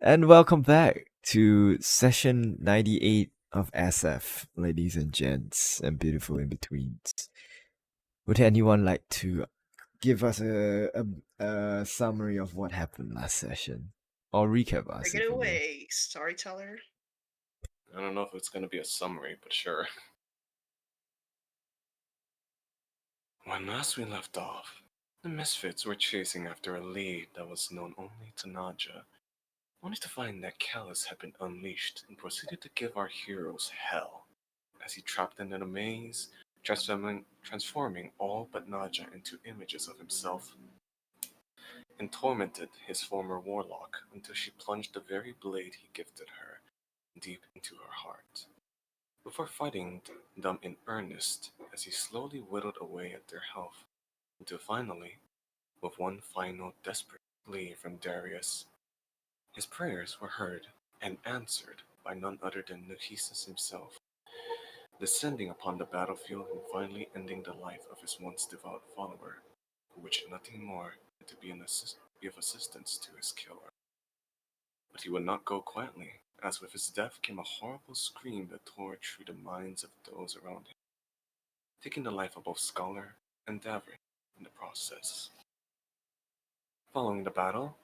And welcome back to session 98 of Aseth, ladies and gents, and beautiful in betweens. Would anyone like to give us a summary of what happened last session? Or recap us, Take if it you will. away, storyteller. I don't know if it's going to be a summary, but sure. When last we left off, the Misfits were chasing after a lead that was known only to Nadja, only to find that Callus had been unleashed and proceeded to give our heroes hell, as he trapped them in a maze, transforming all but Nadja into images of himself, and tormented his former warlock until she plunged the very blade he gifted her deep into her heart, before fighting them in earnest as he slowly whittled away at their health, until finally, with one final desperate plea from Darius, his prayers were heard and answered by none other than Nahisis himself, descending upon the battlefield and finally ending the life of his once devout follower, who wished nothing more than to be of assistance to his killer. But he would not go quietly, as with his death came a horrible scream that tore through the minds of those around him, taking the life of both Scholar and Davin in the process. Following the battle,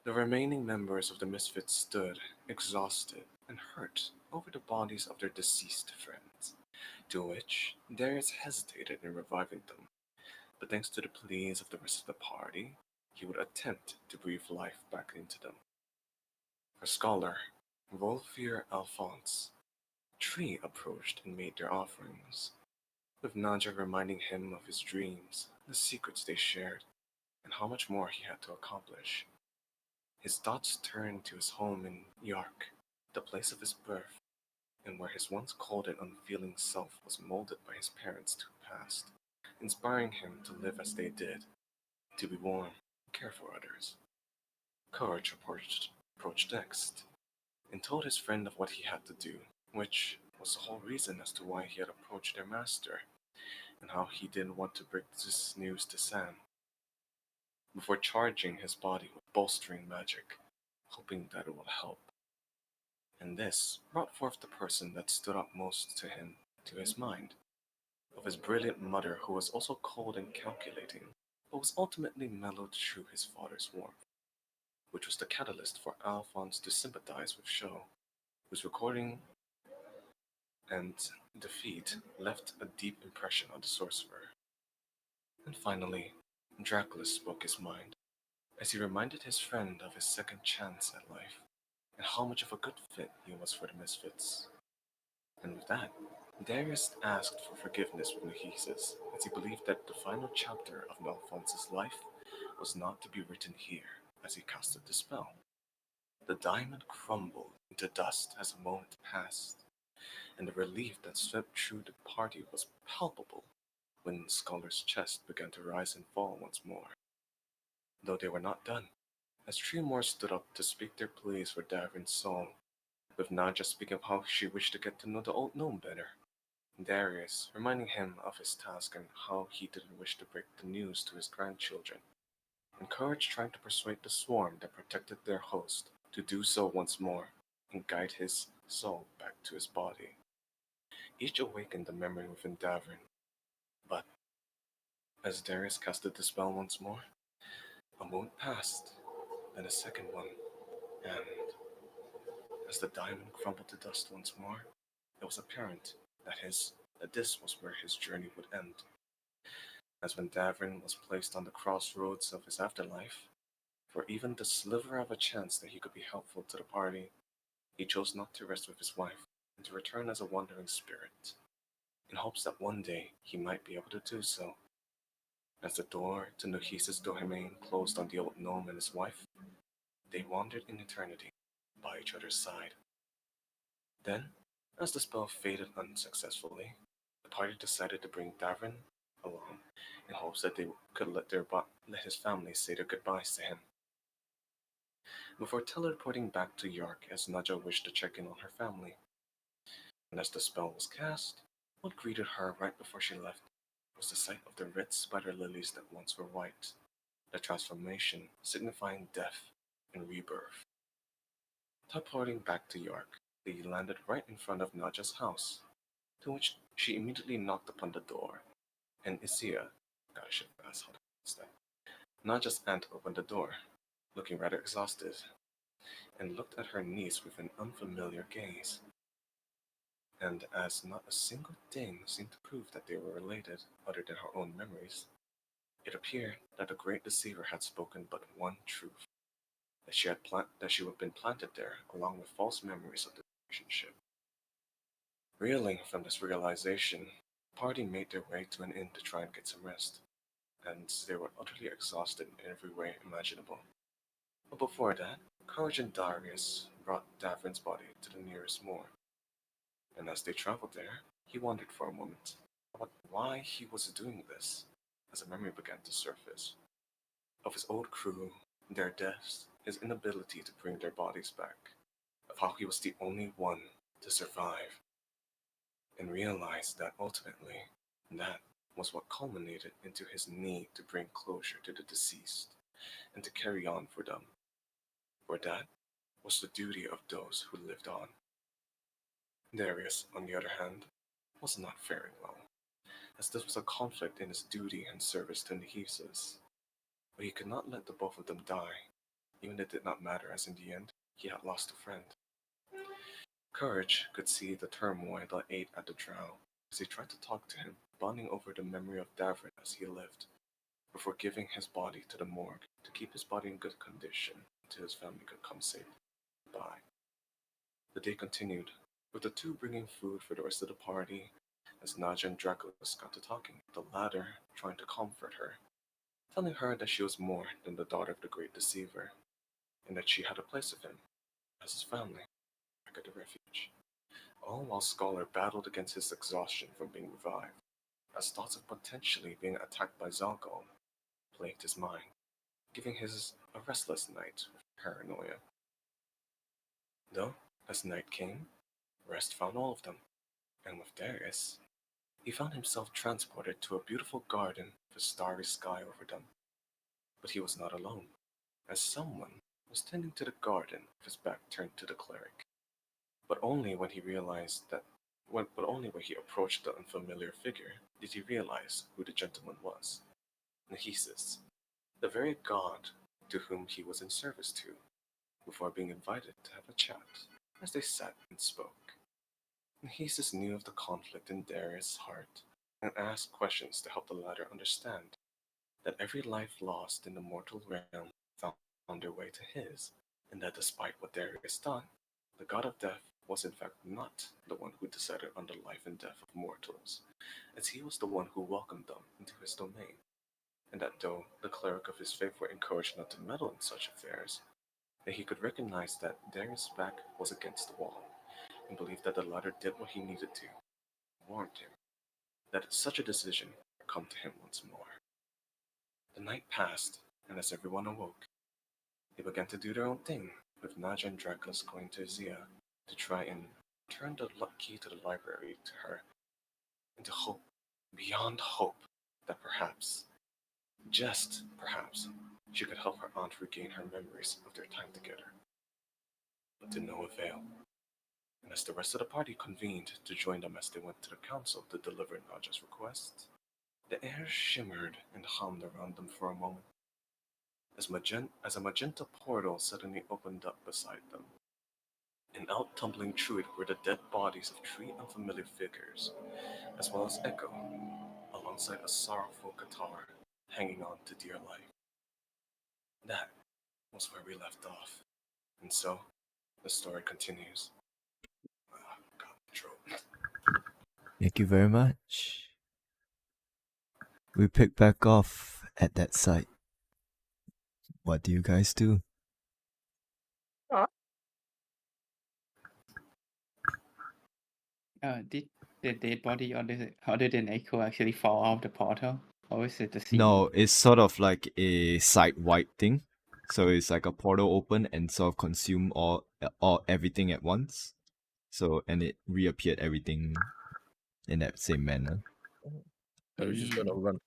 the remaining members of the Misfits stood, exhausted and hurt, over the bodies of their deceased friends, to which Darius hesitated in reviving them, but thanks to the pleas of the rest of the party, he would attempt to breathe life back into them. For Scholar, Volfir Alphonse, Tree approached and made their offerings, with Nadja reminding him of his dreams, the secrets they shared, and how much more he had to accomplish. His thoughts turned to his home in Yark, the place of his birth, and where his once cold and unfeeling self was molded by his parents who passed, inspiring him to live as they did, to be warm and care for others. Courage approached next, and told his friend of what he had to do, which was the whole reason as to why he had approached their master, and how he didn't want to break this news to Sam, before charging his body with bolstering magic, hoping that it would help. And this brought forth the person that stood up most to him, to his mind, of his brilliant mother who was also cold and calculating, but was ultimately mellowed through his father's warmth, which was the catalyst for Alphonse to sympathize with Sho, whose recording and defeat left a deep impression on the sorcerer. And finally, Dracula spoke his mind, as he reminded his friend of his second chance at life, and how much of a good fit he was for the Misfits. And with that, Darius asked for forgiveness with Nahisis, as he believed that the final chapter of Alphonse's life was not to be written here, as he casted the spell. The diamond crumbled into dust as a moment passed, and the relief that swept through the party was palpable when Scholar's chest began to rise and fall once more. Though they were not done, as three more stood up to speak their pleas for Davin's soul, with Nadja speaking of how she wished to get to know the old gnome better, Darius reminding him of his task and how he didn't wish to break the news to his grandchildren, and Courage trying to persuade the swarm that protected their host to do so once more and guide his soul back to his body. Each awakened the memory within Davin, but as Darius casted the spell once more, a moment passed, then a second one, and as the diamond crumbled to dust once more, it was apparent that this was where his journey would end. As when Davin was placed on the crossroads of his afterlife, for even the sliver of a chance that he could be helpful to the party, he chose not to rest with his wife and to return as a wandering spirit, in hopes that one day he might be able to do so. As the door to Nuhisa's domain closed on the old gnome and his wife, they wandered in eternity by each other's side. Then, as the spell faded unsuccessfully, the party decided to bring Davin along in hopes that they could let his family say their goodbyes to him, before teleporting back to York as Naja wished to check in on her family. And as the spell was cast, what greeted her right before she left was the sight of the red spider lilies that once were white, the transformation signifying death and rebirth. Teleporting back to York, they landed right in front of Nadja's house, to which she immediately knocked upon the door, and Isia, God, I should have asked how to pronounce that. Nadja's aunt opened the door, looking rather exhausted, and looked at her niece with an unfamiliar gaze. And as not a single thing seemed to prove that they were related other than her own memories, it appeared that the great deceiver had spoken but one truth, that she had been planted there along with false memories of the relationship. Reeling from this realization, the party made their way to an inn to try and get some rest, and they were utterly exhausted in every way imaginable. But before that, Courage and Darius brought Davrin's body to the nearest moor, and as they traveled there, he wondered for a moment about why he was doing this, as a memory began to surface of his old crew, their deaths, his inability to bring their bodies back, of how he was the only one to survive, and realized that ultimately, that was what culminated into his need to bring closure to the deceased and to carry on for them, for that was the duty of those who lived on. Darius, on the other hand, was not faring well, as this was a conflict in his duty and service to Nehesus. But he could not let the both of them die, even if it did not matter, as in the end, he had lost a friend. Courage could see the turmoil that ate at the drow as he tried to talk to him, bonding over the memory of Davrin as he lived, before giving his body to the morgue to keep his body in good condition until his family could come safely by. The day continued, with the two bringing food for the rest of the party, as Naja and Draculus got to talking, the latter trying to comfort her, telling her that she was more than the daughter of the great deceiver, and that she had a place with him, as his family, back at the refuge. All while Scholar battled against his exhaustion from being revived, as thoughts of potentially being attacked by Zalgol plagued his mind, giving his a restless night with paranoia. Though, as night came, rest found all of them, and with Darius, he found himself transported to a beautiful garden with a starry sky over them. But he was not alone, as someone was tending to the garden with his back turned to the cleric. But only when he realized that but only when he approached the unfamiliar figure did he realize who the gentleman was. Nehesus, the very god to whom he was in service to, before being invited to have a chat as they sat and spoke. Nehesus knew of the conflict in Darius' heart and asked questions to help the latter understand that every life lost in the mortal realm found their way to his, and that despite what Darius thought, the god of death was in fact not the one who decided on the life and death of mortals, as he was the one who welcomed them into his domain, and that though the cleric of his faith were encouraged not to meddle in such affairs, that he could recognize that Darius' back was against the wall, and believed that the latter did what he needed to, warned him that such a decision would come to him once more. The night passed, and as everyone awoke, they began to do their own thing, with Naja and Dracula going to Zia to try and turn the key to the library to her, into hope, beyond hope, that perhaps, just perhaps, she could help her aunt regain her memories of their time together. But to no avail. And as the rest of the party convened to join them as they went to the council to deliver Naja's request, the air shimmered and hummed around them for a moment, as a magenta portal suddenly opened up beside them, and out tumbling through it were the dead bodies of three unfamiliar figures, as well as Echo, alongside a sorrowful guitar hanging on to dear life. That was where we left off, and so the story continues. God, my throat. Thank you very much. We pick back off at that site. What do you guys do? Did the dead body other than Echo actually fall out of the portal? Or is it the scene? No, it's sort of like a site-wide thing. So it's like a portal open and sort of consume all everything at once. So and it reappeared everything in that same manner. Courage is gonna run.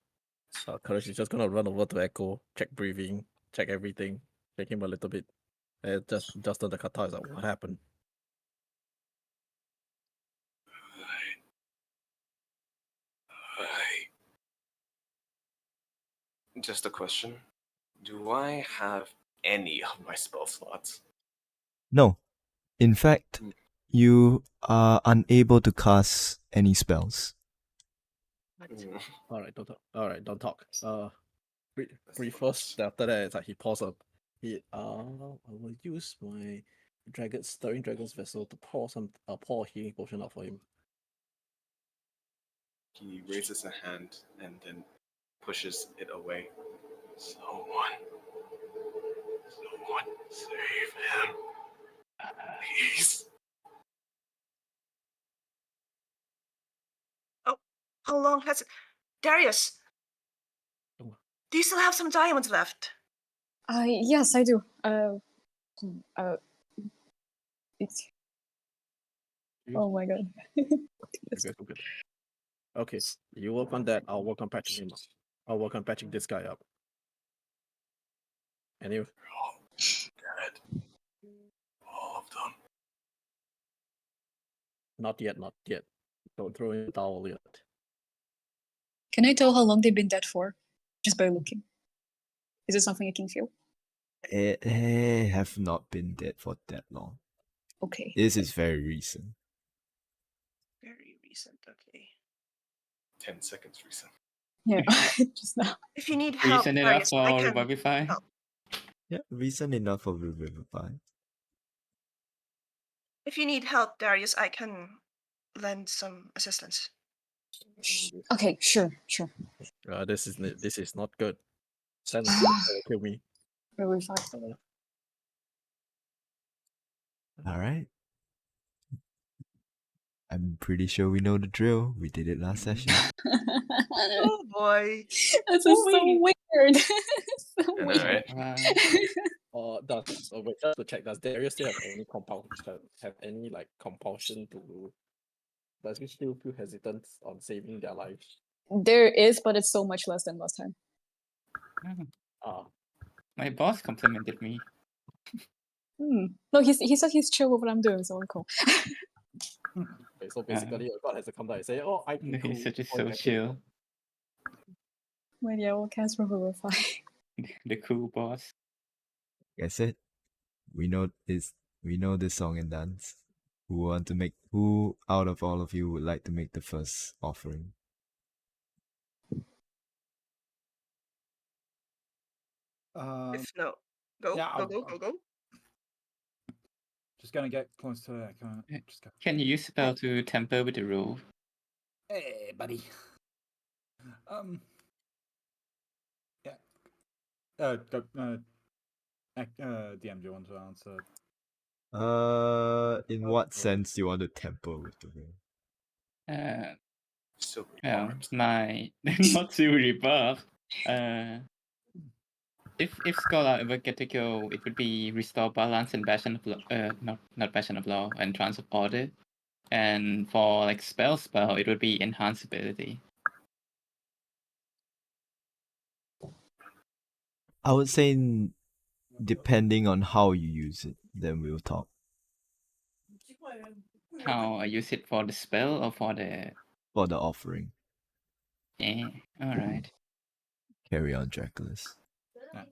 So Courage is just gonna run over to Echo, check breathing, check everything, check him a little bit. It just the kata is like, what happened? Just a question. Do I have any of my spell slots? No. In fact, you are unable to cast any spells. All right, don't talk. All right, don't talk. Breathe the first. worst. Then after that, it's like he paused up. I will use my stirring dragon's vessel to pour a healing potion out for him. He raises a hand and then pushes it away. Someone save him. Please. Oh, how long has it? Darius, Oh. do you still have some diamonds left? Yes, I do. It's. Oh my god. Okay. Okay, you work on that. I'll work on patching him up. I'll work on patching this guy up. Anyway, All dead. All of them. not yet. Don't throw in the towel yet. Can I tell how long they've been dead for? Just by looking. Is it something I can feel? It have not been dead for that long. Okay. This is very recent. Very recent, okay. 10 seconds recent. Yeah, just now. If you need help, Recent enough Darius, I for can Revivify? help. Yeah, recent enough for Revivify. If you need help, Darius, I can lend some assistance. Okay, sure. This is not good. Send him to kill me. Very fast. Alright. I'm pretty sure we know the drill. We did it last session. Oh boy. This is so weird. So I know, weird. right? Wait, just to check, does Darius still have any compulsion to? Does he still feel hesitant on saving their lives? There is, but it's so much less than last time. Ah, My boss complimented me. No, he said he's chill with what I'm doing, so I'm cool. okay, so basically, your god has to come down and say, "Oh, I think He's such a oh, yeah, social, Well, yeah, we'll cast Revivify. the cool boss. Like I said, we know this song and dance. Who out of all of you would like to make the first offering? If no, go, yeah, go. Just gonna get close to it. Just go. Can you use spell to tamper with the roll? Hey, buddy. Yeah. Go. DM, do you want to answer? In what sense do you want to temper with the roll? Silver Well, barbs. my not to rebuff. If Scholar ever get to go, it would be restore balance and passion of not passion of law and trance of order. And for like spell, it would be enhance ability. I would say depending on how you use it, then we'll talk. How I use it for the spell or for the offering. alright. Carry on, Draculus. Yeah.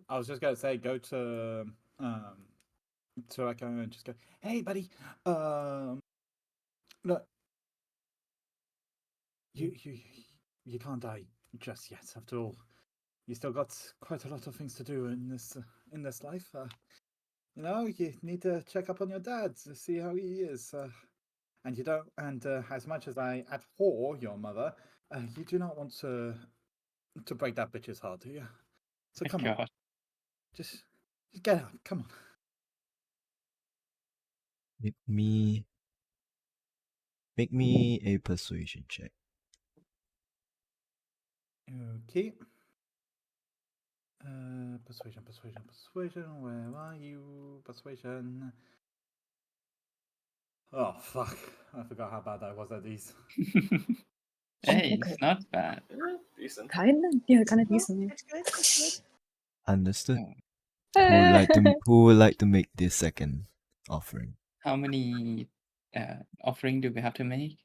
I was just gonna say, go to like just go. Hey, buddy. Look, you can't die just yet. After all, you still got quite a lot of things to do in this life. You know, you need to check up on your dad to see how he is. And you don't. And as much as I abhor your mother, you do not want to break that bitch's heart, do you? So come on, just get up. Come on. Make me a persuasion check. Okay. Persuasion. Where are you? Persuasion. Oh fuck! I forgot how bad I was at these. Hey, Okay. it's not bad. Decent. Kinda decent. Yeah. It's good. Understood. Who would like to make this second offering? How many offering do we have to make?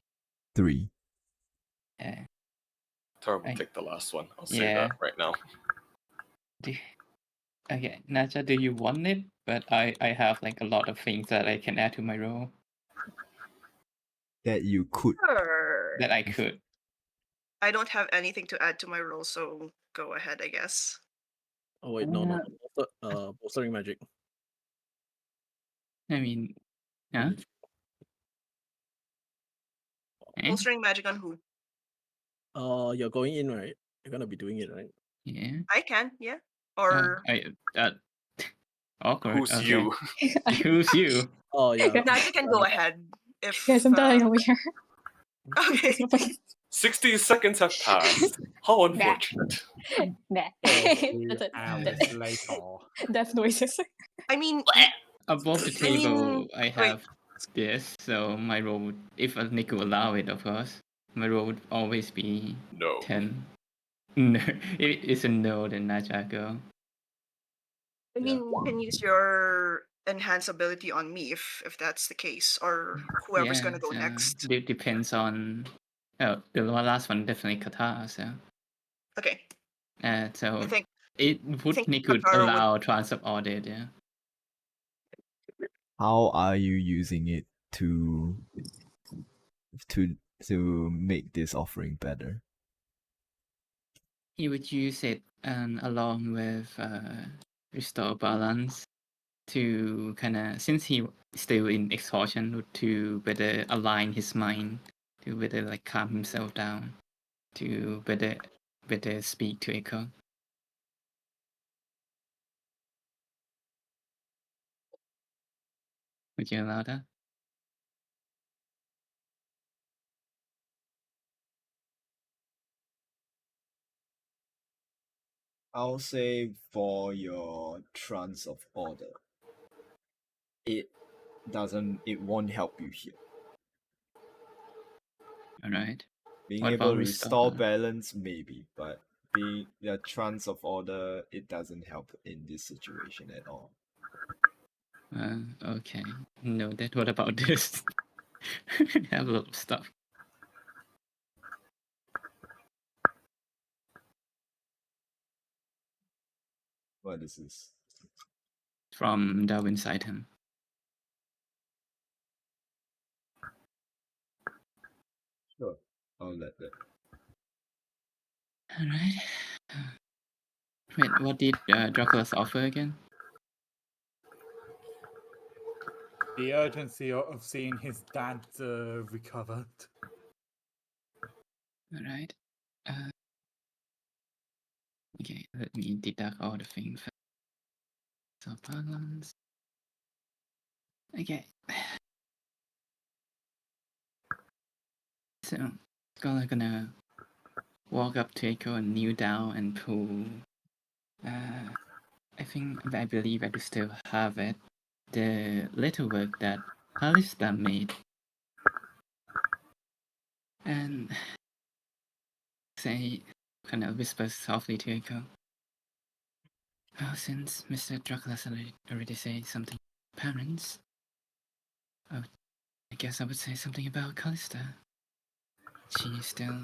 3. Tar will I- take the last one. I'll say yeah. that right now. Okay, Naja, do you want it? But I have like a lot of things that I can add to my role That you could. Sure. that I could. I don't have anything to add to my role, so go ahead, I guess. Oh wait, no. Bolstering magic. I mean, huh? Eh? Bolstering magic on who? You're going in, right? You're gonna be doing it, right? Yeah. I can, yeah. Or Awkward. Who's okay. you? Who's you? Oh yeah. Naja can go ahead if. Guys, I'm dying over here. Okay. 60 seconds have passed. How unfortunate. Nah. 2 That's it. hours later. Death noises. I mean, Above the I mean, table, I wait. have this, so my roll would, if Nico allow it, of course, my roll would always be No. 10. No, it is a no, then Naja go. I mean, you can use your enhance ability on me if that's the case, or whoever's gonna go so next. It depends on. Oh, the last one definitely Qatar. So, Okay. so I think it would think Nico Qatar would- allow transfer audit. Yeah. How are you using it to make this offering better? He would use it along with restore balance to kind of, since he still in exhaustion, to better align his mind, to better like calm himself down, to better speak to Echo. Would you allow that? I'll say for your trance of order, it won't help you here. All right. Being What able about to restore restore balance, maybe, but being the trance of order, it doesn't help in this situation at all. Okay. Noted. What about this? I have a lot of stuff. What is this? From Darwin's item. Sure, I'll let that. All right. Wait, what did Dracula's offer again? The urgency of seeing his dad recovered. All right. Okay, let me deduct all the things. So balance. Okay. So, Scholar gonna walk up to Echo and kneel down and pull. I believe I do still have it. The little work that Callista made. And say, kind of whisper softly to Echo. Oh, since Mr. Dracula's already said something about parents, I guess I would say something about Callista. She's still.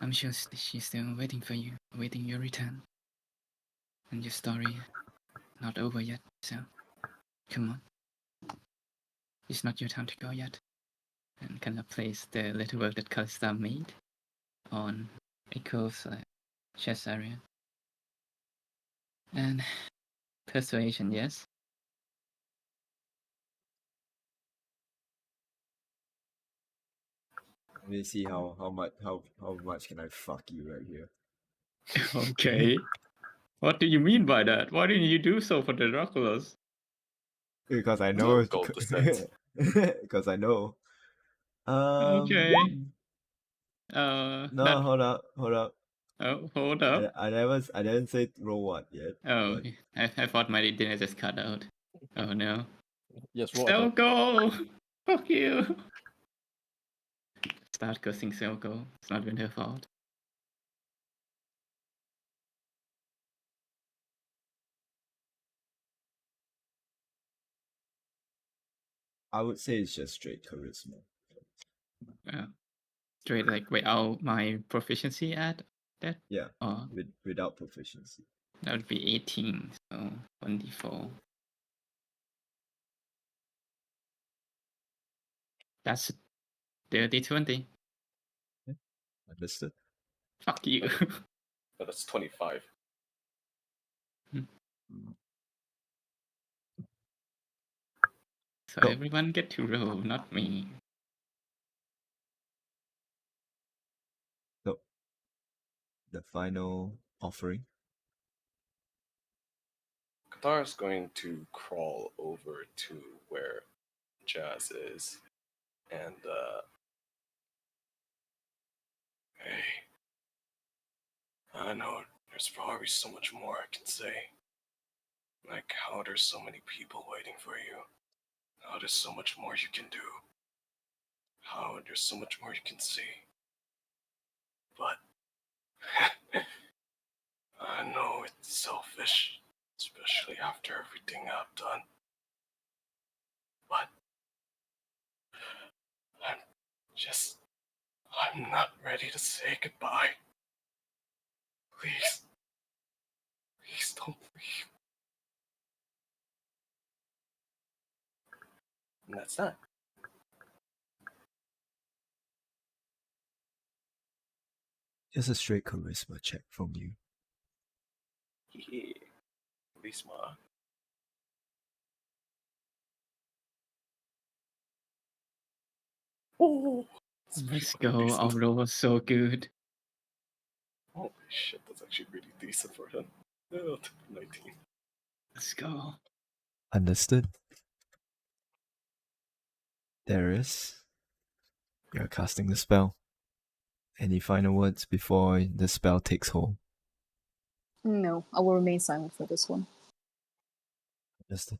I'm sure she's still waiting for you, awaiting your return. And your story not over yet, so come on. It's not your time to go yet. And kind of place the little work that Callista made on Echo's chest area. And persuasion, yes. Let me see how much can I fuck you right here. Okay. What do you mean by that? Why didn't you do so for the Draculas? Because I know. Gold descent. Because I know. Okay. No, That. hold up. Oh, hold up. I didn't say roll what yet. Oh, but I thought my dinner just cut out. Oh no. Yes, roll Still attack. go! Fuck you! Start cursing Silco. It's not been her fault. I would say it's just straight charisma. Straight like without my proficiency at that? Yeah, Oh, without proficiency. that would be 18, so 1d4. That's dirty 20. Understood. Fuck you. But that's 25. So Go. everyone get to roll, not me. So, the final offering. Qatar's going to crawl over to where Jazz is and hey, I know there's probably so much more I can say. Like how there's so many people waiting for you. How there's so much more you can do. How there's so much more you can see. But I know it's selfish, especially after everything I've done. But I'm not ready to say goodbye. Please. Please don't leave. And that's that. Just a straight charisma check from you. Yeah. Charisma. Oh, Let's go. Our roll was so good. Holy shit, that's actually really decent for him. Oh, 19. Let's go. Understood. Darius, you're casting the spell. Any final words before the spell takes hold? No, I will remain silent for this one. Understood.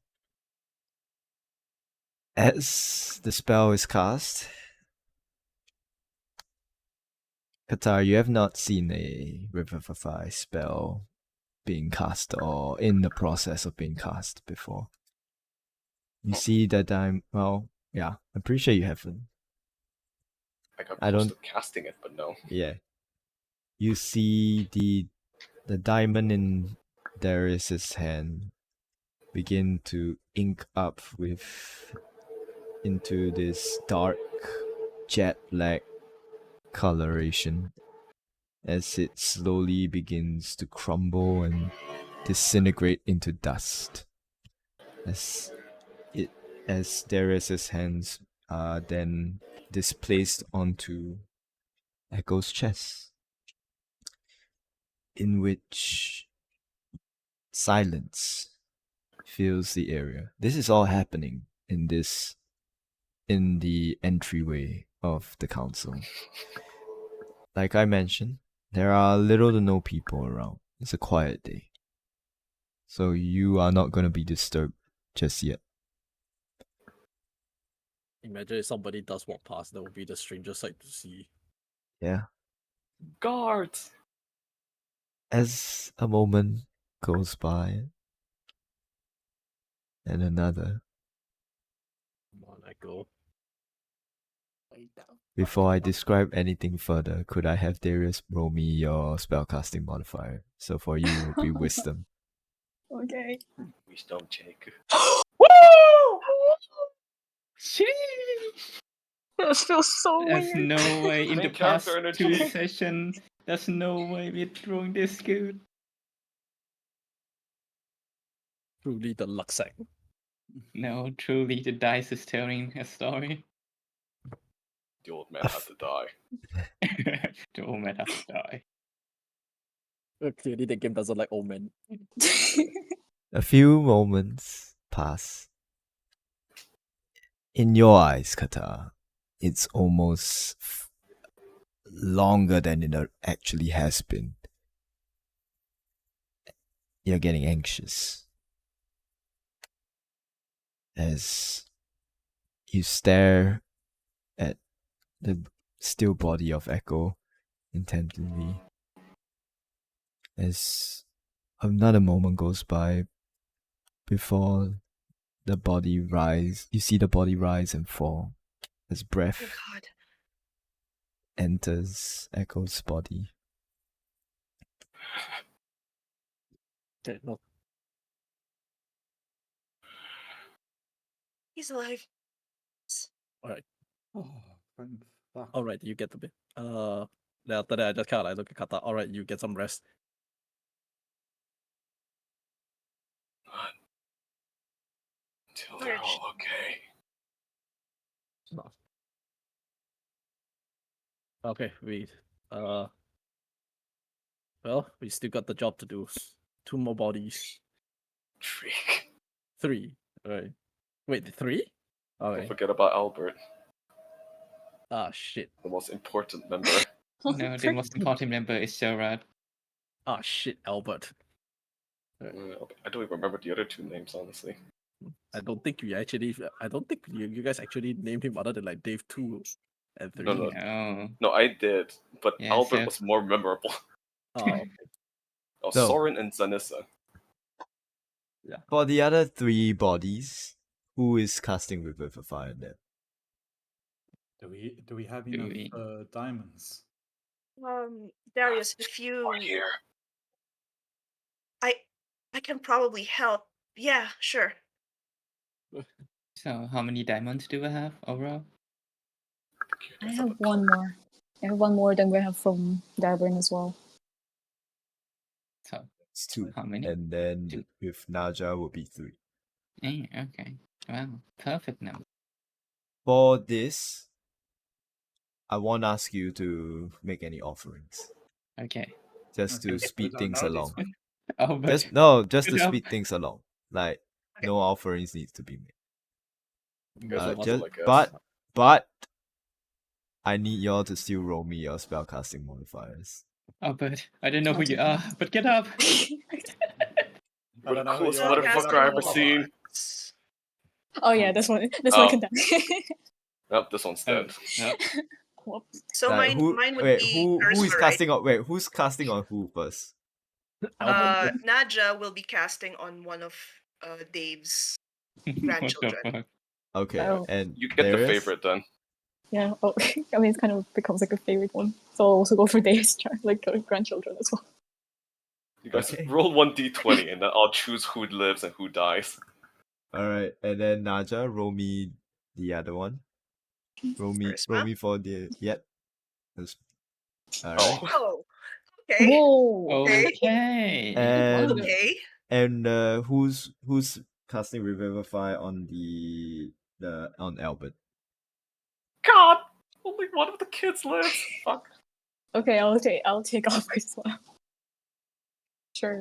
As the spell is cast, Qatar, you have not seen a Revivify spell being cast or in the process of being cast before. You see that I'm pretty sure you haven't. I got I close don't- to casting it, but no. Yeah. You see the diamond in Darius's hand begin to ink up into this dark jet black coloration as it slowly begins to crumble and disintegrate into dust as Darius's hands are then displaced onto Echo's chest, in which silence fills the area. This is all happening in the entryway of the council. Like I mentioned, there are little to no people around. It's a quiet day. So you are not going to be disturbed just yet. Imagine if somebody does walk past, that would be the strangest sight to see. Yeah. Guards! As a moment goes by, and another, Come on, Echo. before I describe anything further, could I have Darius roll me your spellcasting modifier? So for you, it would be wisdom. Okay. Wisdom check. Sheesh! This feels so There's weird. no way in the Main past character 2 energy. sessions. There's no way we're doing this good. Truly the luck sack. No, truly, the dice is telling a story. The old man had to die. The old man has to die. Clearly the game doesn't like old men. A few moments pass. In your eyes, Kata, it's almost longer than it actually has been. You're getting anxious as you stare at the still body of Echo intently. As another moment goes by before the body rise. You see the body rise and fall as Oh breath God. enters Echo's body. Okay, no. He's alive. Alright. Oh, thank fuck. Alright, you get the bit. Then after that I just kinda like look at Kata. Alright, you get some rest. Until they're all okay. Okay, well, we still got the job to do. 2 more bodies. Freak. 3. Alright. Wait, 3? Don't Okay. forget about Albert, Ah, shit. the most important member. No, the most important member is Gerard. Ah, shit, Albert. I don't even remember the other 2 names, honestly. I don't think you guys actually named him other than like Dave 2 and 3. No. No. No, I did, but Yeah, Albert Seth. was more memorable. Oh, Oh, No. Soren and Zanissa. For the other 3 bodies, who is casting Revivify on them? Do we have Do enough we- diamonds? Darius, if Or you, here. I can probably help. Yeah, sure. So how many diamonds do we have overall? I have one more. I have one more than we have from Davern as well. So It's 2. how many? And then 2. with Naja will be 3. Okay. Wow, perfect number. For this, I won't ask you to make any offerings. Okay. Just to Okay, speed so things now it is along. fine. Oh, but Just to Good job. speed things along. Like Okay. no offerings needs to be made. You guys are Just- cool, I guess. But I need y'all to still roll me your spellcasting modifiers. Oh, but I don't know who I'll you take are. But get up. You're the coolest Spell motherfucker casting I've ever seen. modifiers. Oh yeah, this one Oh. can die. Nope, this one's dead. Oh, Whoops. So Like, mine would be who is Charisma, casting on who's casting on who first? right? Nadja will be casting on one of Dave's what the grandchildren. fuck? Okay, Oh. and You get the Darius? favorite then. Yeah. Oh, I mean, it kind of becomes like a favorite one. So I'll also go for Dave's like grandchildren as well. You guys Okay. roll 1d20 and then I'll choose who lives and who dies. Alright, and then Naja, roll me the other one. Roll Charisma? me for the Alright. Oh, okay. Whoa. Okay. And Okay. and who's casting Revivify on on Albert? God! Only one of the kids lives. Fuck. Okay, I'll take off Charisma. Sure.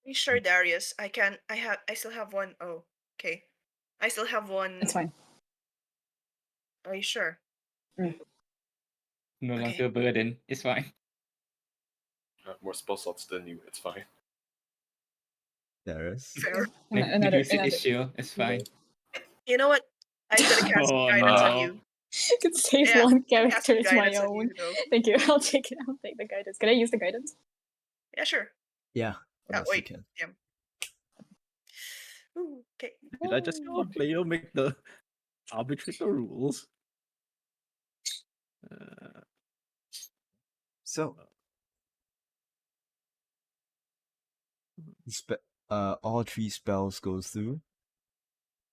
Are you sure, Darius? I still have one. Oh, okay. I still have one. It's fine. Are you sure? No Okay. longer a burden. It's fine. I have more spell slots than you, it's fine. Darius? Fair. Another. issue. It's fine. You know what? I'm gonna cast Oh, guidance on no. you. I could save Yeah, one I'm casting character as my guidance on own. you, though. Thank you. I'll take it. I'll take the guidance. Can I use the guidance? Yeah, sure. Yeah. Oh, Yes, wait. you can. Damn. Ooh, okay. Did I just Oh, let player make the arbitrate the rules? So all 3 spells go through,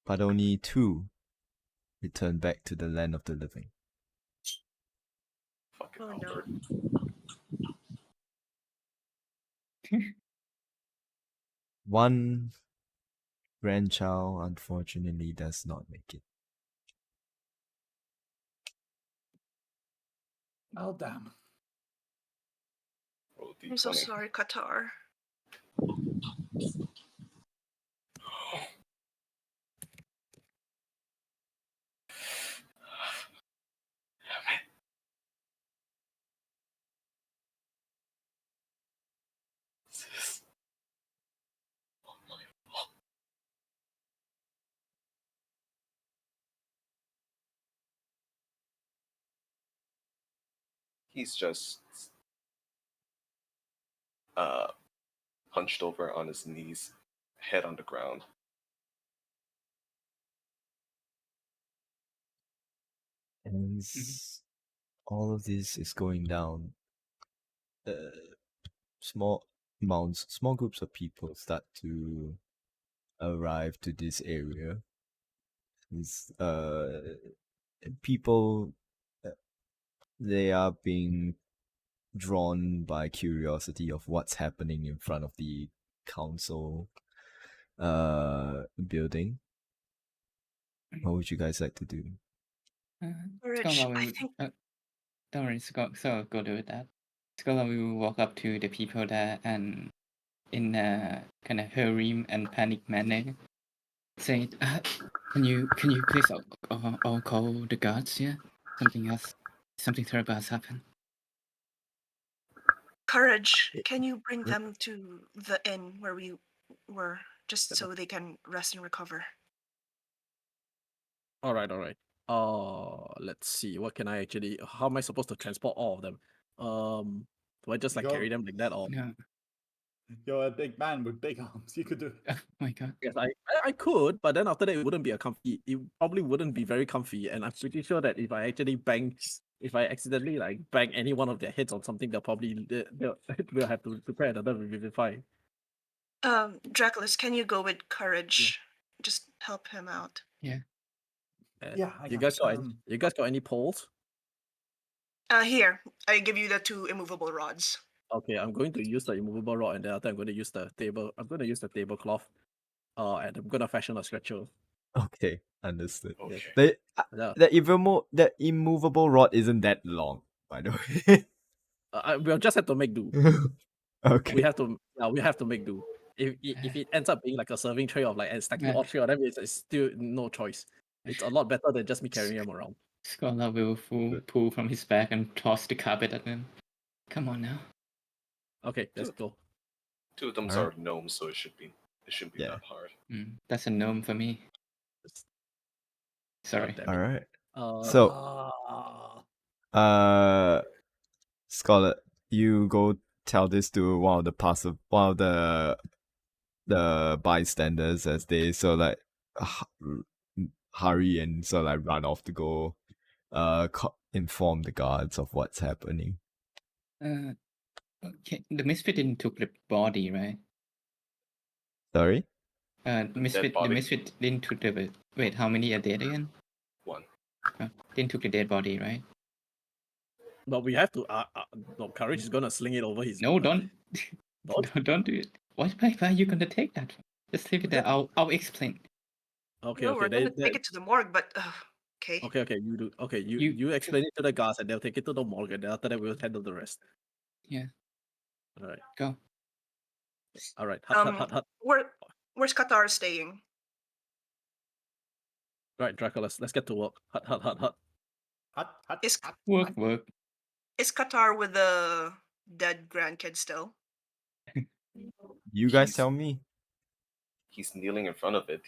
but only 2 return back to the land of the living. Fucking Oh, no. Albert. One grandchild unfortunately does not make it. Oh damn. Roll a I'm so d20. sorry, Qatar. Damn it. This is all my fault. He's just hunched over on his knees, head on the ground. As all of this is going down, small groups of people start to arrive to this area. It's, people, they are being drawn by curiosity of what's happening in front of the council building. What would you guys like to do? Rich, Scholar, I we think don't worry, so go do that. Scholar will walk up to the people there and in a kind of hurry and panic manner say, can you please all call the guards here? Something terrible has happened. Courage, can you bring them to the inn where we were, just so they can rest and recover? All right. Let's see. What can I actually? How am I supposed to transport all of them? Do I just like Go. carry them like that, or? No. You're a big man with big arms. You could do it. Oh my god. Yes, I could, but then after that it wouldn't be a comfy. It probably wouldn't be very comfy, and I'm pretty sure that if I accidentally like bang any one of their heads on something, they'll have to prepare another revivify. Draculus, can you go with Courage? Just help him out. Yeah. Yeah, I You can. guys got any poles? Here, I give you the 2 immovable rods. Okay, I'm going to use the immovable rod, and then after I'm going to use the table. I'm going to use the tablecloth. And I'm going to fashion a stretcher. Okay, understood. Okay. The immovable rod isn't that long, by the way. We'll just have to make do. Okay. We have to make do. If it ends up being like a serving tray of like and stacking all 3 of them, it's still no choice. It's a lot better than just me carrying them around. Scholar will pull from his bag and toss the carpet at them. Come on now. Okay, let's go. 2 of them Alright. are gnomes, so it shouldn't be Yeah. that hard. That's a gnome for me. Sorry. God damn it. Alright. So- Scarlet, you go tell this to one of the bystanders as they sort of like hurry and sort of like run off to go inform the guards of what's happening. Okay. The misfit didn't took the body, right? Sorry? The misfit body? didn't took the wait. How many are dead again? 1. Didn't took the dead body, right? But we have to. No, Courage is gonna sling it over his. No, don't. Don't? Don't do it. Why are you gonna take that? Just leave it there. I'll explain. Okay, No, okay. we're gonna take it to the morgue, but okay. Okay, you do. Okay, you You- explain it to the guards, and they'll take it to the morgue, and then after that we'll handle the rest. Yeah. All right. Go. All right. Hut. Where's Qatar staying? Right, Dracula. Let's get to work. Hut. Hut. Is Work. is Qatar with the dead grandkid still? You guys He's- tell me. He's kneeling in front of it.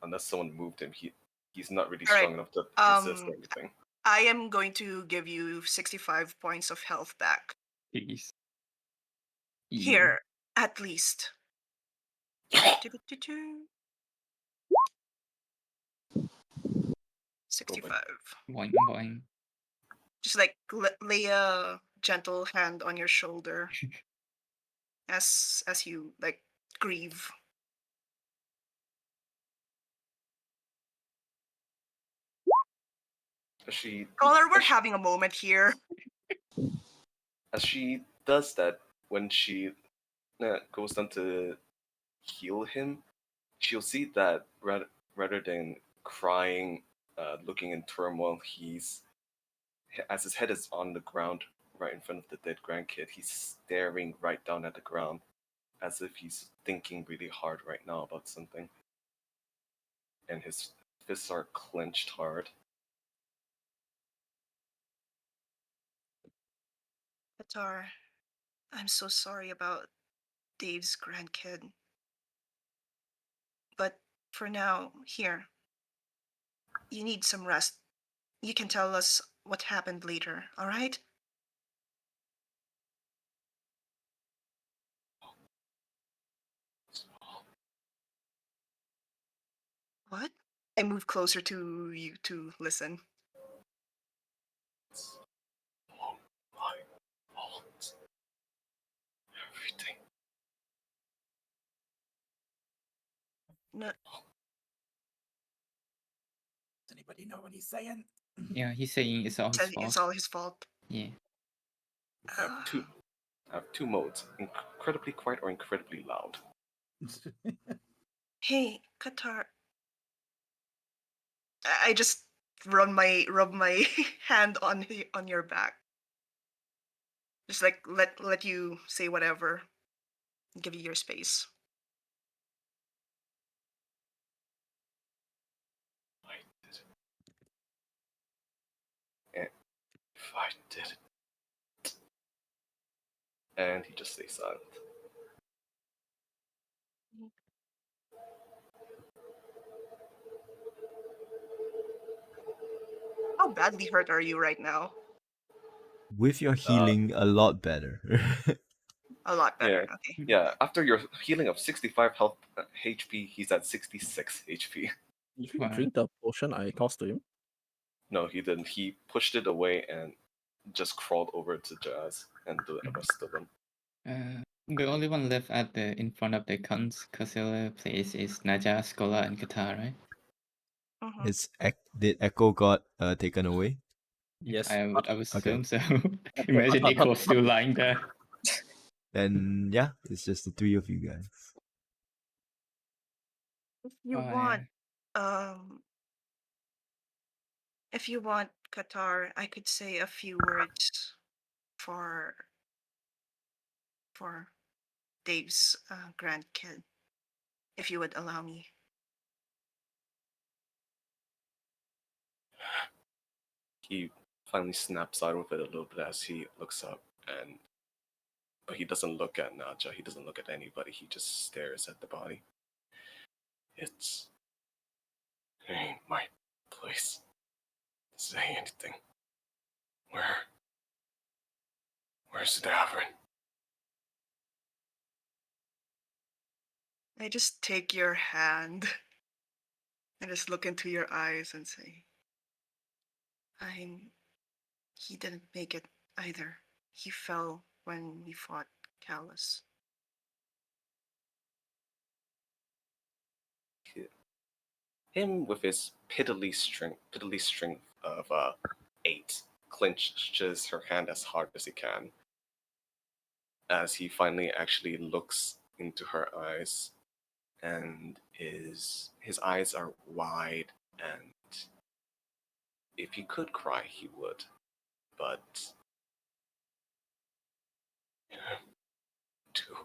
Unless someone moved him, he's not really Alright, strong enough to resist anything. I am going to give you 65 points of health back. Please. Here, at least. 65. Boing boing. Just like lay a gentle hand on your shoulder as you like grieve. Caller, we're having a moment here. As she does that, when she goes down to heal him, she'll see that rather than crying, looking in turmoil, as his head is on the ground right in front of the dead grandkid, he's staring right down at the ground as if he's thinking really hard right now about something. And his fists are clenched hard. Qatar, I'm so sorry about Dave's grandkid. But for now, here. You need some rest. You can tell us what happened later, alright? What? I move closer to you to listen. everything. No, Does anybody know what he's saying? Yeah, he's saying it's all his it's fault. all his fault. Yeah. I have two modes: incredibly quiet or incredibly loud. Hey, Qatar. I just rub my hand on your back. Just like let you say whatever. Give you your space. I did it. And if I did it. And he just stays silent. How badly hurt are you right now? With your healing, a lot better. A lot better. Yeah. Okay. Yeah, after your healing of 65 health HP, he's at 66 HP. Did you Wow. drink the potion I tossed to him? No, he didn't. He pushed it away and just crawled over to Jazz and the rest of them. The only one left at the in front of the concealer place is Naja, Skola, and Qatar, right? Mhm. Did Echo got taken away? Yes. I would Okay. assume so. Imagine Echo still lying there. Then yeah, it's just the three of you guys. If you Oh, want, um, if you want Qatar, I could say a few words for for Dave's grandkid, if you would allow me. He finally snaps out of it a little bit as he looks up, but he doesn't look at Naja. He doesn't look at anybody. He just stares at the body. It ain't my place to say anything. Where's Davrin? I just take your hand and just look into your eyes and say, he didn't make it either. He fell when we fought Callus. Him with his piddly strength of 8 clenches her hand as hard as he can as he finally actually looks into her eyes, and his eyes are wide, and if he could cry he would, but too.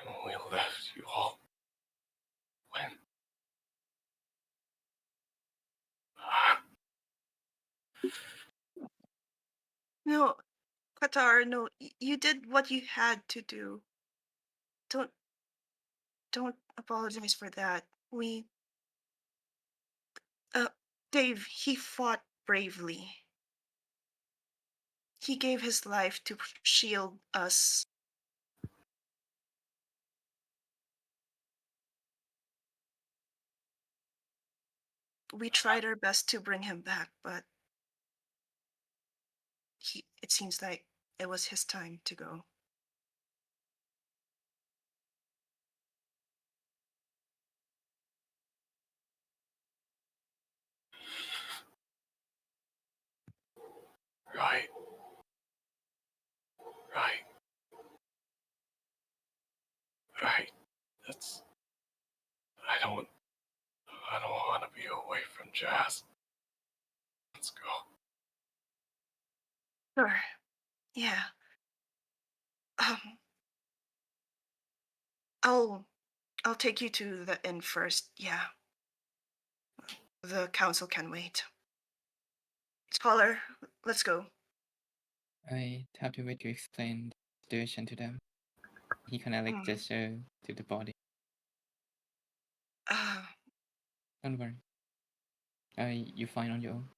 And we left you all when No, Qatar, no, you did what you had to do. Don't apologize for that. Dave, he fought bravely. He gave his life to shield us. We tried our best to bring him back, but it seems like it was his time to go. right. That's I don't want to be away from Jazz. Let's go. Sure. Yeah. I'll take you to the inn first. Yeah. The council can wait. Scholar, let's go. I have to wait to explain the situation to them. He kind of like gesture to the body. Don't worry. You fine on your own.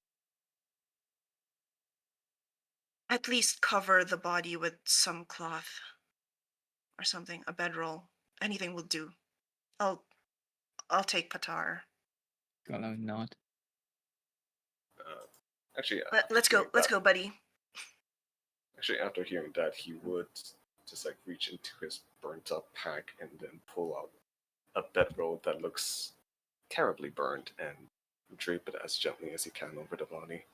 At least cover the body with some cloth or something, a bedroll. Anything will do. I'll take Qatar. Got a nod. Actually, Let's go, buddy. Actually, after hearing that, he would just like reach into his burnt up pack and then pull out a bedroll that looks terribly burned and drape it as gently as he can over the body.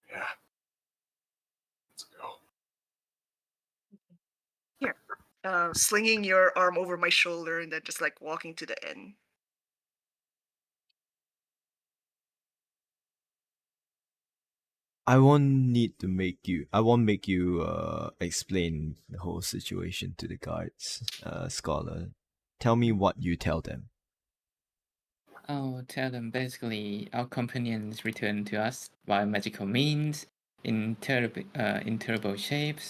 Yeah. Let's go. Slinging your arm over my shoulder and then just like walking to the inn. I won't make you explain the whole situation to the guards, scholar. Tell me what you tell them. I'll tell them basically our companions returned to us by magical means in terrible shapes,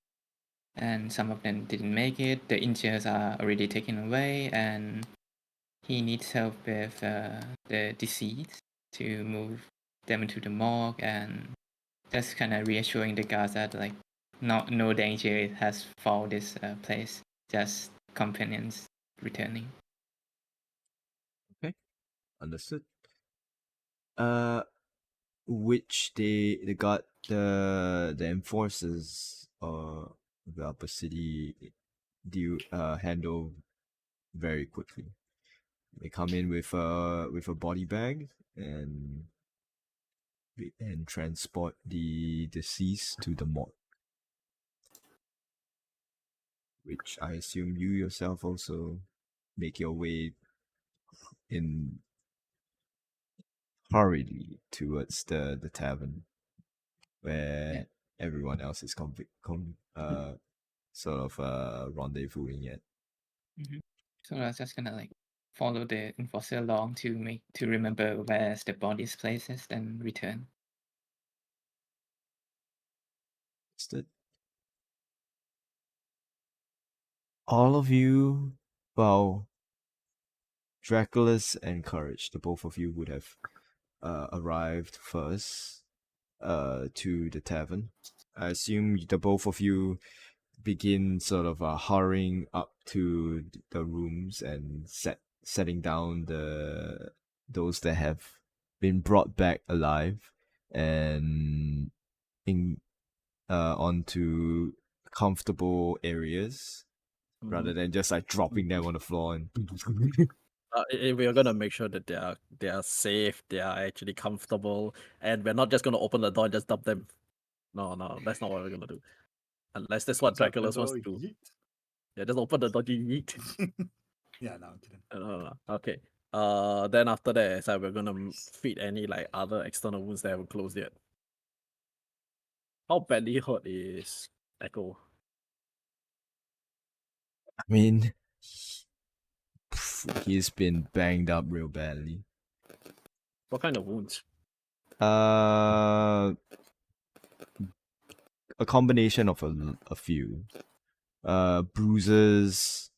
and some of them didn't make it. The injuries are already taken away, and he needs help with the deceased to move them into the morgue, and just kind of reassuring the guards that like no danger has found this place, just companions returning. Understood. Which the enforcers of the upper city do handle very quickly. They come in with a body bag and transport the deceased to the morgue, which I assume you yourself also make your way in hurriedly towards the tavern where everyone else is sort of rendezvousing at. Mm-hmm. So I was just gonna like follow the enforcer along to remember where's the body's places, then return. Understood. All of you, well, Dracula's and Courage, the both of you would have arrived first to the tavern. I assume the both of you begin sort of hurrying up to the rooms and setting down those that have been brought back alive and onto comfortable areas rather than just like dropping them on the floor and We are gonna make sure that they are safe, they are actually comfortable, and we're not just gonna open the door and just dump them. No, that's not what we're gonna do. Unless that's what Opens up the Dracula's wants to door, do. yeet. Yeah, just open the door, yeet. Yeah, no, I'm kidding. No. Okay. Then after that, it's like we're gonna feed any like other external wounds that haven't closed yet. How badly hurt is Echo? I mean, he's been banged up real badly. What kind of wounds? A combination of a few. Bruises,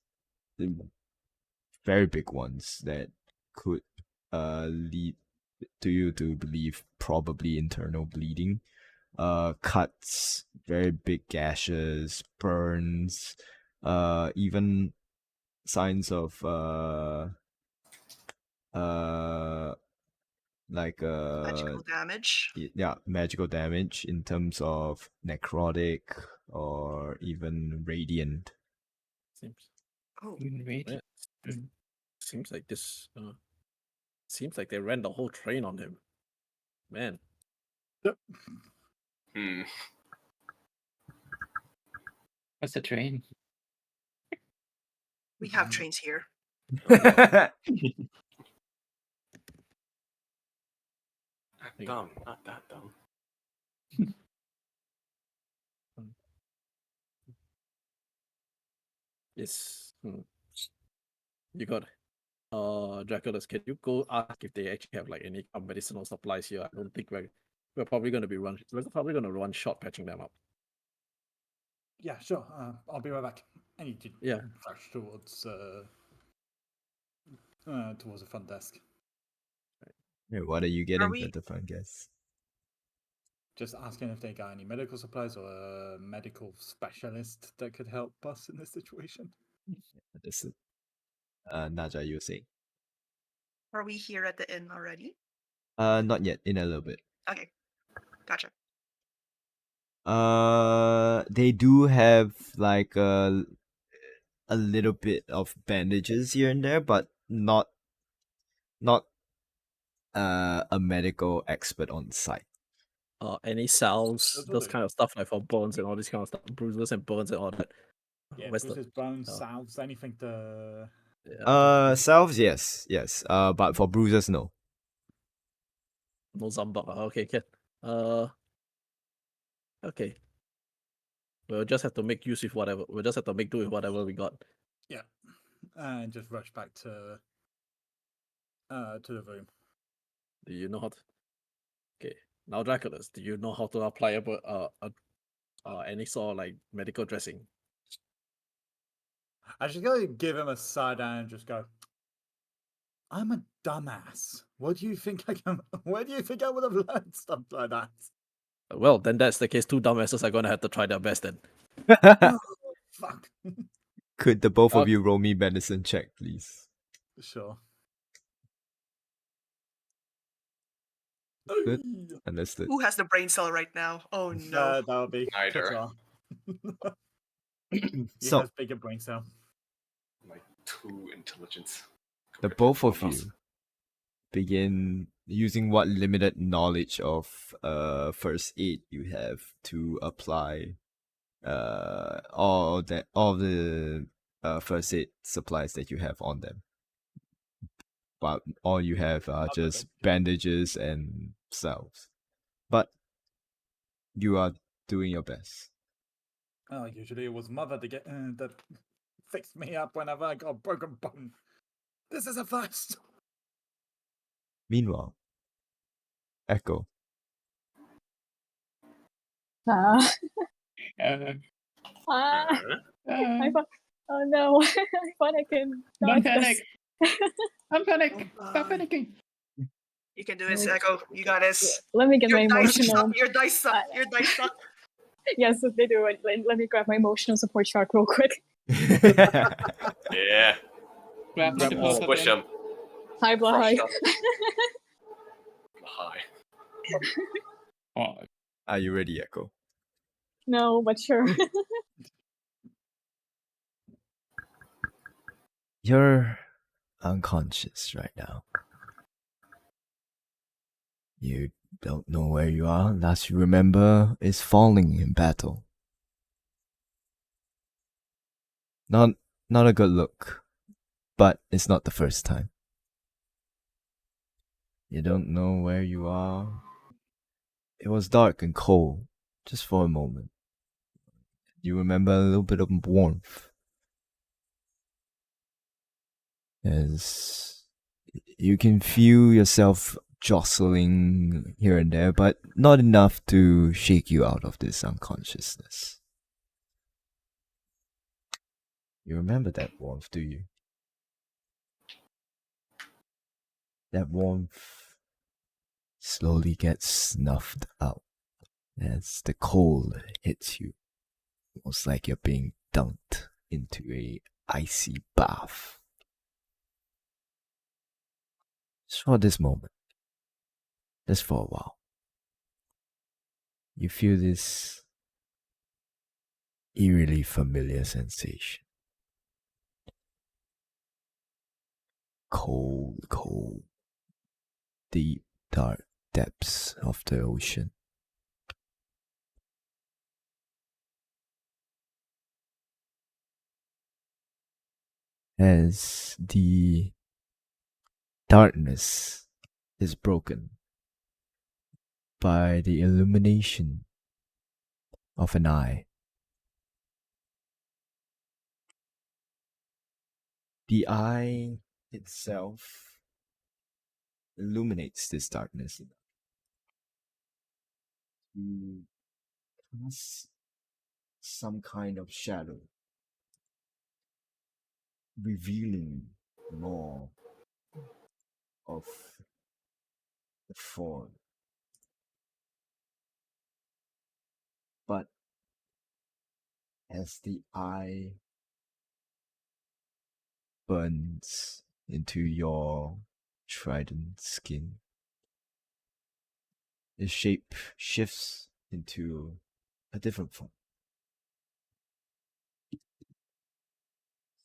very big ones that could lead to you to believe probably internal bleeding. Cuts, very big gashes, burns, even signs of like Magical damage. yeah, magical damage in terms of necrotic or even radiant. Seems Oh, Radiant. seems like this. Seems like they ran the whole train on him. Man, Hmm. What's the train? we have trains here. Not dumb. Not that dumb. it's you got Dracula's. Can you go ask if they actually have like any medicinal supplies here? I don't think we're probably gonna run short patching them up. Yeah, sure. I'll be right back. I need to Yeah. rush towards the front desk. Yeah, what are you getting we- at the front desk? Just asking if they got any medical supplies or a medical specialist that could help us in this situation. This is Naja, you were saying? Are we here at the inn already? Not yet. In a little bit. Okay, gotcha. They do have like a little bit of bandages here and there, but not a medical expert on site. Any salves, Those will those do. kind of stuff like for burns and all this kind of stuff, bruises and burns and all that. Yeah, Where's the bruises, bones, oh. salves, anything to. Salves, yes. But for bruises, no. No Zambak. Okay, can. Okay. We'll just have to make use with whatever. We'll just have to make do with whatever we got. Yeah. And just rush back to the room. Do you know how to? Okay. Now, Draculus, do you know how to apply any sort of like medical dressing? I just gotta give him a side eye and just go. I'm a dumbass. What do you think I can? Where do you think I would have learned stuff like that? Well, then that's the case. Two dumbasses are gonna have to try their best then. Oh, fuck. Could the both of you roll me medicine check, please? Sure. Good. Understood. Who has the brain cell right now? Oh no. That would be Neither. Qatar. He So- has bigger brain cell. My 2 intelligence. The compared to both of everyone else. you begin using what limited knowledge of first aid you have to apply all the first aid supplies that you have on them. But all you have are Other just bandages. bandages and salves. But you are doing your best. Oh, usually it was mother to get that fixed me up whenever I got a broken bone. This is a first. Meanwhile, Echo. Ah. Uh, Ah. I uh, thought, oh no, I thought I can. don't dodge panic. this. Don't panic. Stop panicking. You can do this, Echo. You got this. Let me get my Your dice emotional. suck. Your dice suck. Your dice suck. Yes, they do. Let me grab my emotional support chart real quick. Yeah. Grab the Grab both of Squish them. him. Hi, Crush Blahai. them. Hi. Oh, Are you ready, Echo? No, but sure. You're unconscious right now. You don't know where you are. Last you remember is falling in battle. Not a good look, but it's not the first time. You don't know where you are. It was dark and cold, just for a moment. You remember a little bit of warmth. As you can feel yourself jostling here and there, but not enough to shake you out of this unconsciousness. You remember that warmth, do you? That warmth slowly gets snuffed out as the cold hits you. Almost like you're being dunked into a icy bath. Just for this moment. Just for a while. You feel this eerily familiar sensation. Cold, deep, dark depths of the ocean. As the darkness is broken by the illumination of an eye. The eye itself illuminates this darkness to cast some kind of shadow, revealing more of the form. But as the eye burns into your trident skin, the shape shifts into a different form.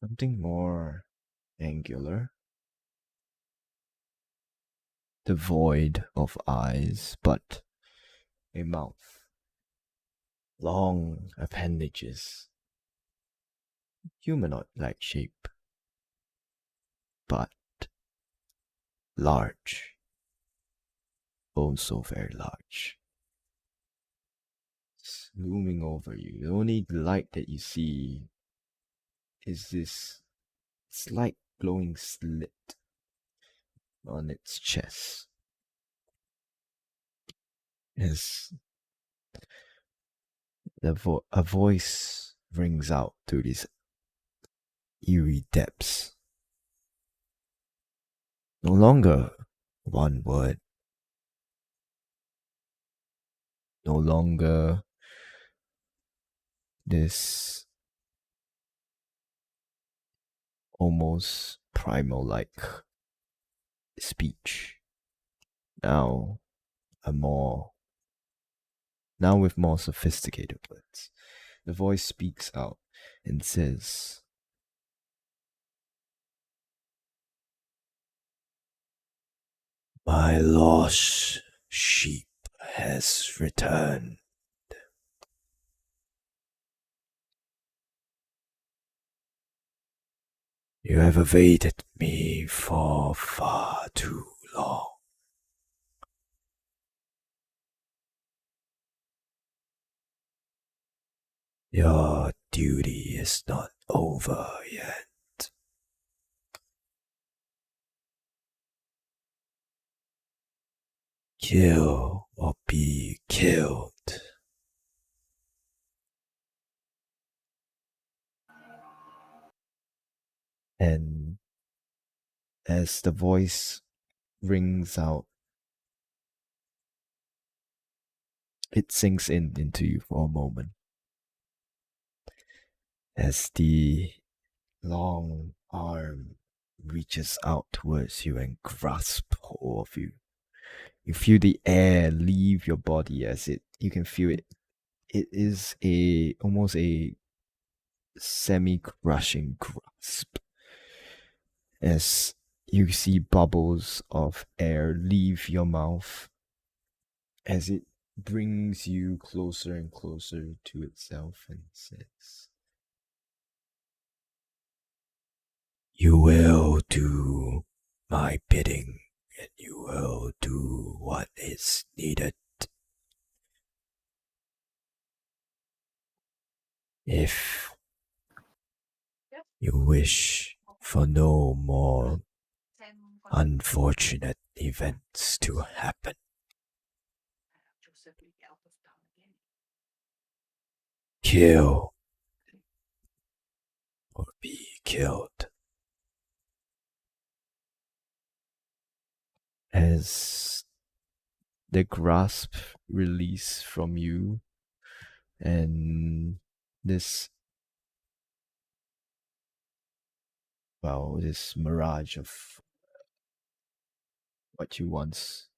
Something more angular. Devoid of eyes, but a mouth. Long appendages. Humanoid-like shape. But large. Also very large. It's looming over you. The only light that you see is this slight glowing slit on its chest. As a voice rings out through these eerie depths. No longer one word. No longer this almost primal like speech. Now with more sophisticated words. The voice speaks out and says, "My lost sheep has returned. You have evaded me for far too long. Your duty is not over yet. Kill or be killed." And as the voice rings out, it sinks into you for a moment. As the long arm reaches out towards you and grasps hold of you. You feel the air leave your body as you can feel it. It is almost a semi-crushing grasp. As you see bubbles of air leave your mouth as it brings you closer and closer to itself and says, "You will do my bidding, and you will do what is needed. If you wish for no more unfortunate events to happen, kill or be killed." As the grasp release from you and this mirage of what you once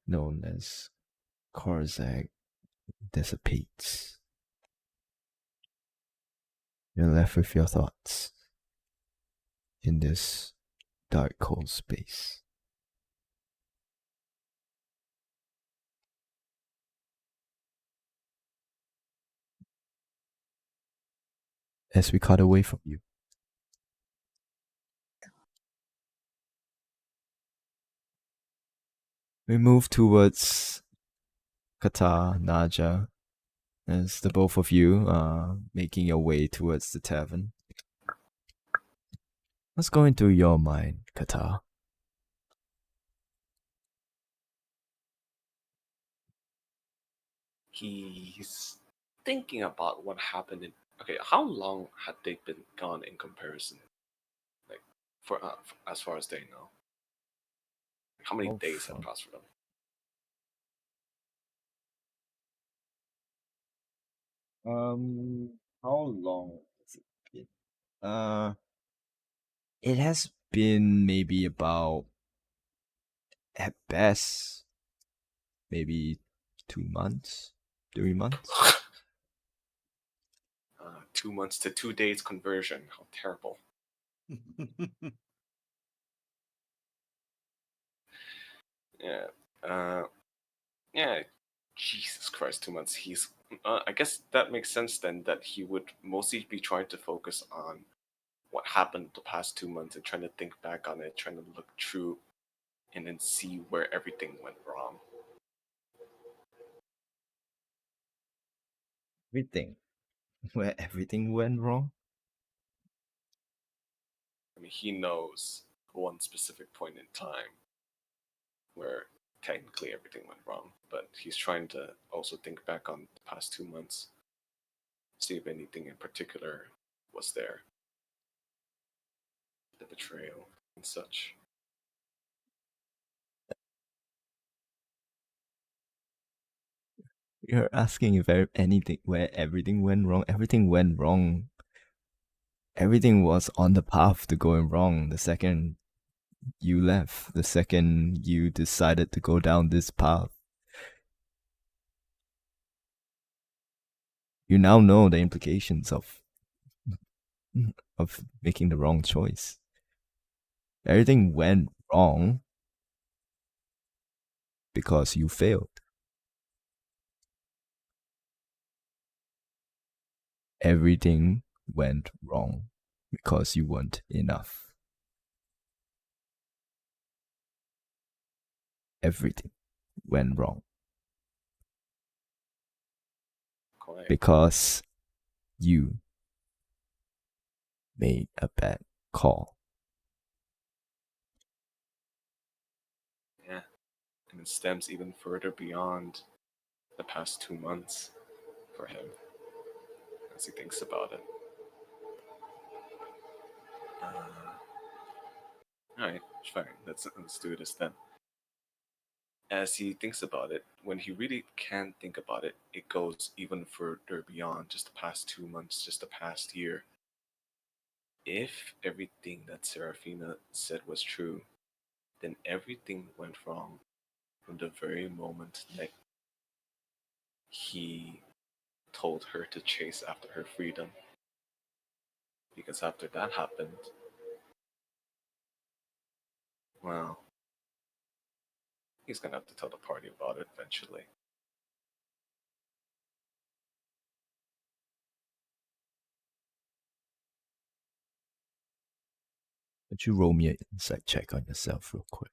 known as Korzak dissipates. You're left with your thoughts in this dark, cold space. As we cut away from you, we move towards Qatar, Naja, as the both of you are making your way towards the tavern. What's going through your mind, Qatar? He's thinking about what happened in. Okay, how long had they been gone in comparison? Like, as far as they know, how many Oh, days have fuck. passed for them? How long has it been? It has been maybe about, at best, maybe 2 months, 3 months. 2 months to 2 days conversion. How terrible. Yeah. Yeah. Jesus Christ, 2 months. He's. I guess that makes sense then that he would mostly be trying to focus on what happened the past 2 months and trying to think back on it, trying to look true, and then see where everything went wrong. Everything. Where everything went wrong? I mean, he knows one specific point in time where technically everything went wrong, but he's trying to also think back on the past 2 months, see if anything in particular was there. The betrayal and such. You're asking if anything where everything went wrong. Everything went wrong. Everything was on the path to going wrong the second you left, the second you decided to go down this path. You now know the implications of making the wrong choice. Everything went wrong because you failed. Everything went wrong because you weren't enough. Everything went wrong Quite. because you made a bad call. Yeah. And it stems even further beyond the past 2 months for him as he thinks about it. Alright, fine. Let's do this then. As he thinks about it, when he really can think about it, it goes even further beyond just the past 2 months, just the past year. If everything that Serafina said was true, then everything went wrong from the very moment that he told her to chase after her freedom. Because after that happened, well, he's gonna have to tell the party about it eventually. Would you roll me an insight check on yourself real quick?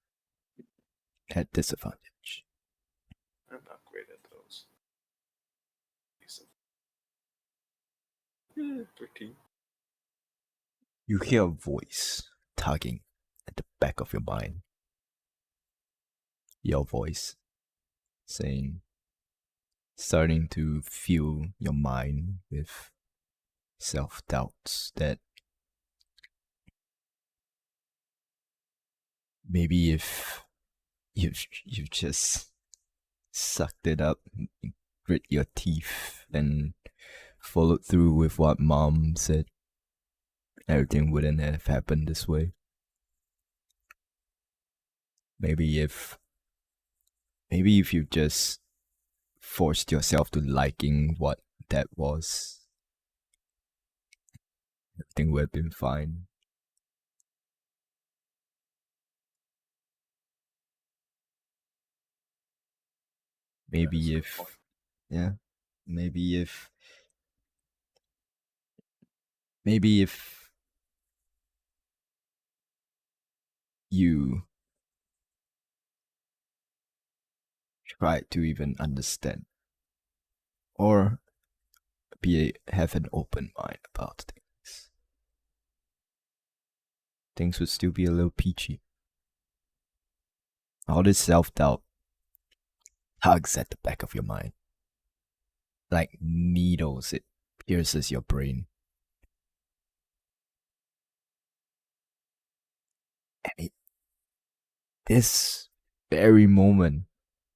At disadvantage. I'm not great at those. Decent. 13. You hear a voice tugging at the back of your mind. Your voice saying, starting to fill your mind with self-doubts that maybe if you just sucked it up, grit your teeth, and followed through with what mom said, everything wouldn't have happened this way. Maybe if you just forced yourself to liking what that was, everything would have been fine. Maybe if, yeah, maybe if you try to even understand or have an open mind about things would still be a little peachy. All this self-doubt tugs at the back of your mind like needles. It pierces your brain, and this very moment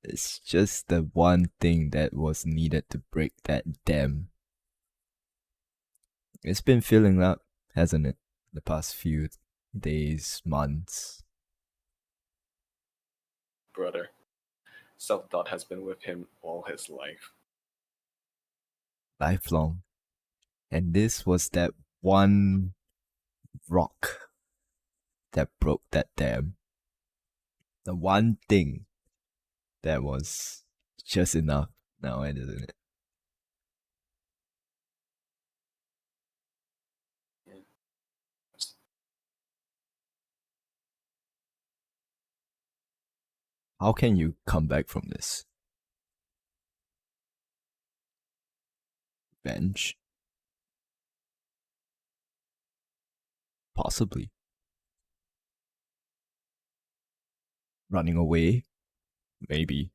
is just the one thing that was needed to break that dam. It's been filling up, hasn't it? The past few days, months. Brother, self-doubt has been with him all his life. Lifelong. And this was that one rock that broke that dam. The one thing that was just enough now, isn't it? How can you come back from this? Bench? Possibly. Running away? Maybe.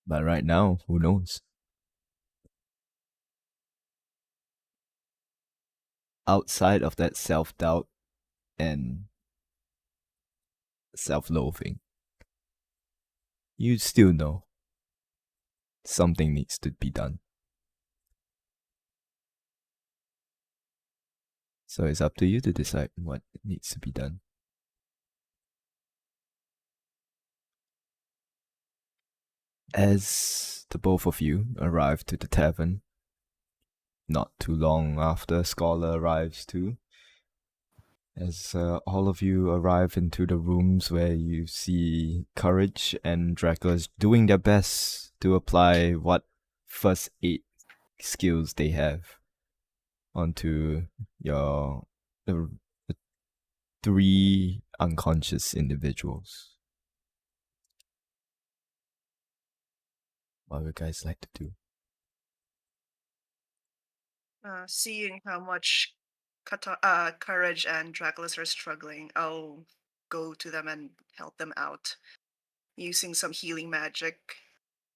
But right now, who knows? Outside of that self-doubt and self-loathing, you still know something needs to be done. So it's up to you to decide what needs to be done. As the both of you arrive to the tavern, not too long after Scholar arrives too, as all of you arrive into the rooms where you see Courage and Dracula's doing their best to apply what first aid skills they have onto the 3 unconscious individuals. What would you guys like to do? Seeing how much Courage and Dracula's are struggling, I'll go to them and help them out, using some healing magic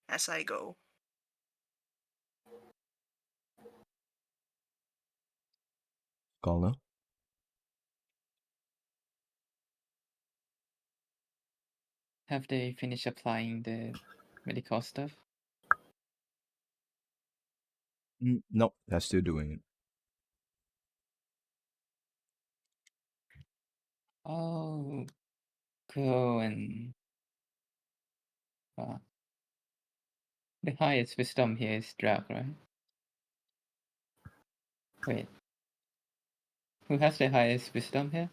as I go. Scholar? Have they finished applying the medical stuff? Nope, they're still doing it. Oh, go and the highest wisdom here is Drac, right? Wait, who has the highest wisdom here?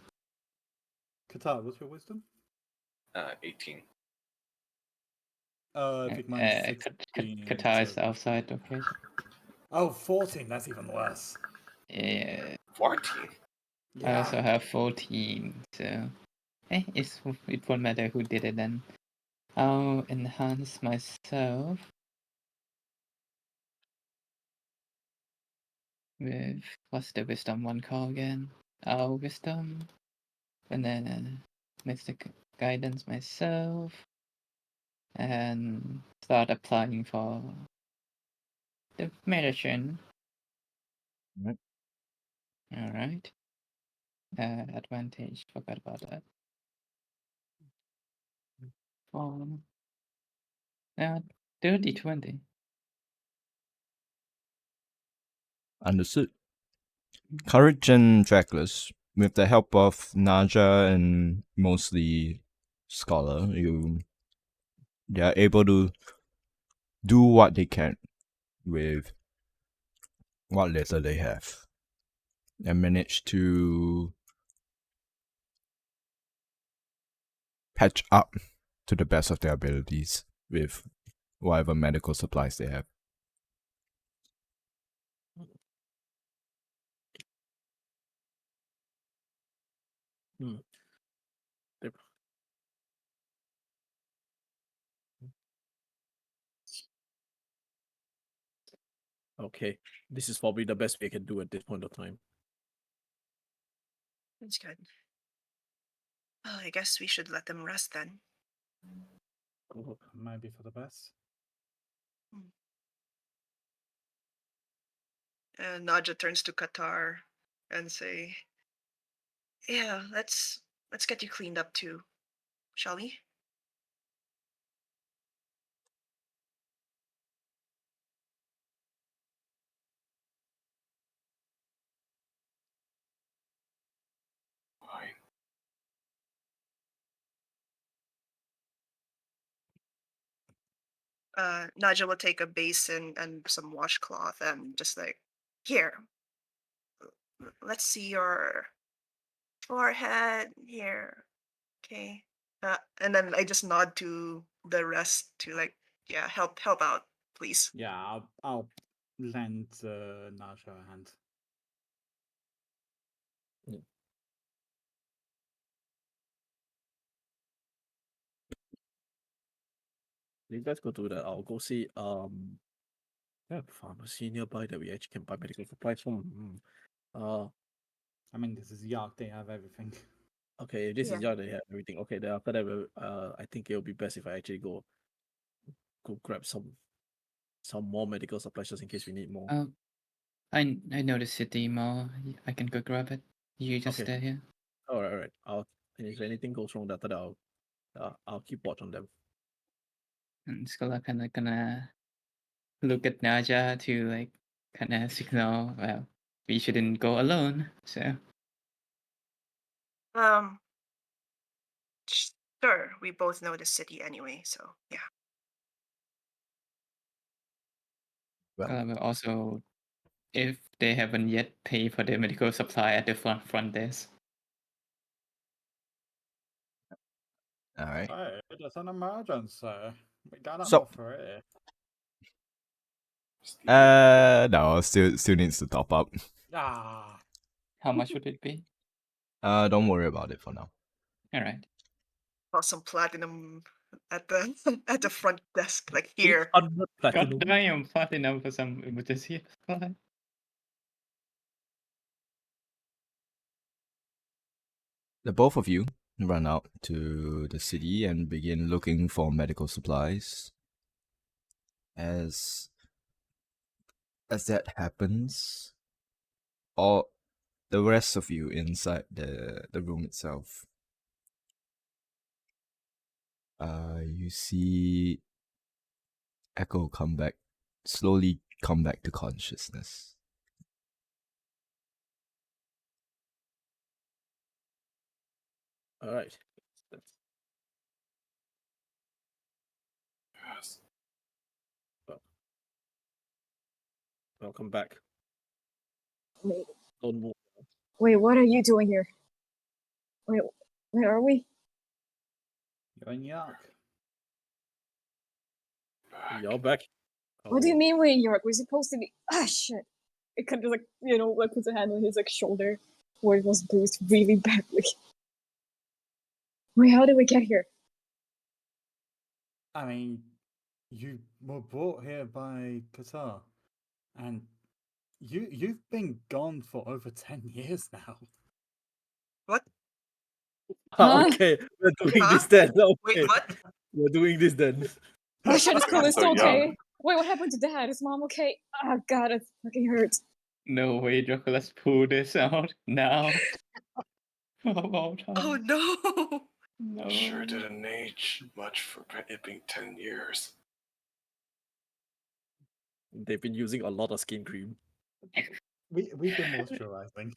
Qatar, what's your wisdom? 18. I think mine's 16. Qatar is so- outside, okay. Oh, 14, that's even worse. Yeah, 14. I also have 14, so it won't matter who did it then. I'll enhance myself with what's the wisdom one call again? Wisdom, and then mystic guidance myself, and start applying for the medicine. Right. All right. Advantage. Forgot about that. Dirty 20. Understood. Courage and Dracula's, with the help of Naja and mostly Scholar, they are able to do what they can with what little they have and manage to patch up to the best of their abilities with whatever medical supplies they have. Yep. Okay, this is probably the best we can do at this point of time. That's good. Well, I guess we should let them rest then. Might be for the best. And Naja turns to Qatar and say, "Yeah, let's get you cleaned up too, shall we?" Fine. Naja will take a basin and some washcloth and just like, here, let's see your forehead here. Okay. And then I just nod to the rest to like, yeah, help out, please. Yeah, I'll lend Naja a hand. You guys go do that. I'll go see yeah, pharmacy nearby that we actually can buy medical supplies from. I mean, this is Yark, they have everything. Okay, this Yeah. is they have everything. Okay, then after that, I think it'll be best if I actually go grab some more medical supplies just in case we need more. I know the city mall. I can go grab it. You just Okay. stay here. All right. And if anything goes wrong, after that, I'll keep watch on them. And Scholar kind of gonna look at Naja to like kind of signal, well, we shouldn't go alone. So Sure. We both know the city anyway, so yeah. Scholar will also, if they haven't yet paid for the medical supply at the front desk. Alright. Hey, there's an emergency. We got So- enough for it. No, still needs to top up. Ah, How much would it be? Don't worry about it for now. All right. Got some platinum at the at the front desk, like here. 800 God platinum. damn, platinum for some emergency supply. The both of you run out to the city and begin looking for medical supplies. As that happens, all the rest of you inside the room itself, you see Echo slowly come back to consciousness. All right. Yes. Welcome back. Wait, Don't move. wait, what are you doing here? Wait, where are we? you're in Yark. You're back. What do you Oh, mean we're in York? We're supposed to be. Ah, shit. It kind of like, like puts a hand on his like shoulder where it was bruised really badly. Wait, how did we get here? I mean, you were brought here by Qatar, and you've been gone for over 10 years now. What? Huh? Okay, we're doing Huh? this then. Okay. Wait, what? We're doing this then. Oh shit, is Cool So still young. okay? Wait, what happened to Dad? Is Mom okay? Oh god, it fucking hurts. No way, Draco, let's pull this out now. Of all time. Oh no. No. Sure didn't age much for it being 10 years. They've been using a lot of skin cream. We've been moisturizing.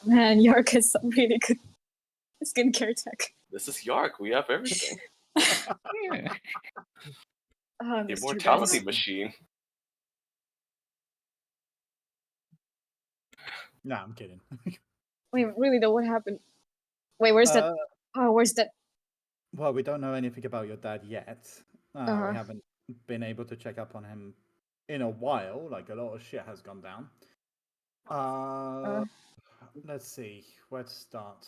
Man, York has some really good skincare tech. This is Yark, we have everything. Yeah. Mr. Immortality Burns. machine. Nah, I'm kidding. Wait, really though, what happened? Wait, where's that? Oh, where's that? Well, we don't know anything about your dad yet. Uh-huh. We haven't been able to check up on him in a while. Like, a lot of shit has gone down. Let's see. Where to start?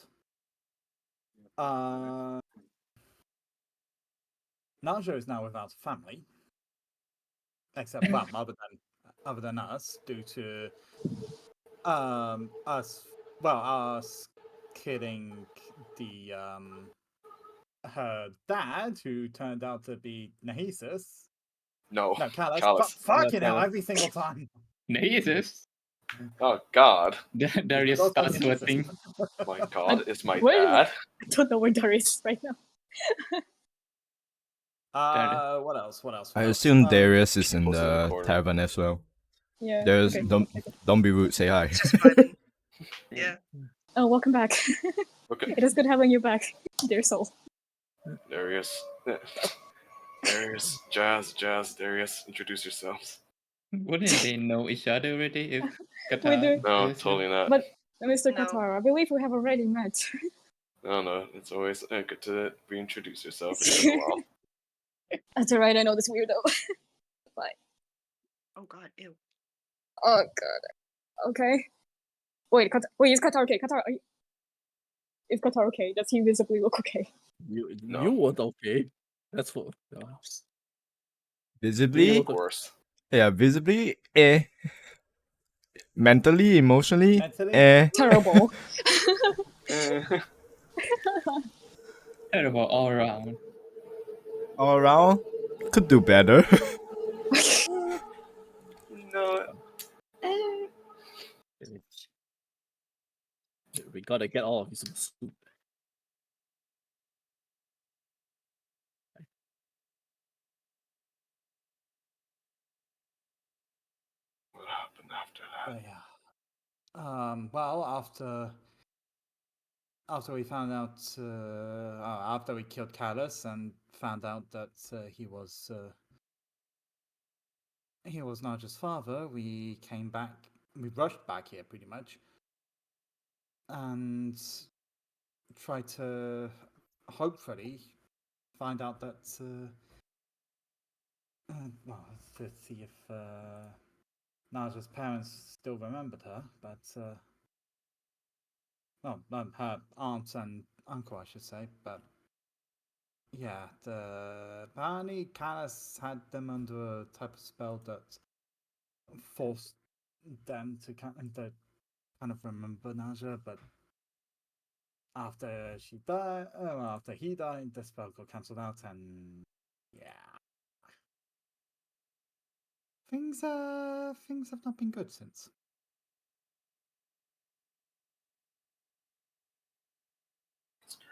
Naja is now without family. Except, well, other than us, due to us killing the her dad, who turned out to be Nahesus. No, No, Callus. Callus. Fucking hell, Callus. every single time. Jesus. Oh god. Darius Don't starts touch sweating. My god, it's my Where is dad. I don't know where Darius is right now. What else? What else? I What else? assume Darius is in Close in the the corner. tavern as well. Yeah. Darius, okay. don't be rude. Say hi. Just vibing. Yeah. Oh, welcome back. Okay, It is good having you back, dear soul. Darius. Darius, Jazz, Darius, introduce yourselves. Wouldn't they know each other already if We Qatar do. No, introduced him? totally not. But Mr. No. Qatar, I believe we have already met. No, it's always good to reintroduce yourself. It's been a while. That's alright, I know this weirdo. Bye. Oh god, ew. Oh god. Okay. Wait, is Qatar okay? Is Qatar okay? Does he visibly look okay? No. You weren't okay. That's for. Visibly, Of course. yeah, visibly, mentally, emotionally, Mentally? Terrible. Terrible all around. all around, could do better. No. We gotta get all of you some soup. What happened after that? Yeah. Well, after we found out, after we killed Callus and found out that he was Naja's father, we came back. We rushed back here pretty much, and tried to hopefully find out that. Well, to see if Naja's parents still remembered her, but her aunt and uncle, I should say. But yeah, apparently Callus had them under a type of spell that forced them to kind of remember Naja. But after she died, after he died, the spell got cancelled out, and yeah, things have not been good since.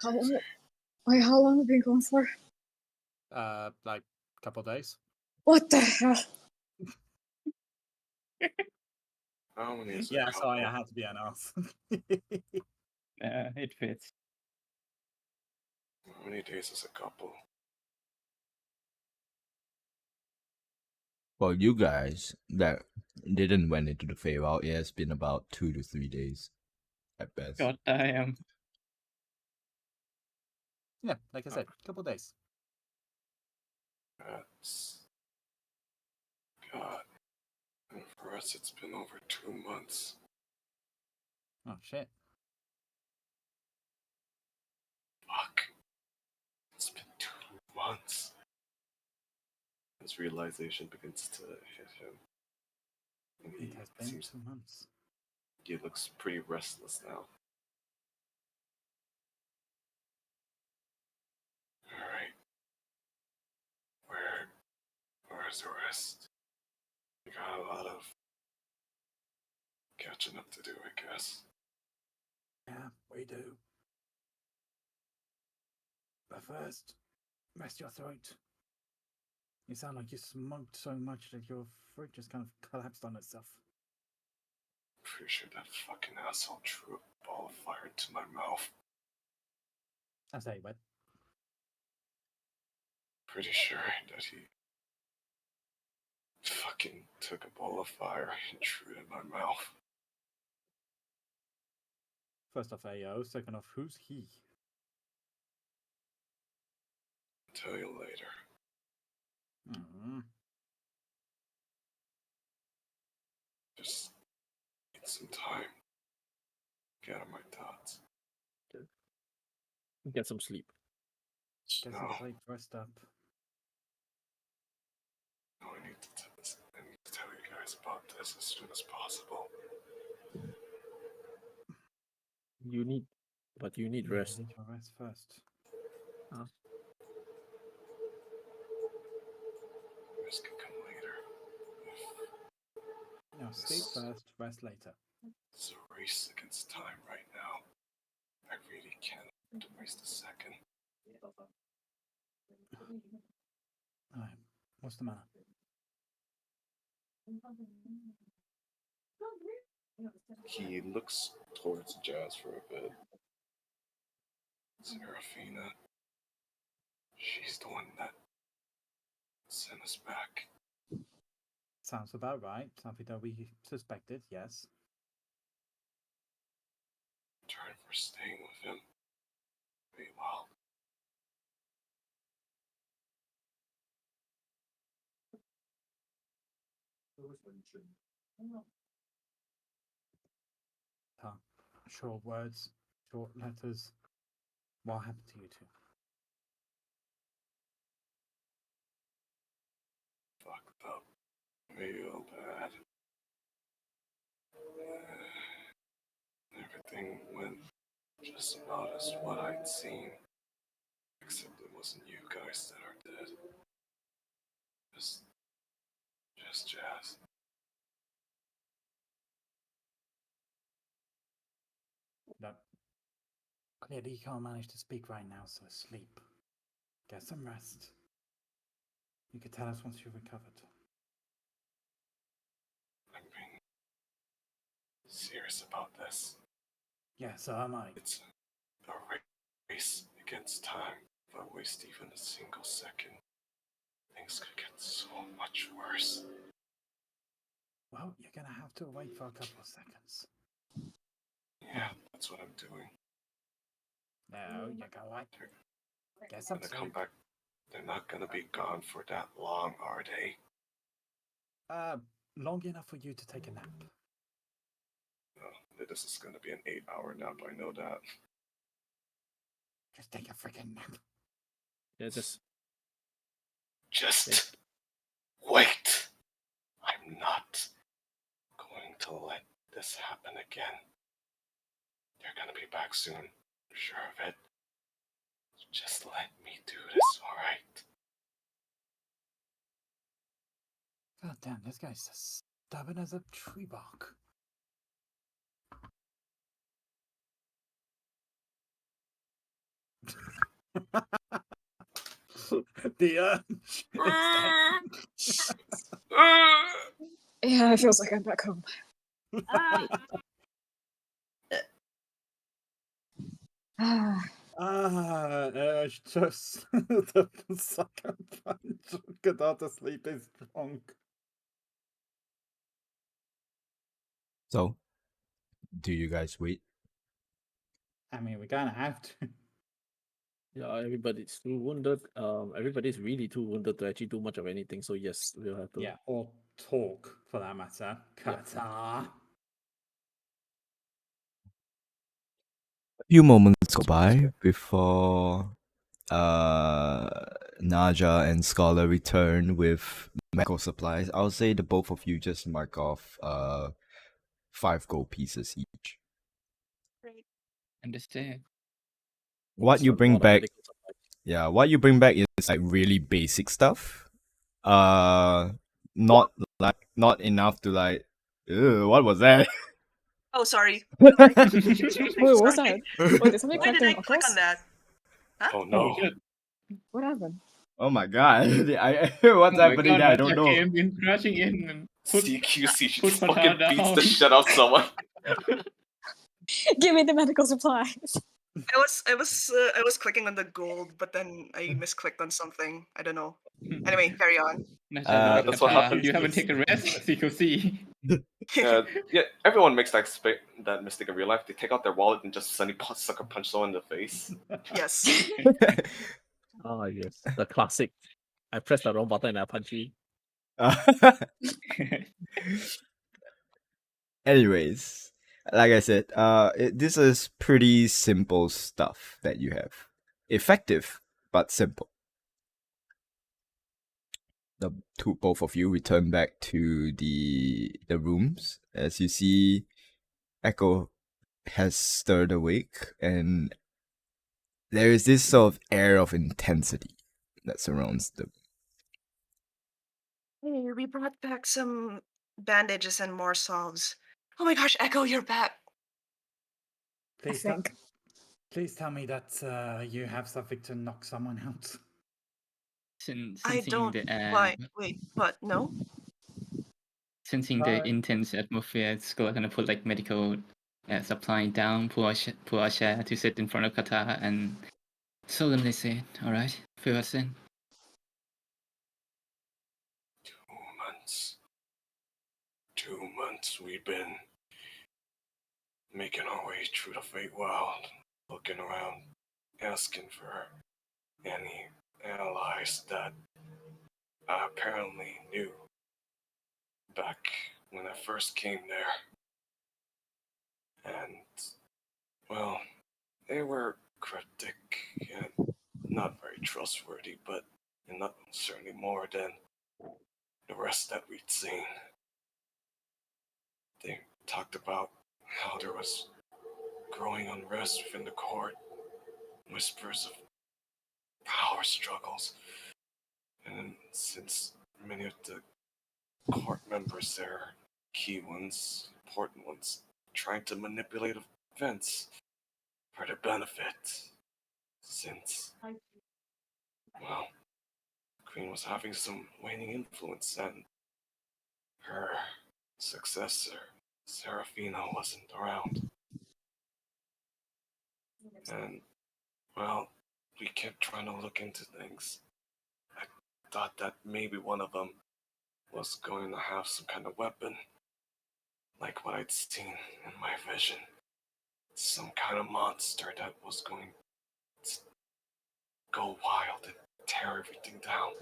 How long have we been gone for? Like a couple days. What the hell? How many is a Yeah, couple? sorry, I had to be an ass. It fits. How many days is a couple? For you guys that didn't went into the Feywild, yeah, it's been about 2 to 3 days at best. God damn. Yeah, like I said, couple days. That's God. And for us, it's been over 2 months. Oh shit. Fuck. It's been 2 months. His realization begins to hit him. And It has been seems 2 months. he looks pretty restless now. Alright. Where's the rest? We got a lot of catching up to do, I guess. Yeah, we do. But first, rest your throat. You sound like you smoked so much that your throat just kind of collapsed on itself. Pretty sure that fucking asshole drew a ball of fire into my mouth. I say what? Pretty sure that he fucking took a ball of fire and threw it in my mouth. First off, AO. Second off, who's he? I'll tell you later. Mm-hmm. Just need some time. Get out of my thoughts. Get some sleep. Guess No. it's like dressed up. No, I need to tell you guys about this as soon as possible. You need rest. You need your rest first. This can come later. No, sleep first, rest later. It's a race against time right now. I really can't afford to waste a second. Alright, what's the matter? He looks towards Jazz for a bit. Serafina. She's the one that send us back. Sounds about right. Something that we suspected, yes. Turn for staying with him. Feywild. Short words, short letters. What happened to you two? Fucked up. Real bad. Everything went just about as what I'd seen. Except it wasn't you guys that are dead. Just Jazz. Look, clearly you can't manage to speak right now, so sleep. Get some rest. You can tell us once you've recovered. I'm being serious about this. Yeah, so am I. It's a race against time. If I waste even a single second, things could get so much worse. Well, you're gonna have to wait for a couple of seconds. Yeah, that's what I'm doing. No, you go right. Get I'm some gonna come sleep. back. They're not gonna be gone for that long, are they? Long enough for you to take a nap. Oh, this is gonna be an 8-hour nap, I know that. Just take a freaking nap. Yeah, just Just wait! I'm not going to let this happen again. They're gonna be back soon, I'm sure of it. Just let me do this, alright? God damn, this guy's as stubborn as a tree bark. The urge. Yeah, it feels like I'm back home. Urge just the second punch. Get out to sleep is strong. So, do you guys wait? I mean, we kind of have to. yeah, everybody's too wounded. Everybody's really too wounded to actually do much of anything. So yes, we'll have to. Yeah, or talk for that matter. Yeah. Kata. A few moments go by before Naja and Scholar return with medical supplies. I'll say the both of you just mark off 5 gold pieces each. Great. Understand. What It's you a bring lot of back, medical supplies. yeah, what you bring back is like really basic stuff. Not enough to like, ew, what was that? Oh, sorry. Wait, what was Sorry. that? Wait, did somebody Why crack did their I click knuckles? on that? Huh? Oh no. What happened? Oh my god, what's happening there? I don't know. Came in, crashing in and put CQC, she put just her fucking down. beats the shit out of someone. Give me the medical supplies. I was clicking on the gold, but then I misclicked on something. I don't know. Anyway, carry on. That's what happens. You haven't taken rest, CQC. Yeah, everyone makes that mistake in real life. They take out their wallet and just suddenly sucker punch someone in the face. Yes. Ah, yes, the classic. I pressed the wrong button and I punch you. Anyways, like I said, this is pretty simple stuff that you have. Effective, but simple. Both of you return back to the rooms. As you see, Echo has stirred awake, and there is this sort of air of intensity that surrounds them. Hey, we brought back some bandages and more salves. Oh my gosh, Echo, you're back. Please, I think. please tell me that you have something to knock someone out. I don't. Why? Wait, what? No? Sensing the intense atmosphere, Skull gonna put like medical supply down, pull a chair to sit in front of Kata and solemnly say, "All right, fill us in." we'd been making our way through the Feywild, looking around, asking for any allies that I apparently knew back when I first came there. And, well, they were cryptic and not very trustworthy, but not certainly more than the rest that we'd seen. They talked about how there was growing unrest within the court, whispers of power struggles, and since many of the court members there, key ones, important ones, trying to manipulate events for their benefit, since, well, the Queen was having some waning influence and her successor, Serafina, wasn't around. And, well, we kept trying to look into things. I thought that maybe one of them was going to have some kind of weapon, like what I'd seen in my vision. Some kind of monster that was going to go wild and tear everything down.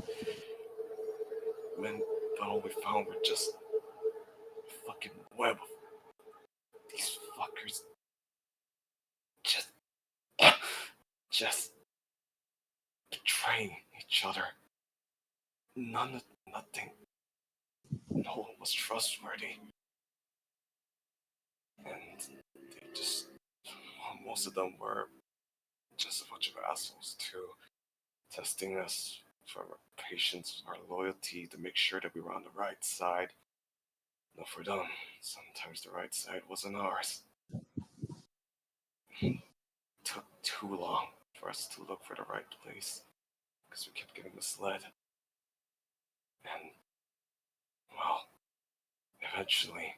But all we found were just a fucking web of these fuckers just betraying each other. Nothing. No one was trustworthy. And they just, most of them were just a bunch of assholes too, testing us for our patience, our loyalty, to make sure that we were on the right side. But for them, sometimes the right side wasn't ours. It took too long for us to look for the right place, because we kept getting misled. And, well, eventually,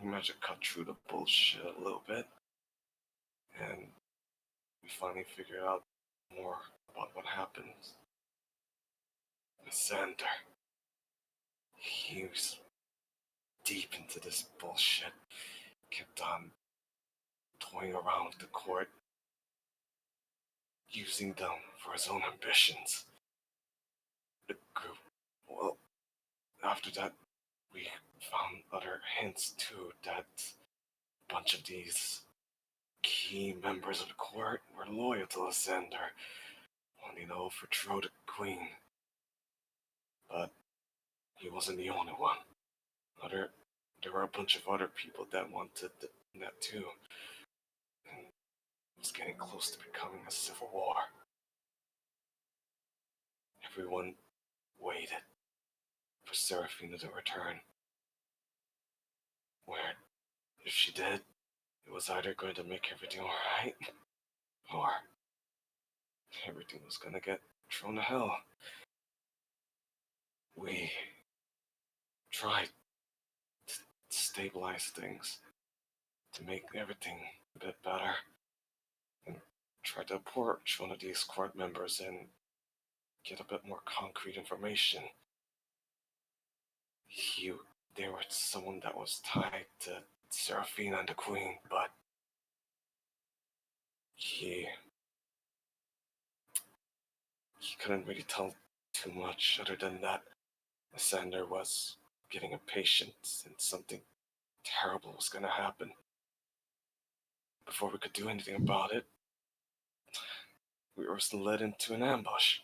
we managed to cut through the bullshit a little bit, and we finally figured out more about what happened. Sander, he was deep into this bullshit, kept on toying around with the court, using them for his own ambitions. The group, well, after that, we found other hints too that a bunch of these key members of the court were loyal to Lysander, wanting to overthrow the queen. But he wasn't the only one. There were a bunch of other people that wanted that too. And it was getting close to becoming a civil war. Everyone waited for Serafina to return. Where, if she did, it was either going to make everything alright, or everything was gonna get thrown to hell. We tried to stabilize things, to make everything a bit better, and tried to approach one of these court members and get a bit more concrete information. They were someone that was tied to Serafina and the Queen, but he couldn't really tell too much other than that Lysander was getting impatient and something terrible was going to happen. Before we could do anything about it, we were led into an ambush.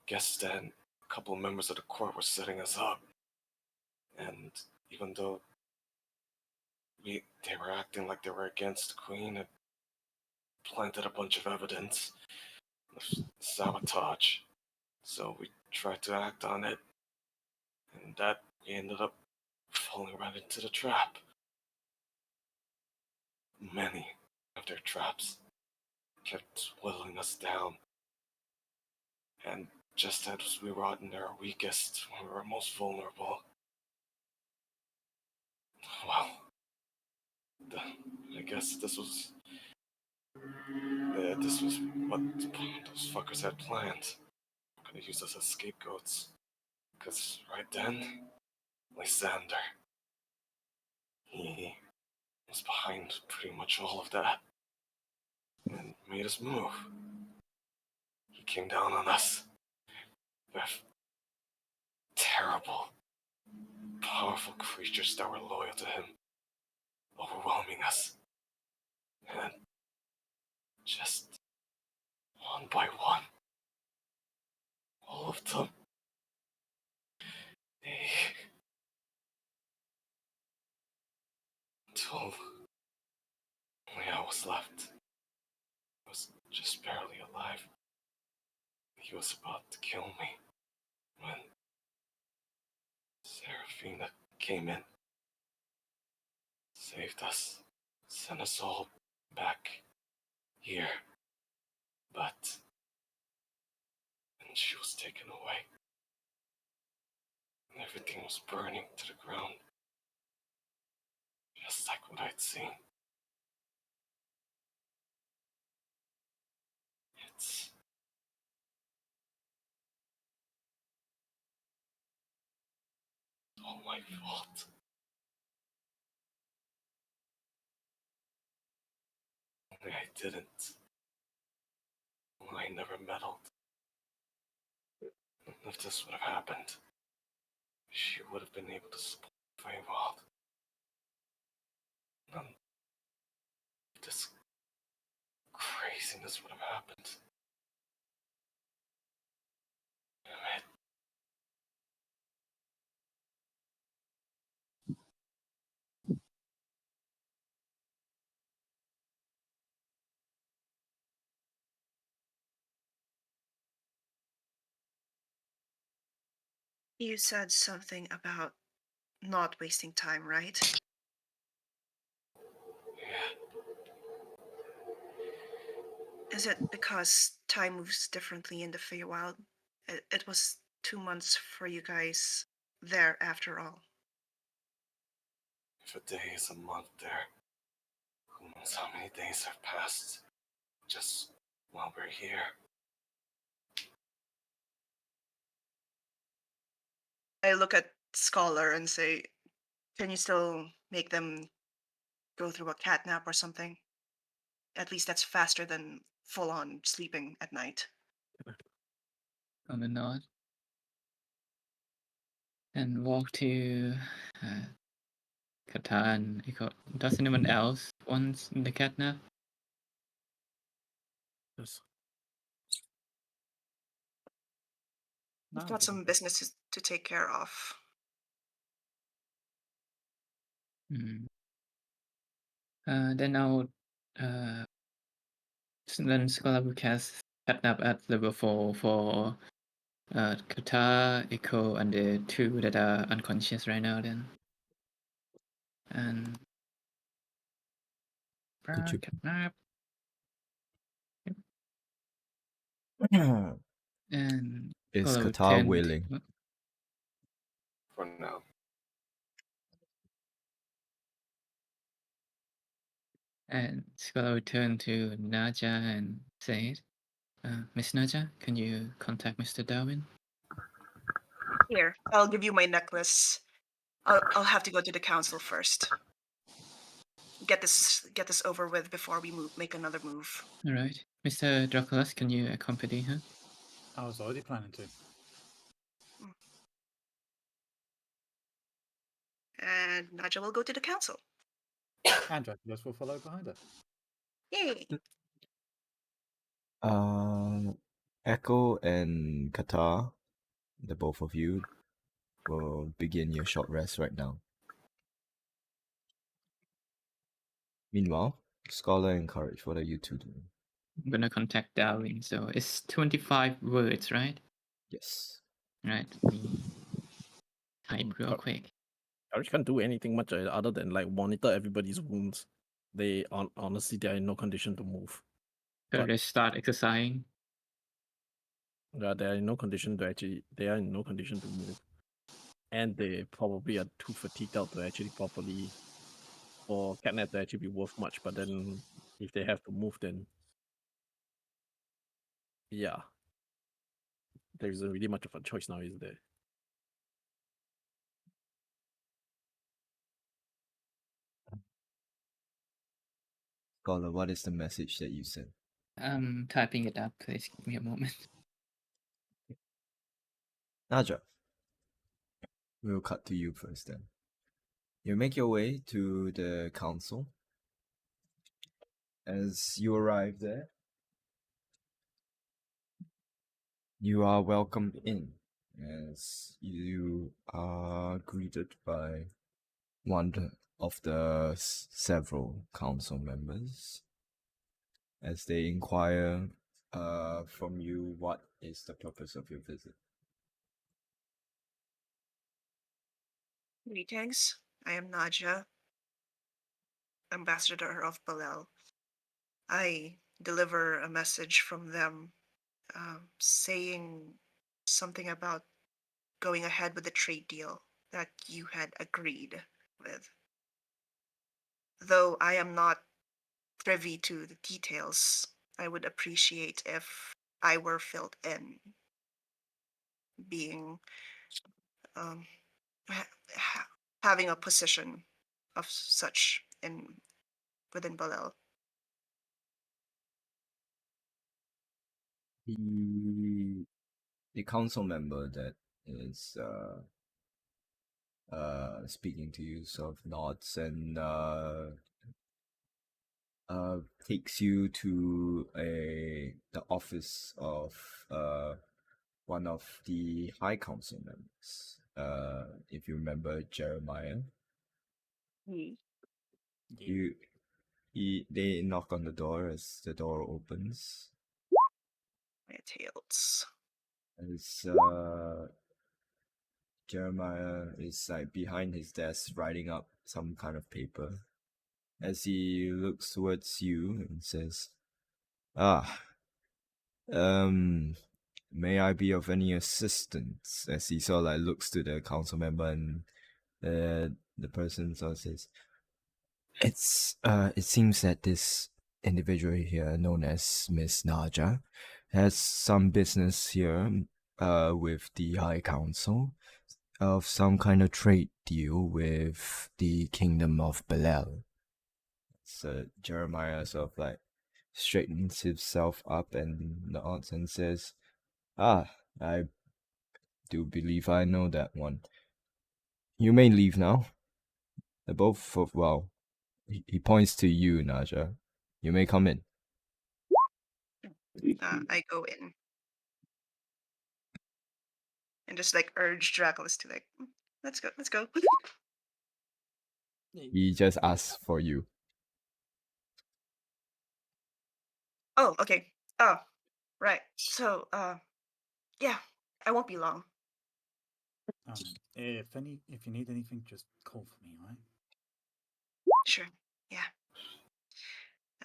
Guess then a couple of members of the court were setting us up, and even though they were acting like they were against the Queen, it planted a bunch of evidence of sabotage. So we tried to act on it, and that we ended up falling right into the trap. Many of their traps kept whittling us down, and just as we were in our weakest, when we were most vulnerable, well, I guess this was what those fuckers had planned. They're gonna use us as scapegoats, because right then, Lysander. He was behind pretty much all of that and made us move. He came down on us with terrible, powerful creatures that were loyal to him, overwhelming us. And just one by one, all of them, they... until only I was left. I was just barely alive. He was about to kill me when Seraphina came in, saved us, sent us all back here. But then she was taken away, and everything was burning to the ground, just like what I'd seen. It's all my fault. Only I didn't. Only I never meddled. And if this would have happened, she would have been able to support Feywild. None of this craziness would have happened. Damn it. You said something about not wasting time, right? Yeah, Is it because time moves differently in the Feywild? It was 2 months for you guys there after all. if a day is a month there, who knows how many days have passed just while we're here. I look at Scholar and say, can you still make them go through a cat nap or something? At least that's faster than full on sleeping at night. On the nod. And walk to uh, Kata and Echo. Does anyone else want the catnap? Yes. We've No, got some business to take care of. Hmm. Then I'll then Scholar will cast catnap at level 4 for Kata, Echo, and the two that are unconscious right now. Then and Could you- catnap and Is Scholar will Qatar turn willing? For now. And Scholar will turn to Naja and say, Miss Naja, can you contact Mr. Darwin? Here, I'll give you my necklace. I'll have to go to the council first. Get this over with before we make another move. All right, Mr. Draculus, can you accompany her? I was already planning to. And Naja will go to the council. And Draculus will follow behind her. Yay! Echo and Qatar, the both of you, will begin your short rest right now. Meanwhile, Scholar and Courage, what are you two doing? I'm gonna contact Darwin, so it's 25 words, right? Yes. Right, me type real quick. Courage can't do anything much other than like monitor everybody's wounds. They honestly they are in no condition to move. So But- let's start exercising. Yeah, they are in no condition to move. And they probably are too fatigued out to actually properly for catnap to actually be worth much. But then if they have to move, then yeah. There isn't really much of a choice now, is there? Scholar, what is the message that you sent? I'm typing it up. Please give me a moment. Naja, we'll cut to you first then. You make your way to the council. As you arrive there, you are welcomed in as you are greeted by one of the several council members as they inquire from you what is the purpose of your visit. Greetings. I am Naja, ambassador of Balel. I deliver a message from them saying something about going ahead with the trade deal that you had agreed with. Though I am not privy to the details, I would appreciate if I were filled in, being um, having a position of such in within Balel. The council member that is speaking to you sort of nods and takes you to the office of one of the high council members. If you remember Jeremiah, Yeah. they knock on the door as the door opens. My tails. As Jeremiah is like behind his desk writing up some kind of paper. As he looks towards you and says, "Ah, may I be of any assistance?" As he sort of like looks to the council member and the person sort of says, it seems that this individual here, known as Miss Naja, has some business here with the High Council of some kind of trade deal with the Kingdom of Belel. So Jeremiah sort of like straightens himself up and nods and says, "Ah, I do believe I know that one. You may leave now. Both of, well, he points to you, Naja. You may come in." I go in and just like urge Dracula to like, let's go, let's go. He just asks for you. Oh, okay. Oh, right. So, yeah, I won't be long. If you need anything, just call for me, all right? Sure. Yeah.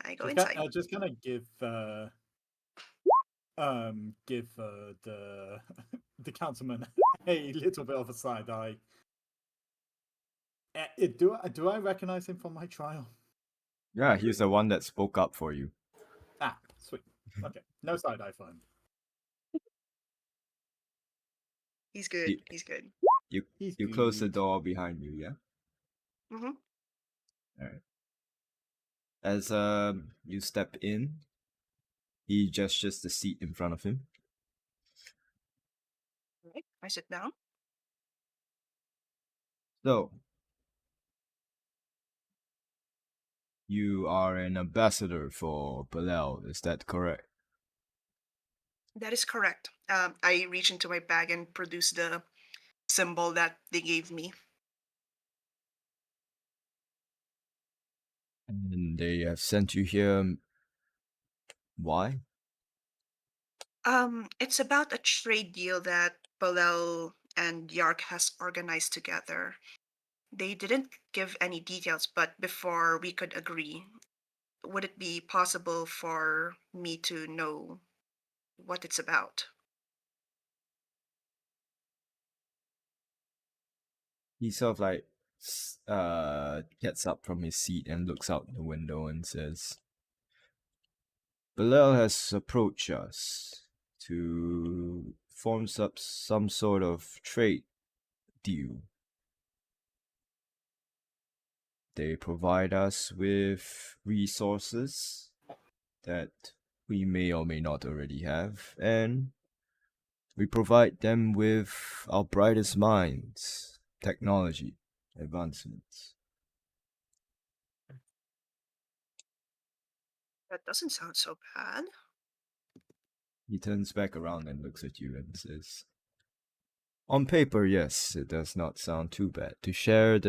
I go Just inside. just kind of give the the councilman a little bit of a side eye. Do I recognize him from my trial? Yeah, he's the one that spoke up for you. Ah, sweet. Okay, no side eye for him. He's good. You- He's good. He's You close the good. door behind you, yeah? Mm-hmm. Alright. As you step in, he gestures the seat in front of him. Right. I sit down. So, you are an ambassador for Belel, is that correct? That is correct. I reach into my bag and produce the symbol that they gave me. And they have sent you here. Why? It's about a trade deal that Balel and Yark has organized together. They didn't give any details, but before we could agree, would it be possible for me to know what it's about? He sort of like gets up from his seat and looks out the window and says, "Belel has approached us to form up some sort of trade deal. They provide us with resources that we may or may not already have, and we provide them with our brightest minds, technology, advancements. That doesn't sound so bad. He turns back around and looks at you and says, on paper, yes, it does not sound too bad to share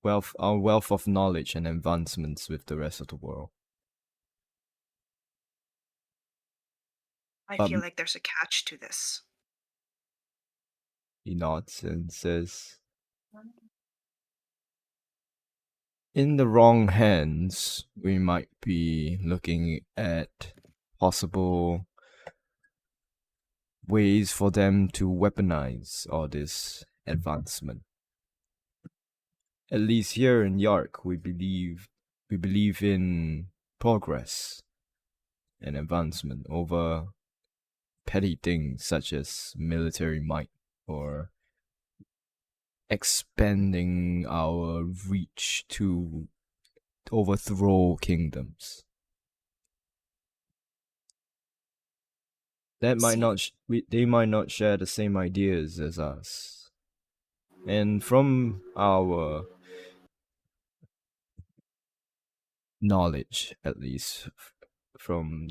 our wealth of knowledge and advancements with the rest of the world. I Um, feel like there's a catch to this. He nods and says, in the wrong hands, we might be looking at possible ways for them to weaponize all this advancement. At least here in Yark, we believe in progress and advancement over petty things such as military might or expanding our reach to overthrow kingdoms. That might See. not they might not share the same ideas as us. And from our knowledge, at least from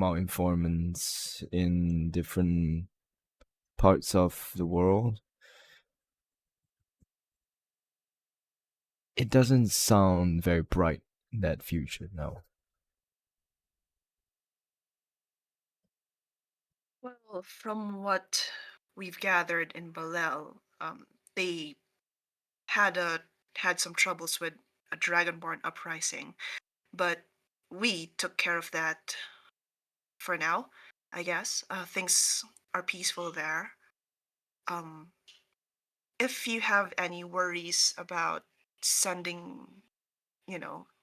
our informants in different parts of the world, it doesn't sound very bright, that future now. Well, from what we've gathered in Balel, they had some troubles with a dragonborn uprising, but we took care of that for now. I guess things are peaceful there. Um, if you have any worries about sending,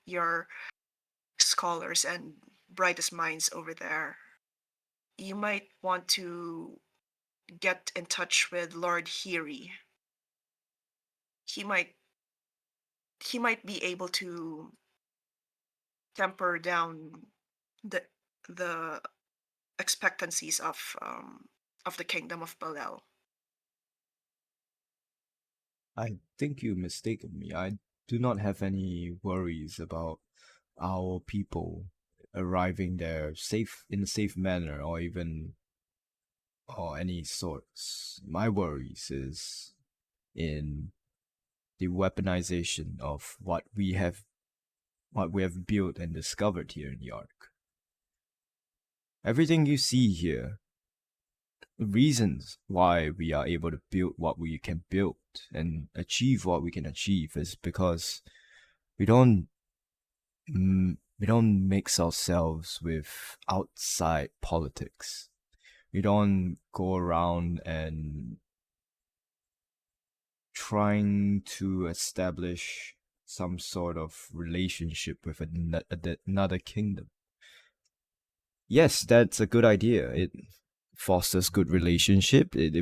your scholars and brightest minds over there, you might want to get in touch with Lord Heary. He might be able to temper down the expectancies of the kingdom of Balel. I think you mistaken me. I do not have any worries about our people arriving there in a safe manner or any sorts. My worries is in the weaponization of what we have built and discovered here in Yark. Everything you see here, the reasons why we are able to build what we can build and achieve what we can achieve is because we don't mix ourselves with outside politics. We don't go around and trying to establish some sort of relationship with another kingdom. Yes, that's a good idea. It fosters good relationship. It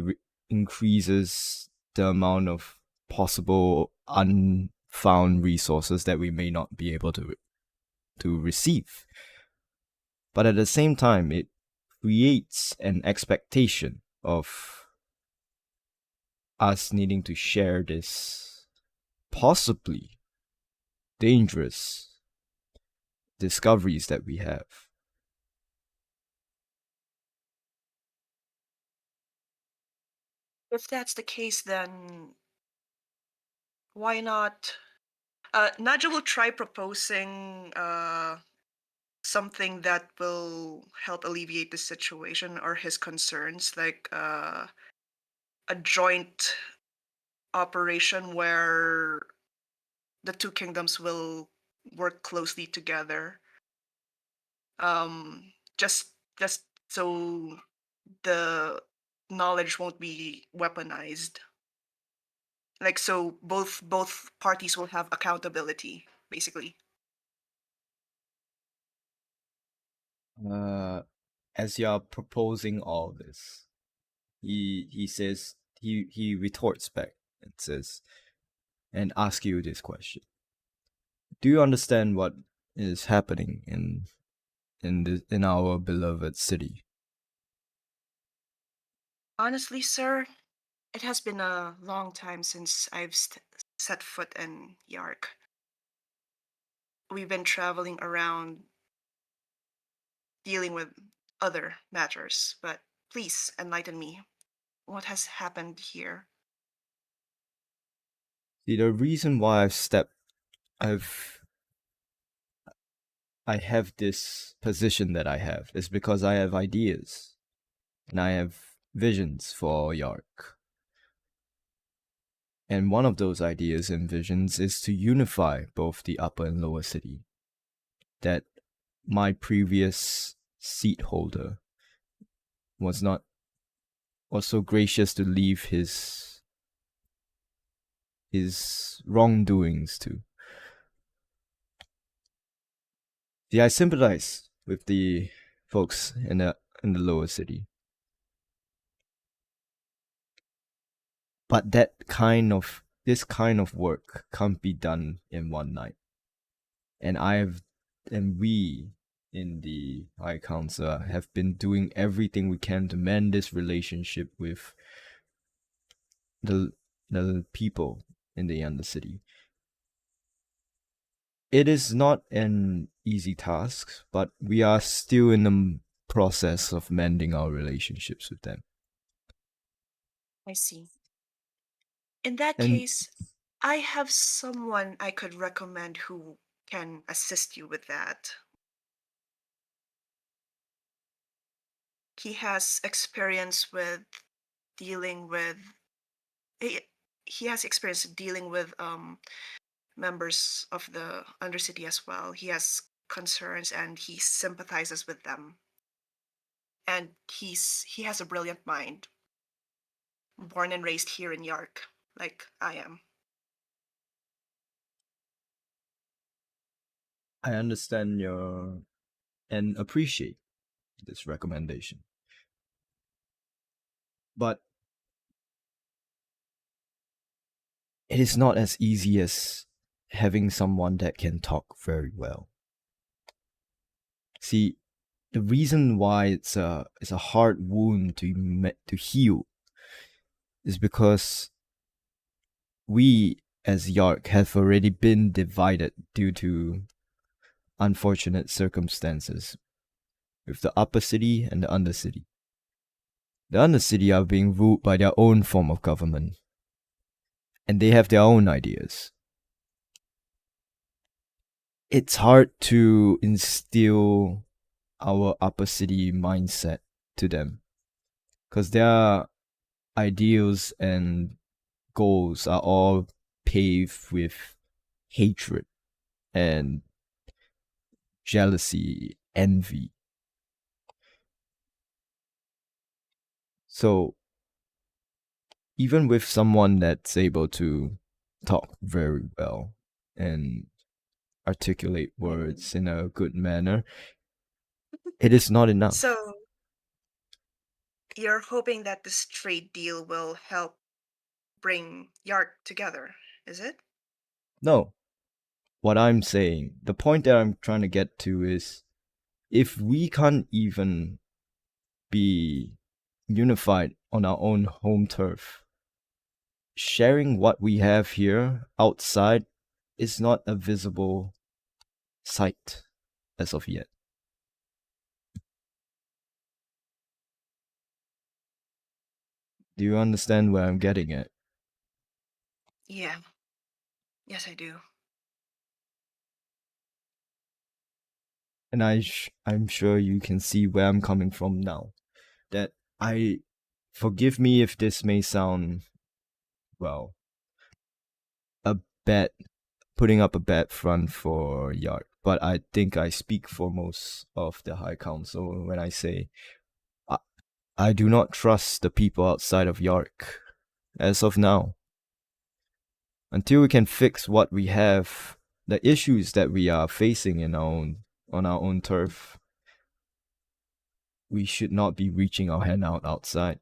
increases the amount of possible unfound resources that we may not be able to receive. But at the same time, it creates an expectation of us needing to share this possibly dangerous discoveries that we have. If that's the case, then why not? Naja will try proposing something that will help alleviate the situation or his concerns, like a joint operation where the two kingdoms will work closely together. Just so the knowledge won't be weaponized. Like, so both parties will have accountability, basically. As you are proposing all this, he says he retorts back and says and asks you this question. Do you understand what is happening in our beloved city? Honestly, sir, it has been a long time since I've set foot in Yark. We've been traveling around dealing with other matters, but please enlighten me. What has happened here? See, the reason why I have this position that I have is because I have ideas and I have visions for Yark. And one of those ideas and visions is to unify both the upper and lower city. That my previous seat holder was so gracious to leave his wrongdoings to. See, I sympathize with the folks in the lower city. But this kind of work can't be done in one night. And we in the High Council have been doing everything we can to mend this relationship with the people in the Undercity. It is not an easy task, but we are still in the process of mending our relationships with them. I see. In that And case, I have someone I could recommend who can assist you with that. He has experience with dealing with he, he has experience dealing with members of the Undercity as well. He has concerns and he sympathizes with them. And he has a brilliant mind. Born and raised here in Yark, like I am. I understand and appreciate this recommendation. But it is not as easy as having someone that can talk very well. See, the reason why it's a hard wound to heal is because we as Yark have already been divided due to unfortunate circumstances with the upper city and the undercity. The undercity are being ruled by their own form of government, and they have their own ideas. It's hard to instill our upper city mindset to them because their ideals and goals are all paved with hatred and jealousy, envy. So even with someone that's able to talk very well and articulate words in a good manner, it is not enough. So you're hoping that this trade deal will help bring Yark together, is it? No. What I'm saying, the point that I'm trying to get to is if we can't even be unified on our own home turf, sharing what we have here outside is not a visible sight as of yet. Do you understand where I'm getting at? Yeah. Yes, I do. And I'm sure you can see where I'm coming from now. That forgive me if this may sound, well, putting up a bad front for Yark, but I think I speak for most of the High Council when I say I do not trust the people outside of Yark as of now. Until we can fix what we have, the issues that we are facing on our own turf, we should not be reaching our hand out outside.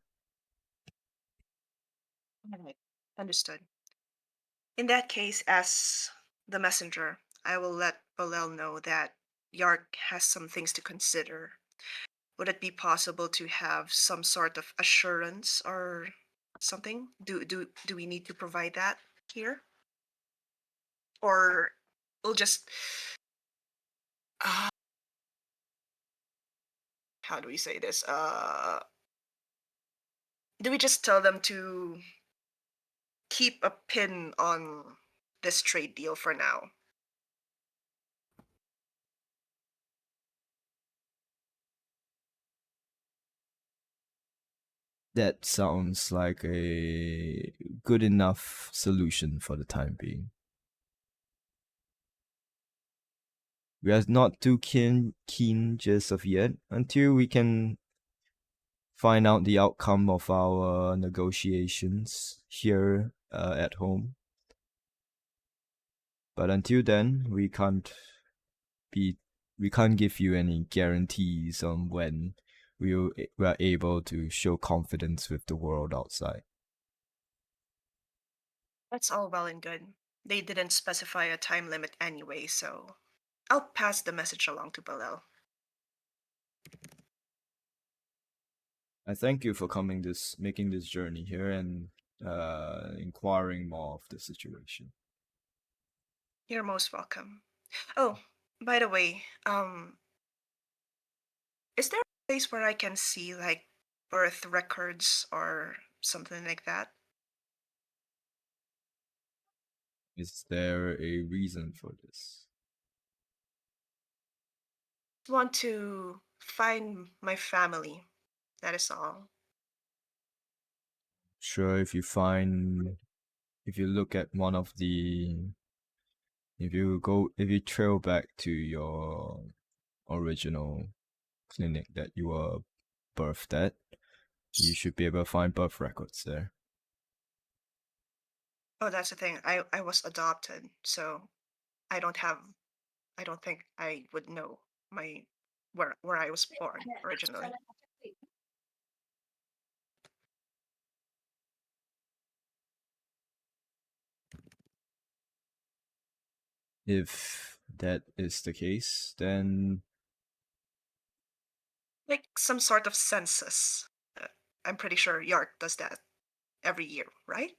All right. Understood. In that case, as the messenger, I will let Balel know that Yark has some things to consider. Would it be possible to have some sort of assurance or something? Do we need to provide that here? Or we'll just uh, how do we say this? Do we just tell them to keep a pin on this trade deal for now? That sounds like a good enough solution for the time being. We are not too keen just of yet until we can find out the outcome of our negotiations here at home. But until then, we can't give you any guarantees on when we are able to show confidence with the world outside. That's all well and good. They didn't specify a time limit anyway, so I'll pass the message along to Balel. I thank you for making this journey here and inquiring more of the situation. You're most welcome. Oh, by the way, is there a place where I can see like birth records or something like that? Is there a reason for this? I want to find my family. That is all. Sure, if you look at one of the, if you trail back to your original clinic that you were birthed at, you should be able to find birth records there. Oh, that's the thing. I was adopted, so I don't think I would know my where I was born originally. If that is the case, then Like some sort of census. I'm pretty sure Yark does that every year, right?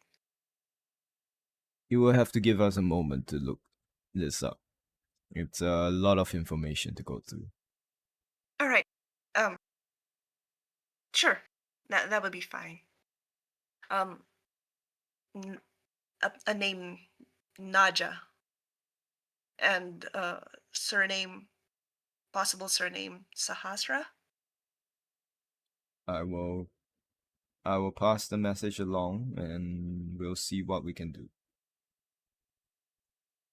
you will have to give us a moment to look this up. It's a lot of information to go through. All right. Um, sure. That would be fine. Um, a name Naja and surname, possible surname Sahasra. I will pass the message along and we'll see what we can do.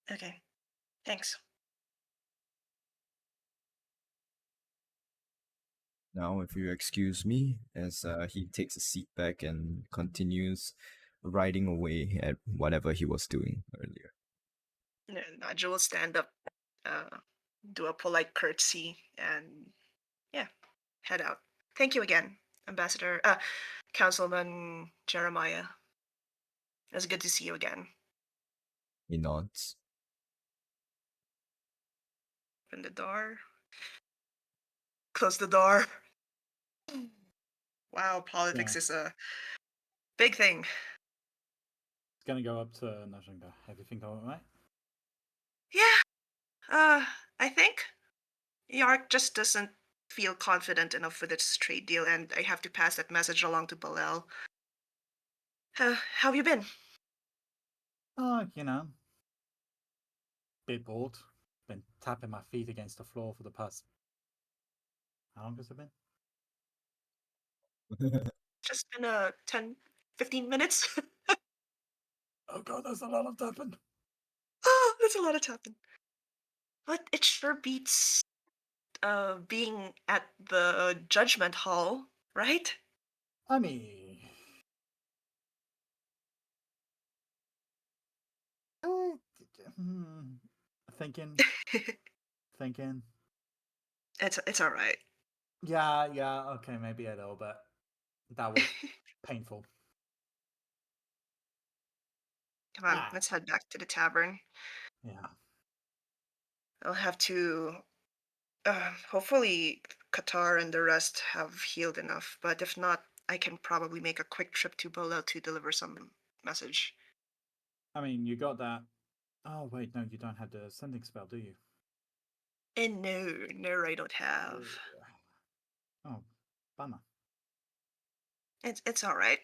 Okay, thanks. Now, if you excuse me, as he takes a seat back and continues writing away at whatever he was doing earlier. Naja will stand up, do a polite curtsy, and yeah, head out. Thank you again, Ambassador, Councilman Jeremiah. It was good to see you again. He nods. Open the door. Close the door. Wow, politics Yeah. is a big thing. It's gonna go up to Najanga. Everything all right? Yeah, I think Yark just doesn't feel confident enough with this trade deal, and I have to pass that message along to Balel. How have you been? Oh, bit bored. Been tapping my feet against the floor for the past. How long has it been? Just been 10, 15 minutes. Oh god, there's a lot of tapping. Oh, that's a lot of tapping. But it sure beats being at the judgment hall, right? I mean, hmm, thinking. It's all right. Yeah, okay, maybe a little bit. That was painful. Come on, Ah, let's head back to the tavern. yeah. I'll have to. Hopefully, Qatar and the rest have healed enough. But if not, I can probably make a quick trip to Bola to deliver some message. I mean, you got that. Oh wait, no, you don't have the sending spell, do you? And no, I don't have. Oh, bummer. It's all right.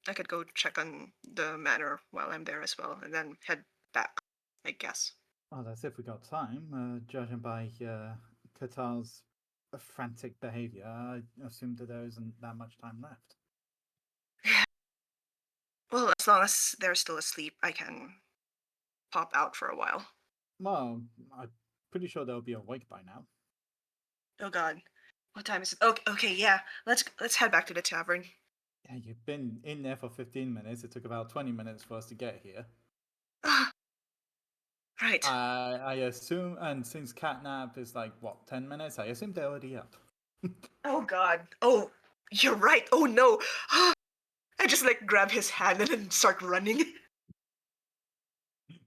I could go check on the manor while I'm there as well, and then head back, I guess. Well, that's if we got time. Judging by Qatar's frantic behavior, I assume that there isn't that much time left. Well, as long as they're still asleep, I can pop out for a while. Well, I'm pretty sure they'll be awake by now. Oh God, what time is it? Okay, yeah. Let's head back to the tavern. Yeah, you've been in there for 15 minutes. It took about 20 minutes for us to get here. Ah, right. I assume, and since catnap is like, what, 10 minutes? I assume they're already up. Oh God. Oh, you're right. Oh no. I just like grab his hand and then start running.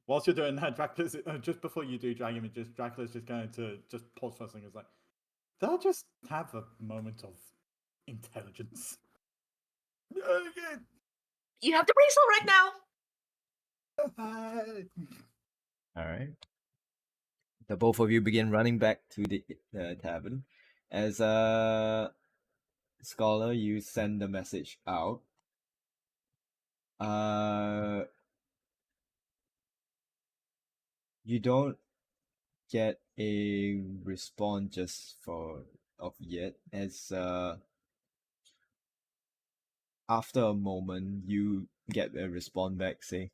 Whilst you're doing that, Dracula's, just before you do drag images, Dracula's just going to just pause for a second. It's like, they'll just have a moment of intelligence. You have the bracelet right now. All right. The both of you begin running back to the tavern. As a scholar, you send the message out. You don't get a response just of yet, as after a moment you get a response back saying,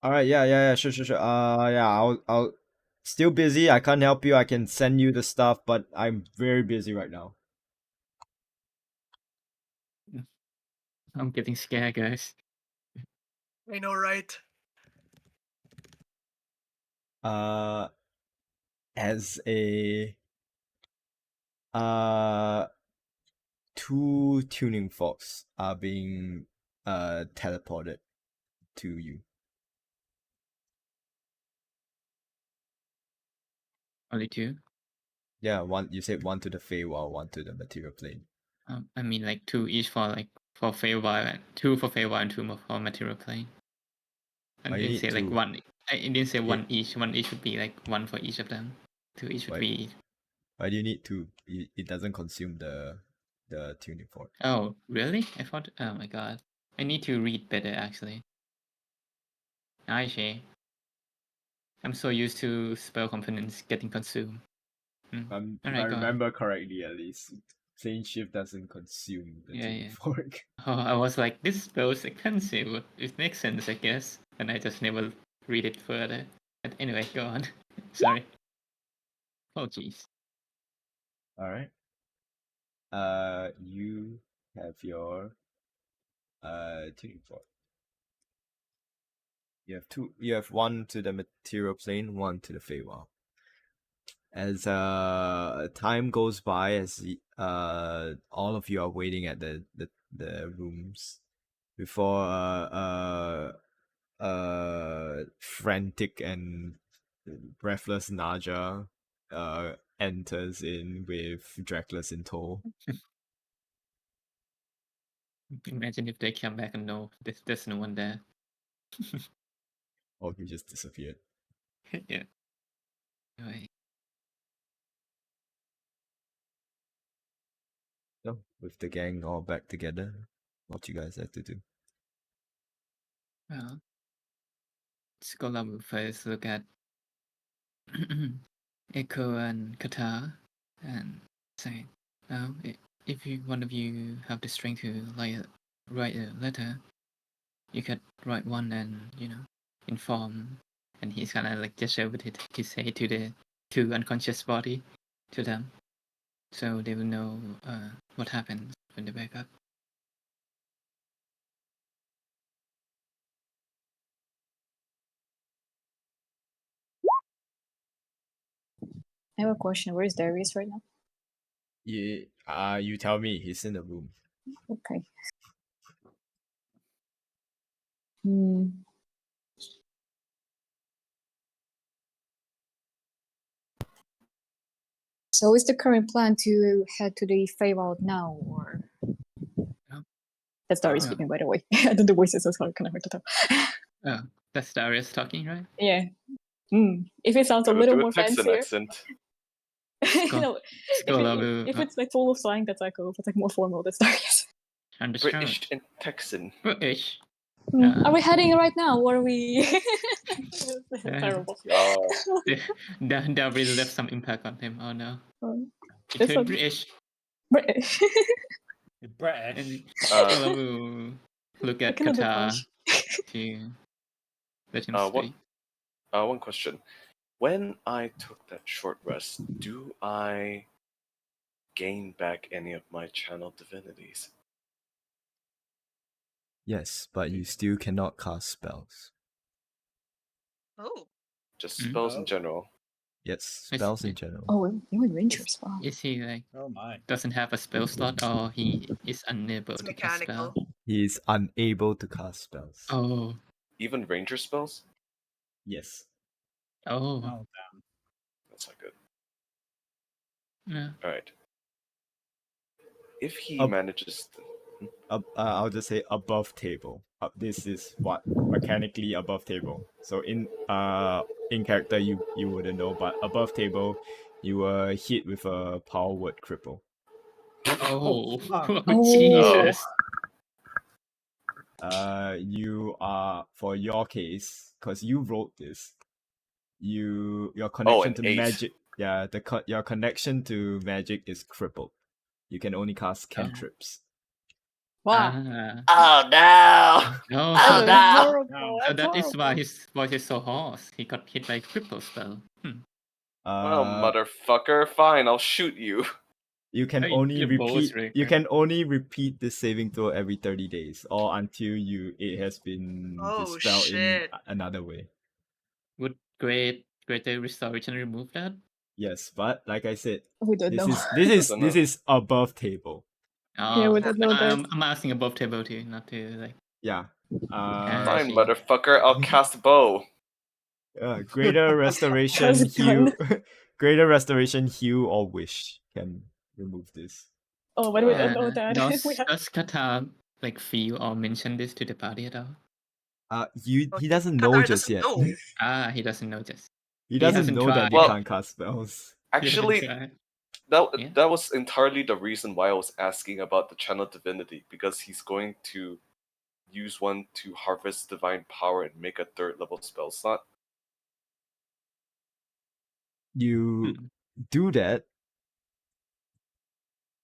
all right, yeah, sure. Yeah, I'll still busy. I can't help you. I can send you the stuff, but I'm very busy right now. I'm getting scared, guys. I know, right? As a two tuning forks are being teleported to you. Only two. Yeah, one, you said one to the Feywild, one to the material plane. I mean, like two each for Feywild, and two for Feywild and two more for material plane. And Oh, it you didn't need say like two. one. It didn't say Yeah. one each. One each would be like one for each of them. Two each would Right. be. Why do you need two? It doesn't consume the tuning fork. Oh, really? I thought. Oh my god. I need to read better actually. I see. I'm so used to spell components getting consumed. If I Alright, go on. remember correctly, at least, plane shift doesn't consume the tuning Yeah. fork. Oh, I was like, this spell is expensive. But it makes sense, I guess. And I just never read it further. But anyway, go on. Sorry. Oh, jeez. All right. You have your tuning fork. You have two. You have one to the material plane, one to the Feywild. As time goes by, as all of you are waiting at the rooms before frantic and breathless Naja enters in with Dracula's in tow. Imagine if they come back and no, there's no one there. Or he just disappeared. Yeah. Anyway. So with the gang all back together, what you guys have to do? Well, Scholar will first look at Echo and Qatar and say, well, if one of you have the strength to write a letter, you could write one and, inform. And he's kind of like gesture with it to say to the two unconscious body to them. So they will know what happens when they wake up. I have a question. Where's Darius right now? You tell me. He's in the room. Okay. Hmm. So is the current plan to head to the Feywild now, or? Oh. That's Dari Uh, speaking, by the way. I don't know the voices, so kind of hard to tell. Oh, that's Darius talking, right? Yeah. If it sounds a Gotta little do more Texan fancier. accent. Skull- if it's like full of slang, that's Echo. If it's like more formal, that's Darius. Understood. British and Texan. British. Are we heading right now, or are we? Terrible. Yeah. That really left some impact on him. Oh no. He This turned one- British. British. British. And Uh, Skull will look I at cannot do Kata Polish. to let him what? speak. One question. When I took that short rest, do I gain back any of my channel divinities? Yes, but you still cannot cast spells. Oh, Just Hmm? spells in Oh. general. Yes, I spells in see. general. Oh, you in Rangers. Wow. Is he like Oh my. doesn't have a spell slot, or he is unable it's to cast mechanical. spell? He is unable to cast spells. Oh, Even ranger spells? Yes. oh, Oh damn. That's not good. yeah. Alright. If he Up- manages to... I'll just say above table. This is what mechanically above table. So in character you wouldn't know, but above table you were hit with a power word cripple. Oh, fuck. Jesus. You are, for your case, because you wrote this, your connection an to 8. magic, your connection to magic is crippled. You can only cast Oh. cantrips. Wow. Ah, Oh no! no. Oh, So, That's no. horrible. No. so That's that is why horrible. his voice is so hoarse. He got hit by a cripple spell. Well, motherfucker, fine, I'll shoot you. You can Hey, only your balls, repeat. Rick. You can only repeat the saving throw every 30 days, or until it has been Oh, dispelled in shit. another way. Would Greater Restoration remove that? Yes, but like I said, We don't know. this Don't know. is above table. Yeah, Oh, we don't know that. I'm asking above table too, not to like. Yeah. Fine, see. motherfucker, I'll cast bow. Greater restoration Cast heal, gun. greater restoration heal or wish can remove this. Oh, but we don't know that. We have... Does Kata like feel or mention this to the party at all? Oh, He doesn't know Qatar just doesn't yet. know. He doesn't know just. He doesn't hasn't know that tried. you Well- can't cast spells. He hasn't Actually, tried. that Yeah. that was entirely the reason why I was asking about the channel divinity, because he's going to use one to harvest divine power and make a 3rd level spell slot. You Hmm. do that,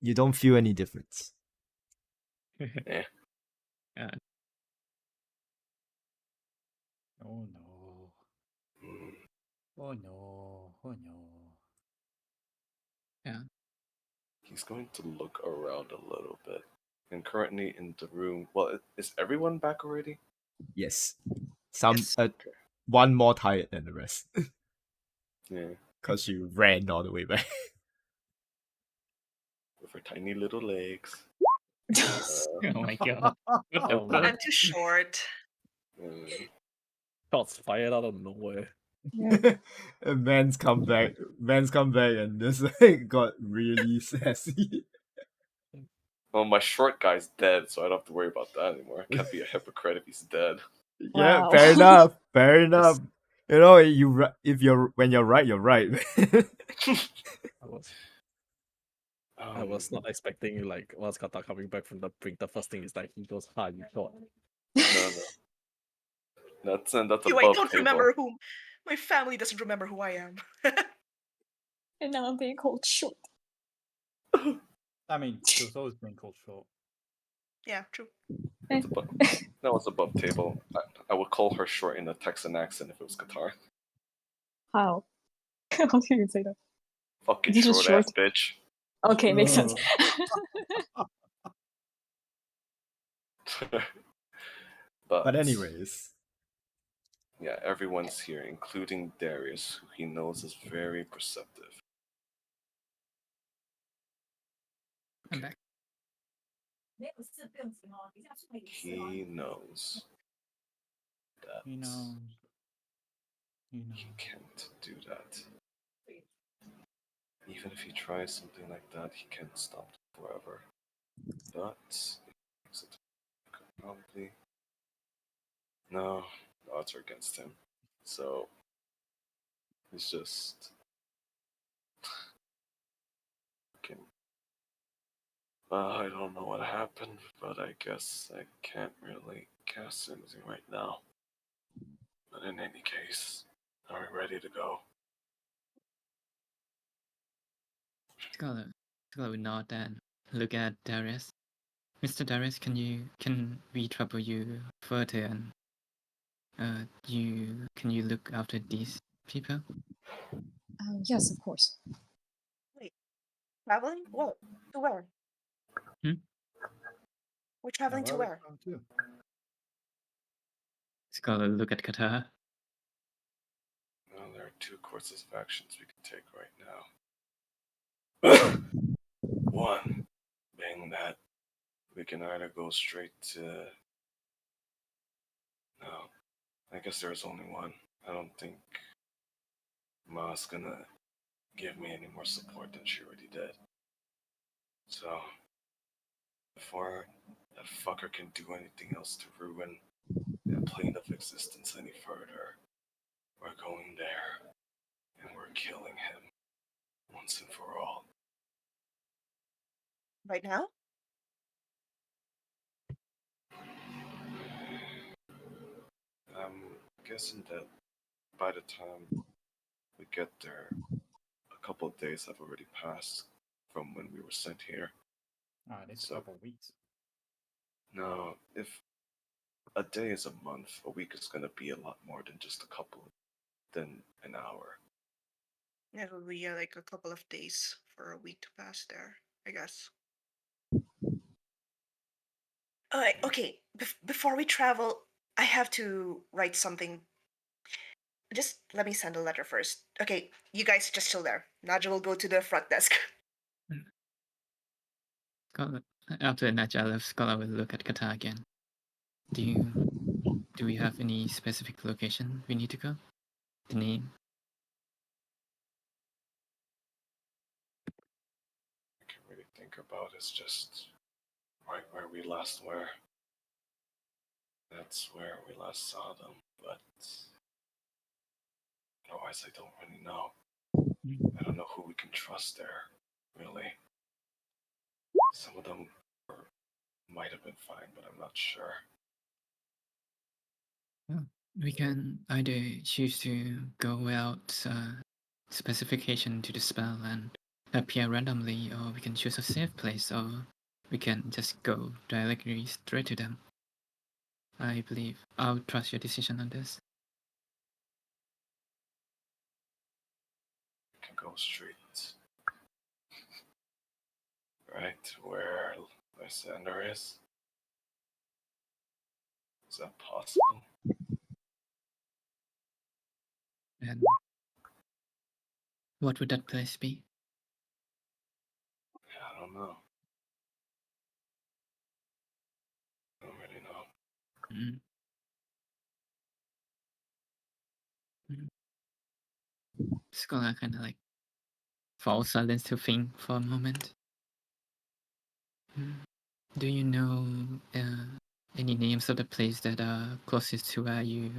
you don't feel any difference. Oh no. Mm. Oh no. Oh no. He's going to look around a little bit. And currently in the room, well, is everyone back already? Yes. Some Yes. one more tired than the rest. Yeah, Because you ran all the way back. with her tiny little legs. Oh my god. What the Oh, fuck? I'm too short. Shots fired out of nowhere. Man's come back and this like, got really sassy. Well, my short guy's dead, so I don't have to worry about that anymore. I can't be a hypocrite if he's dead. Yeah, Wow. fair enough. Fair enough. You know, when you're right, you're right. I was not expecting you like once Kata coming back from the brink, the first thing is like he goes, "Ha, you shot." No. That's You, above I don't table. remember who. My family doesn't remember who I am. And now I'm being called short. I mean, there's always been called short. Yeah, true. That was above table. I would call her short in a Texan accent if it was Qatar. How? How do you even say that? Fucking Is it just short ass bitch. Okay, makes sense. But anyways, yeah, everyone's here, including Darius, who he knows is very perceptive. I'm back. He knows that He knows. He knows. he can't do that. Even if he tries something like that, he can't stop forever. But if he makes it, probably no. The odds are against him. So he's just fucking. I don't know what happened, but I guess I can't really cast anything right now. But in any case, are we ready to go? Scholar would nod and look at Darius. Mr. Darius, can we trouble you further and can you look after these people? Yes, of course. Wait, traveling? What? To where? Hmm? We're traveling to where? Scholar look at Qatar. Well, there are two courses of actions we can take right now. One being that we can either go straight to. No, I guess there's only one. I don't think Ma's gonna give me any more support than she already did. So, before that fucker can do anything else to ruin that plane of existence any further, we're going there and we're killing him once and for all. Right now? I'm guessing that by the time we get there, a couple of days have already passed from when we were sent here. It's So- a couple of weeks. No, if a day is a month, a week is gonna be a lot more than just a couple, than an hour. It'll be like a couple of days for a week to pass there, I guess. Okay, before we travel, I have to write something. Just let me send a letter first. Okay, you guys just chill there. Naja will go to the front desk. Scholar, after Naja left, Scholar will look at Qatar again. Do we have any specific location we need to go? The name? I can really think about is just right where we last were. That's where we last saw them, but otherwise I don't really know. I don't know who we can trust there, really. Some of them might have been fine, but I'm not sure. We can either choose to go without specification to the spell and appear randomly, or we can choose a safe place, or we can just go directly straight to them. I believe I'll trust your decision on this. We can go straight right to where Lysander is. Is that possible? And what would that place be? I don't know. I don't really know. Mm. Scholar kind of like falls silent to think for a moment. Do you know any names of the place that are closest to where you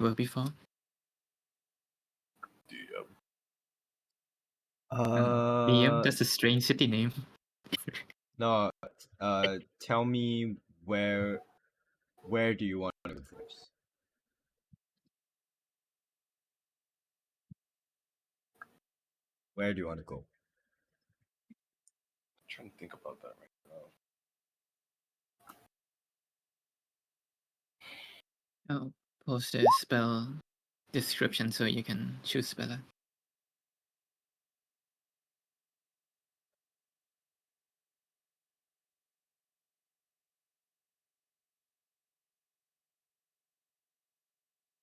were before? DM, that's a strange city name. No, tell me where do you want to go first? Where do you want to go? I'm trying to think about that right now. I'll post a spell description so you can choose better.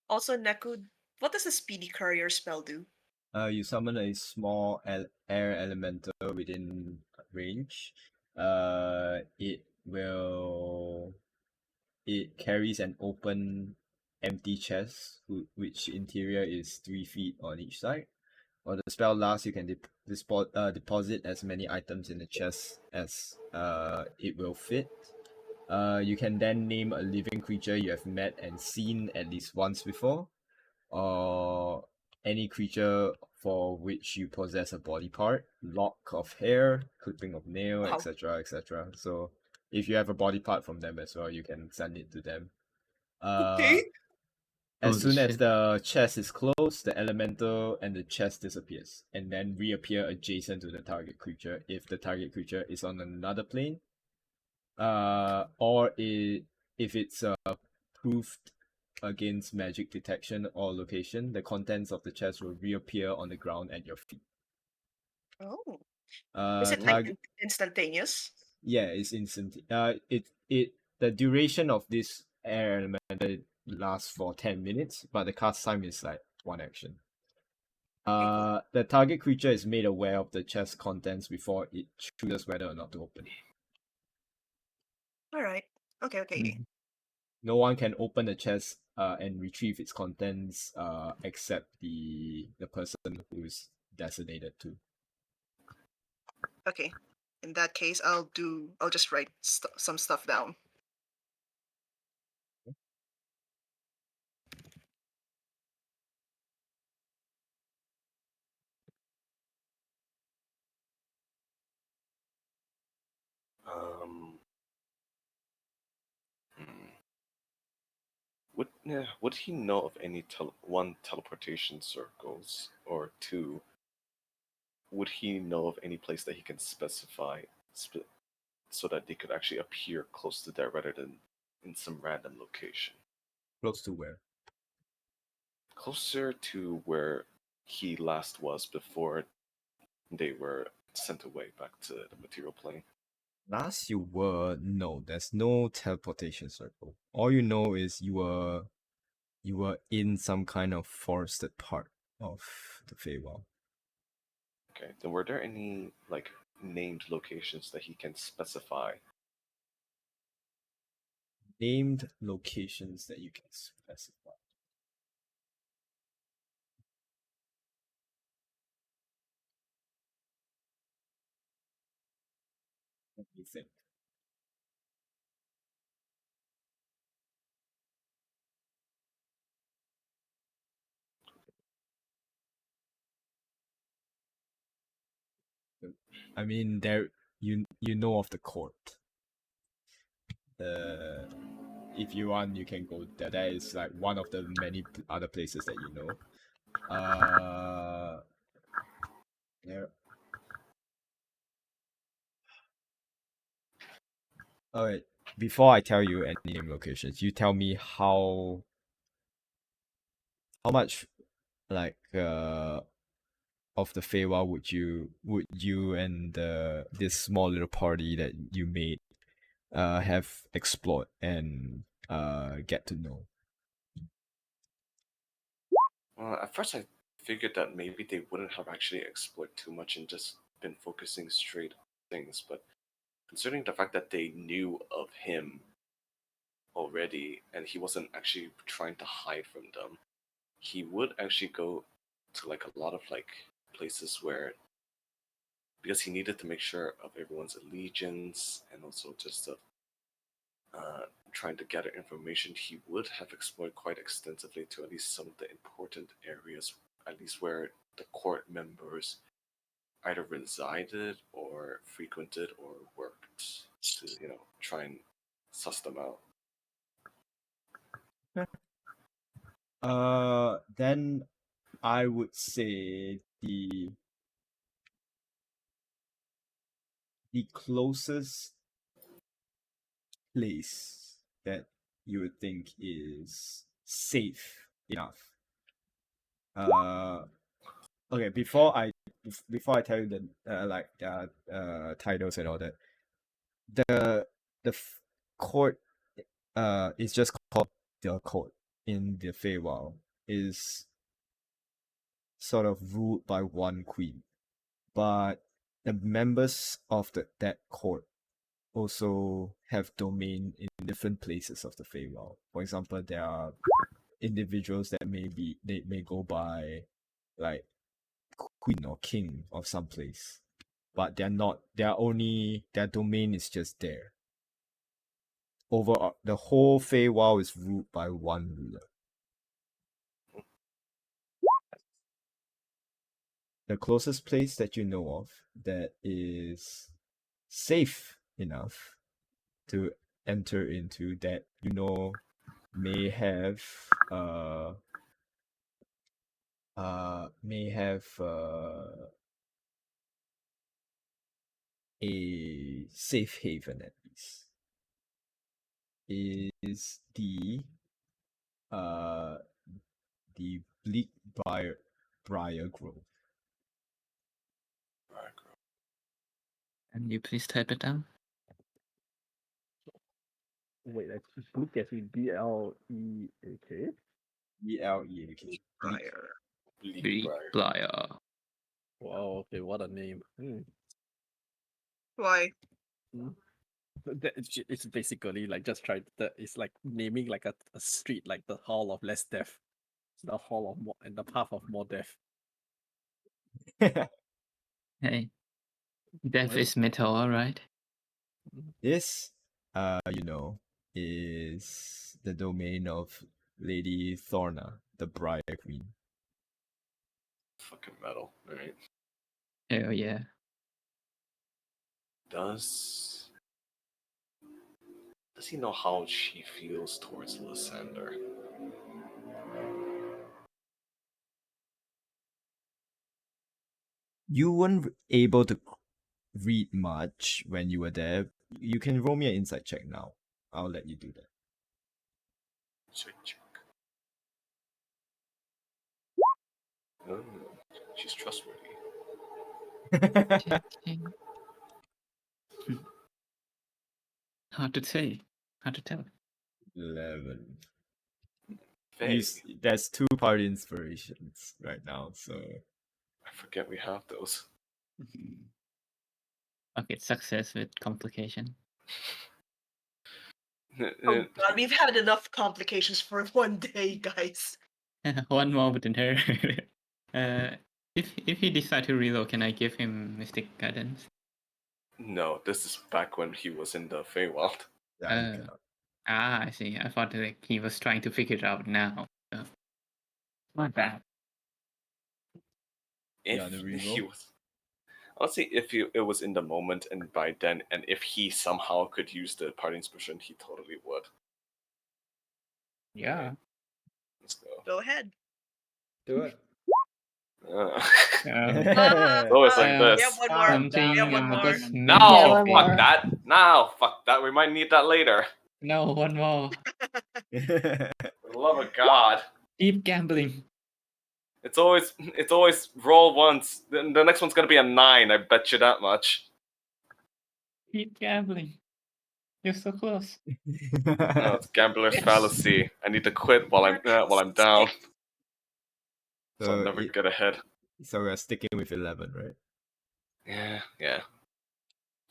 Also, Neku, what does a speedy courier spell do? You summon a small air elemental within range. It carries an open, empty chest, which interior is 3 feet on each side. or the spell lasts, you can deposit as many items in the chest as it will fit. You can then name a living creature you have met and seen at least once before, or any creature for which you possess a body part, lock of hair, clipping of nail, Wow. etc., etc. So if you have a body part from them as well, you can send it to them. Okay. As Holy soon as shit. the chest is closed, the elemental and the chest disappears, and then reappear adjacent to the target creature if the target creature is on another plane, or if it's proofed against magic detection or location, the contents of the chest will reappear on the ground at your feet. Oh. Is it like instantaneous? Yeah, it's instant. The duration of this air elemental lasts for 10 minutes, but the cast time is like one action. Okay, cool. The target creature is made aware of the chest contents before it chooses whether or not to open it. All right. Okay. No one can open the chest and retrieve its contents except the person who's designated to. Okay. In that case, I'll just write some stuff down. Um, hmm. Would he know of any teleportation circles, or two, would he know of any place that he can specify so that they could actually appear close to there rather than in some random location? Close to where? Closer to where he last was before they were sent away back to the material plane. Last you were, no, there's no teleportation circle. All you know is you were in some kind of forested part of the Feywild. Okay, then were there any like named locations that he can specify? Named locations that you can specify. Let me think. I mean, there you know of the court. If you want, you can go there. That is like one of the many other places that you know. There. All right. Before I tell you any name locations, you tell me how much like of the Feywild would you and this small little party that you made have explored and get to know. Well, at first I figured that maybe they wouldn't have actually explored too much and just been focusing straight on things, but considering the fact that they knew of him already and he wasn't actually trying to hide from them, he would actually go to like a lot of like places where, because he needed to make sure of everyone's allegiance and also just trying to gather information, he would have explored quite extensively to at least some of the important areas, at least where the court members either resided or frequented or worked, to try and suss them out. Then I would say the closest place that you would think is safe enough. Okay, before I tell you the titles and all that, the court is just called the court in the Feywild, is sort of ruled by one queen, but the members of that court also have domain in different places of the Feywild. For example, there are individuals that may go by like queen or king of some place, but they're not. Their domain is just there. Over the whole Feywild is ruled by one ruler. The closest place that you know of that is safe enough to enter into, that may have a safe haven at least, is the Bleak Briar Grove. Can you please type it down? Wait, let's look at it. BLEAK. BLEAK. Briar. Bleak Briar. Wow, okay, what a name. Why? It's basically like just it's like naming like a street, like the Hall of Less Death, the Hall of More, and the Path of More Death. Hey, death What? is metal, alright? This, is the domain of Lady Thorna, the Briar Queen. Fucking metal, alright. Hell yeah. Does he know how she feels towards Lysander? You weren't able to read much when you were there. You can roll me an insight check now. I'll let you do that. Check. Oh, she's trustworthy. Hard to say. Hard to tell. 11. Faye, There's 2 party inspirations right now, so I forget we have those. Okay, success with complication. Oh god, we've had enough complications for one day, guys. One more within her. If he decide to reload, can I give him Mystic Guidance? No, this is back when he was in the Feywild. yeah, you cannot. I see. I thought like he was trying to figure it out now. So. My bad. If the he reroll? was, honestly, if it was in the moment and by then, and if he somehow could use the party inspiration, he totally would. Yeah. Right. Let's go. Go ahead. Do it. It's always like this. Yeah, one more. Something Yeah, one more. just No, Yeah, one fuck more. that. No, fuck that. We might need that later. No, one more. For the love of God. Keep gambling. It's always roll once. Then the next one's gonna be a 9. I bet you that much. Keep gambling. You're so close. No, it's gambler's fallacy. I need to quit while I'm down, so I'll never get ahead. So we're sticking with 11, right? Yeah.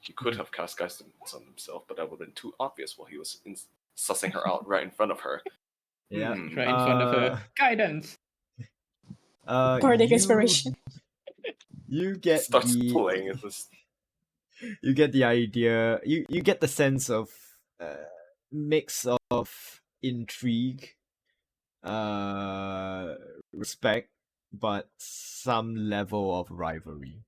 He could have cast guidance on himself, but that would have been too obvious while he was sussing her out right in front of her. Yeah. Right in front of her. Guidance. Bardic inspiration. You get Starts playing at this. You get the idea. You get the sense of mix of intrigue, respect, but some level of rivalry.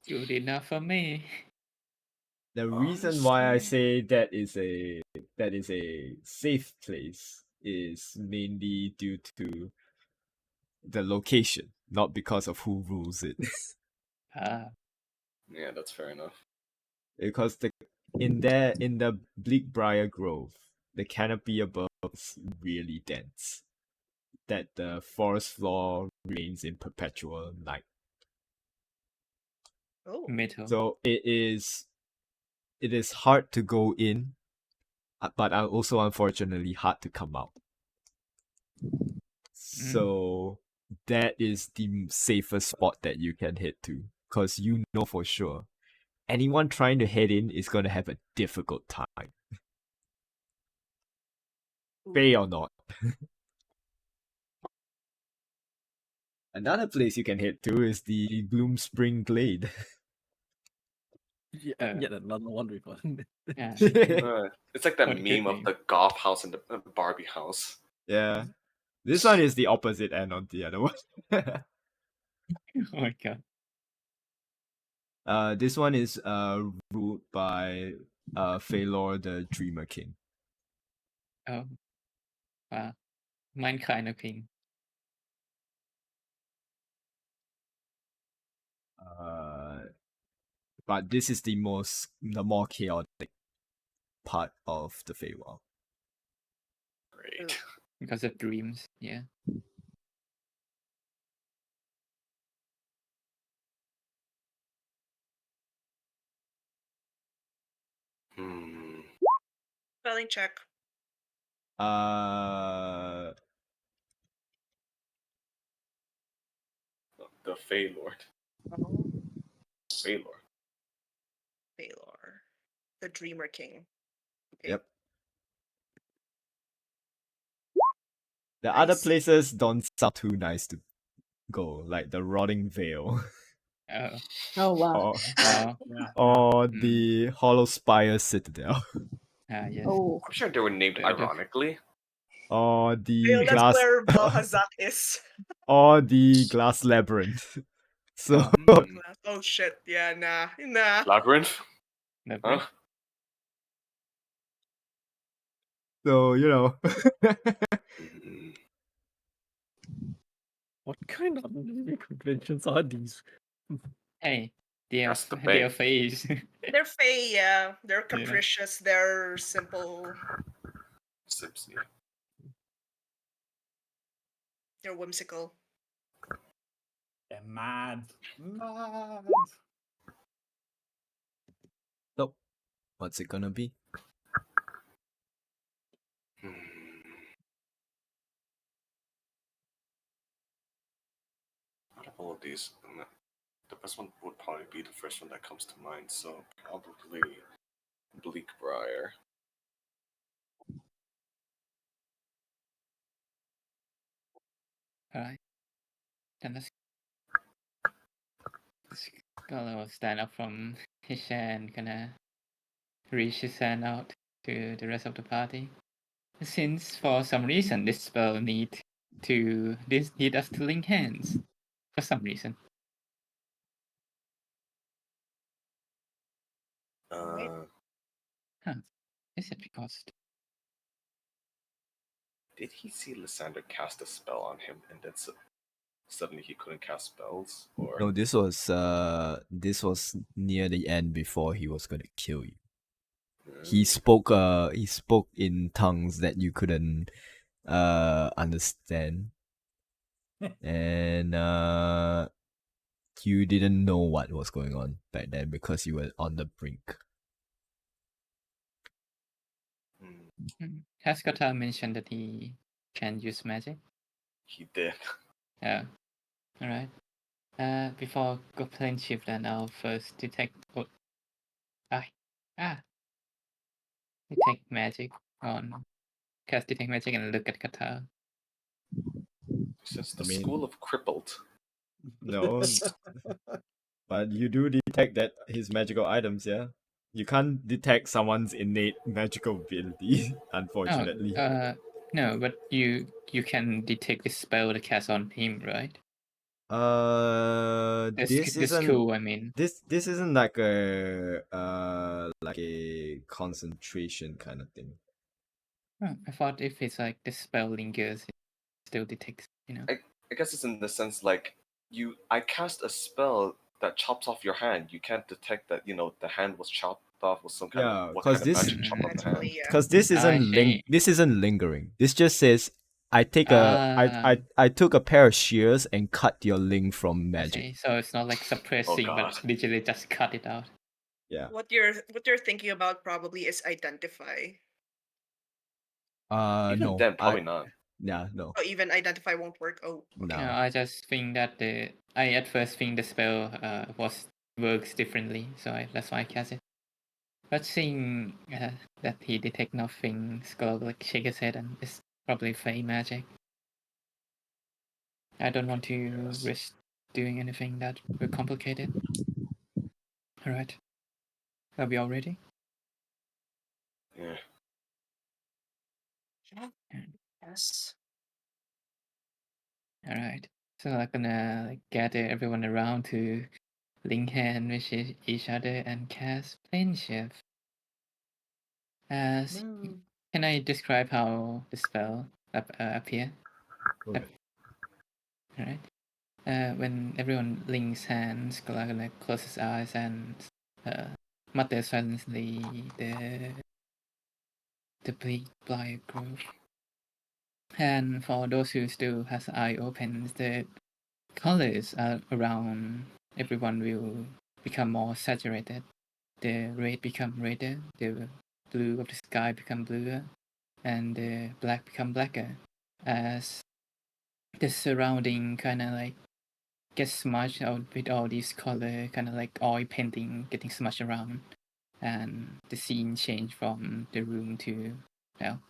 Good enough for me. The reason why I say that is a safe place is mainly due to the location, not because of who rules it. Yeah, that's fair enough. Because in the Bleak Briar Grove, the canopy above is really dense. That the forest floor remains in perpetual night. Oh. Metal. So it is hard to go in, but also unfortunately hard to come out. So that is the safest spot that you can head to, because you know for sure anyone trying to head in is going to have a difficult time. Faye or not. Another place you can head to is the Gloom Spring Glade. Yet another one with one. Yeah. It's like that What a good meme of name. the goth house and the Barbie house. Yeah. This one is the opposite end of the other one. Oh my god. This one is ruled by Phaelor the Dreamer King. Oh. Wow. Mine kind of king. But this is the more chaotic part of the Feywild. Great. Because of dreams, yeah. Hmm. Spelling check. The Fey Lord. Oh, Fey Lord. Baylor. The Dreamer King. Okay. Yep. The other Nice. places don't sound too nice to go, like the Rotting Vale Oh. Oh wow. or, Wow. Yeah. or the Hollow Spire Citadel Yes. Oh. I'm sure they were named Fair enough. ironically. or the Vale, that's glass where Valhazak is. or the Glass Labyrinth. So Hmm. Oh shit. Yeah, nah. Labyrinth? That's Huh? right. so you know. Hmm. What kind of naming conventions are these? Hey, they are That's the they are bank. phase. They're fey, yeah. They're capricious. They're simple. Sips, yeah. They're whimsical. They're mad. Mad. So, what's it gonna be? Hmm. Out of all of these, the best one would probably be the first one that comes to mind, so probably Bleakbriar. Alright. Then let's gonna stand up from his chair and gonna reach his hand out to the rest of the party. Since for some reason this spell need us to link hands. For some reason. Is it because Did he see Lysander cast a spell on him and then suddenly he couldn't cast spells? Or No, this was near the end before he was gonna kill you. He spoke in tongues that you couldn't understand. And you didn't know what was going on back then because you were on the brink. has Kata mentioned that he can use magic? he did. Oh. Alright. Before Goblin Shift, then I'll first detect. Detect magic on. Cast detect magic and look at Kata. Since the I mean- school of crippled. No, but you do detect that his magical items, yeah. You can't detect someone's innate magical ability, unfortunately. No, but you can detect the spell to cast on him, right? This The isn't school, I mean. this isn't like a concentration kind of thing. Oh, I thought if it's like the spell lingers, it still detects, I guess it's in the sense like I cast a spell that chops off your hand. You can't detect that the hand was chopped off with some kind Yeah, of what 'cause kind of this- magic chopped off the hand. Magically, yeah. Because this see. isn't lingering. This just says I take I took a pair of shears and cut your link from I magic. see. So it's not like suppressing, but God. literally just cut it out. Yeah. What you're thinking about probably is identify. Even No. then, probably not. Yeah, no. Oh, even identify won't work. Oh, No. No, I just think that I at first think the spell works differently, so that's why I cast it. But seeing that he detect nothing, Skull like shake his head and it's probably fey magic. I don't want to risk doing anything that will complicate it. Alright. Are we all ready? Yeah. Yes. Alright. So I'm gonna gather everyone around to link hand with each other and cast Planeshift. Can I describe how the spell appear? Go ahead. Alright. When everyone links hands, gonna close his eyes and mutter silently the bleak blight growth. And for those who still has eye open, the colors around everyone will become more saturated. The red become redder, the blue of the sky become bluer, and the black become blacker as the surrounding kind of like gets smudged out with all these color, kind of like oil painting getting smudged around, and the scene change from the room to, well,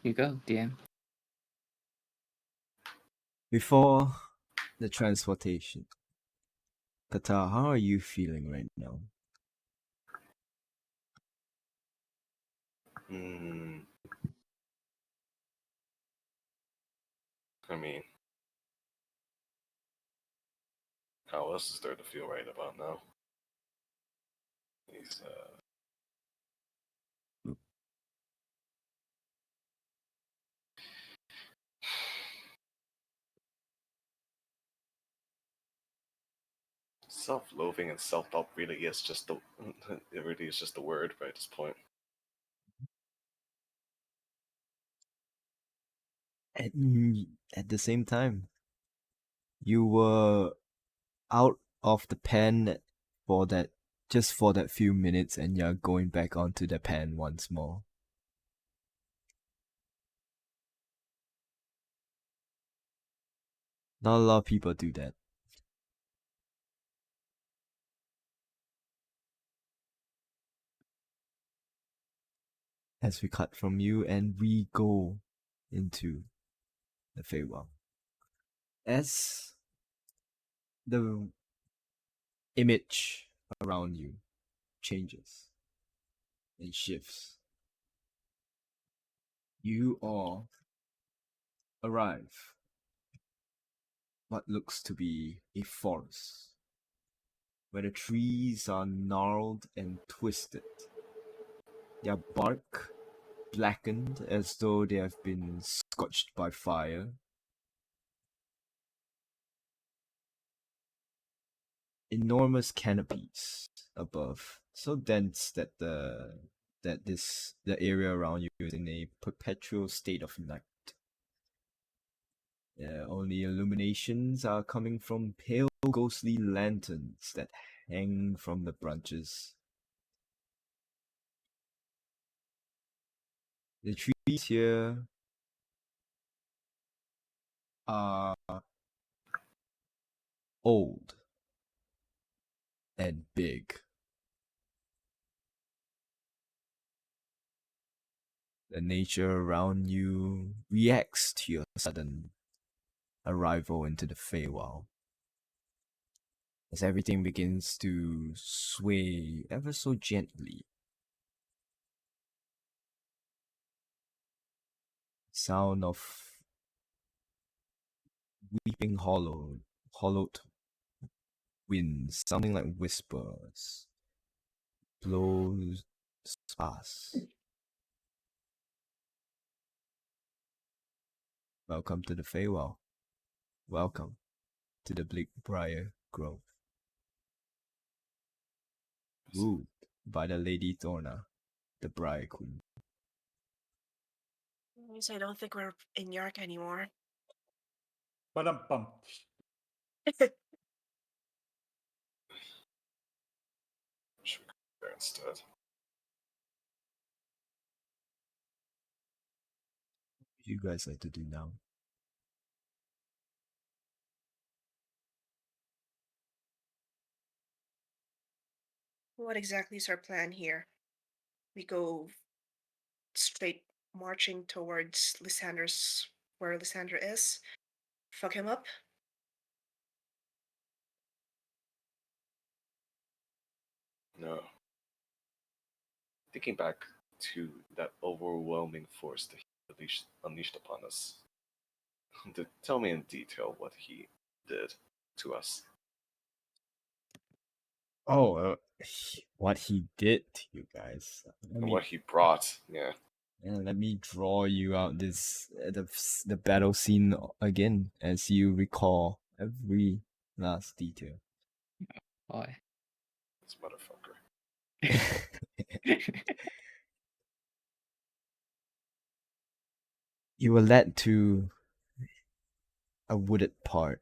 you go, DM. Before the transportation, Kata, how are you feeling right now? I mean, how else is there to feel right about now? He's self-loathing and self-doubt really is just the it really is just the word right at this point. At the same time, you were out of the pen for that few minutes, and you're going back onto the pen once more. Not a lot of people do that. As we cut from you and we go into the Feywild. As the image around you changes and shifts, you all arrive what looks to be a forest, where the trees are gnarled and twisted, their bark blackened as though they have been scorched by fire. Enormous canopies above, so dense that the area around you is in a perpetual state of night. Only illuminations are coming from pale ghostly lanterns that hang from the branches. The trees here are old and big. The nature around you reacts to your sudden arrival into the Feywild, as everything begins to sway ever so gently. Sound of weeping hollowed winds, sounding like whispers, blows past. Welcome to the Feywild. Welcome to the Bleakbriar Grove. Ruled by the Lady Thorna, the Briar Queen. I don't think we're in Yark anymore. Ba-dum-bum. Should we go there instead? What do you guys like to do now? What exactly is our plan here? We go straight marching towards Lysander's, where Lysander is, fuck him up? No. Thinking back to that overwhelming force that he unleashed upon us, tell me in detail what he did to us. Oh, what he did to you guys. And what he brought, yeah. Let me draw you out the battle scene again, as you recall every last detail. Boy. This motherfucker. You were led to a wooded part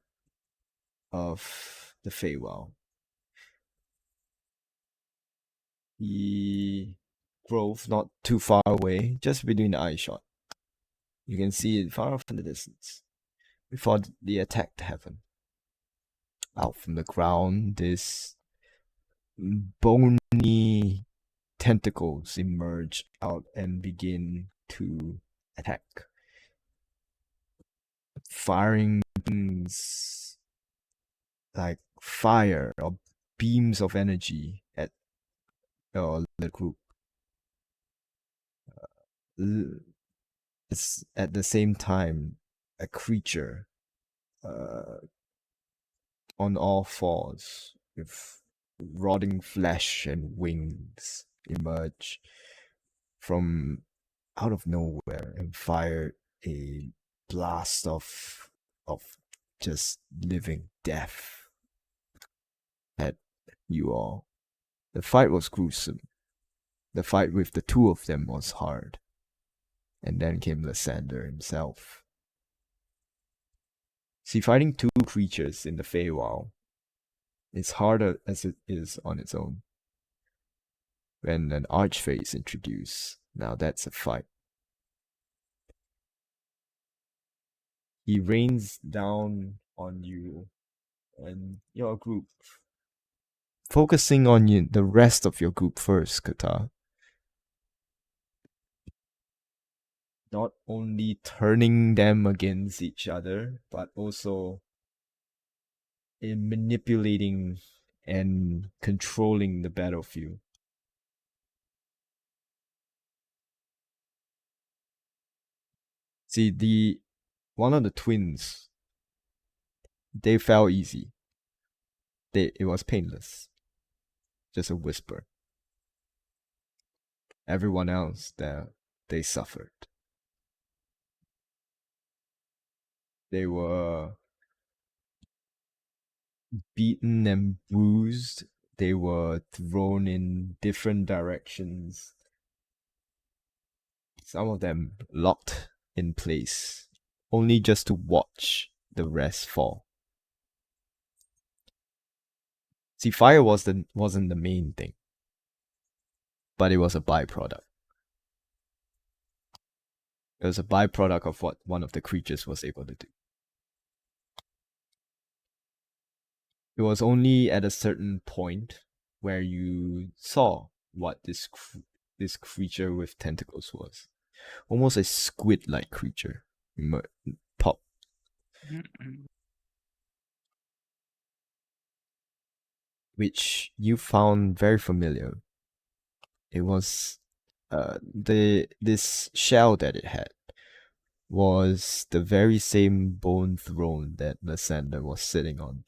of the Feywild. The grove not too far away, just between the eye shot. You can see it far off in the distance. Before the attack happened. Out from the ground, this bony tentacles emerge out and begin to attack. Firing things like fire or beams of energy at the group. It's at the same time a creature on all fours with rotting flesh and wings emerge from out of nowhere and fire a blast of just living death at you all. The fight was gruesome. The fight with the two of them was hard. And then came Lysander himself. See, fighting two creatures in the Feywild is harder as it is on its own. When an archfey is introduced, now that's a fight. He rains down on you and your group, focusing on you, the rest of your group first, Kata. Not only turning them against each other, but also in manipulating and controlling the battlefield. See, one of the twins, they fell easy. It was painless. Just a whisper. Everyone else, they suffered. They were beaten and bruised. They were thrown in different directions. Some of them locked in place, only just to watch the rest fall. See, fire wasn't the main thing, but it was a byproduct. It was a byproduct of what one of the creatures was able to do. It was only at a certain point where you saw what this creature with tentacles was. Almost a squid-like creature. Pop. Which you found very familiar. It was this shell that it had was the very same bone throne that Lysander was sitting on.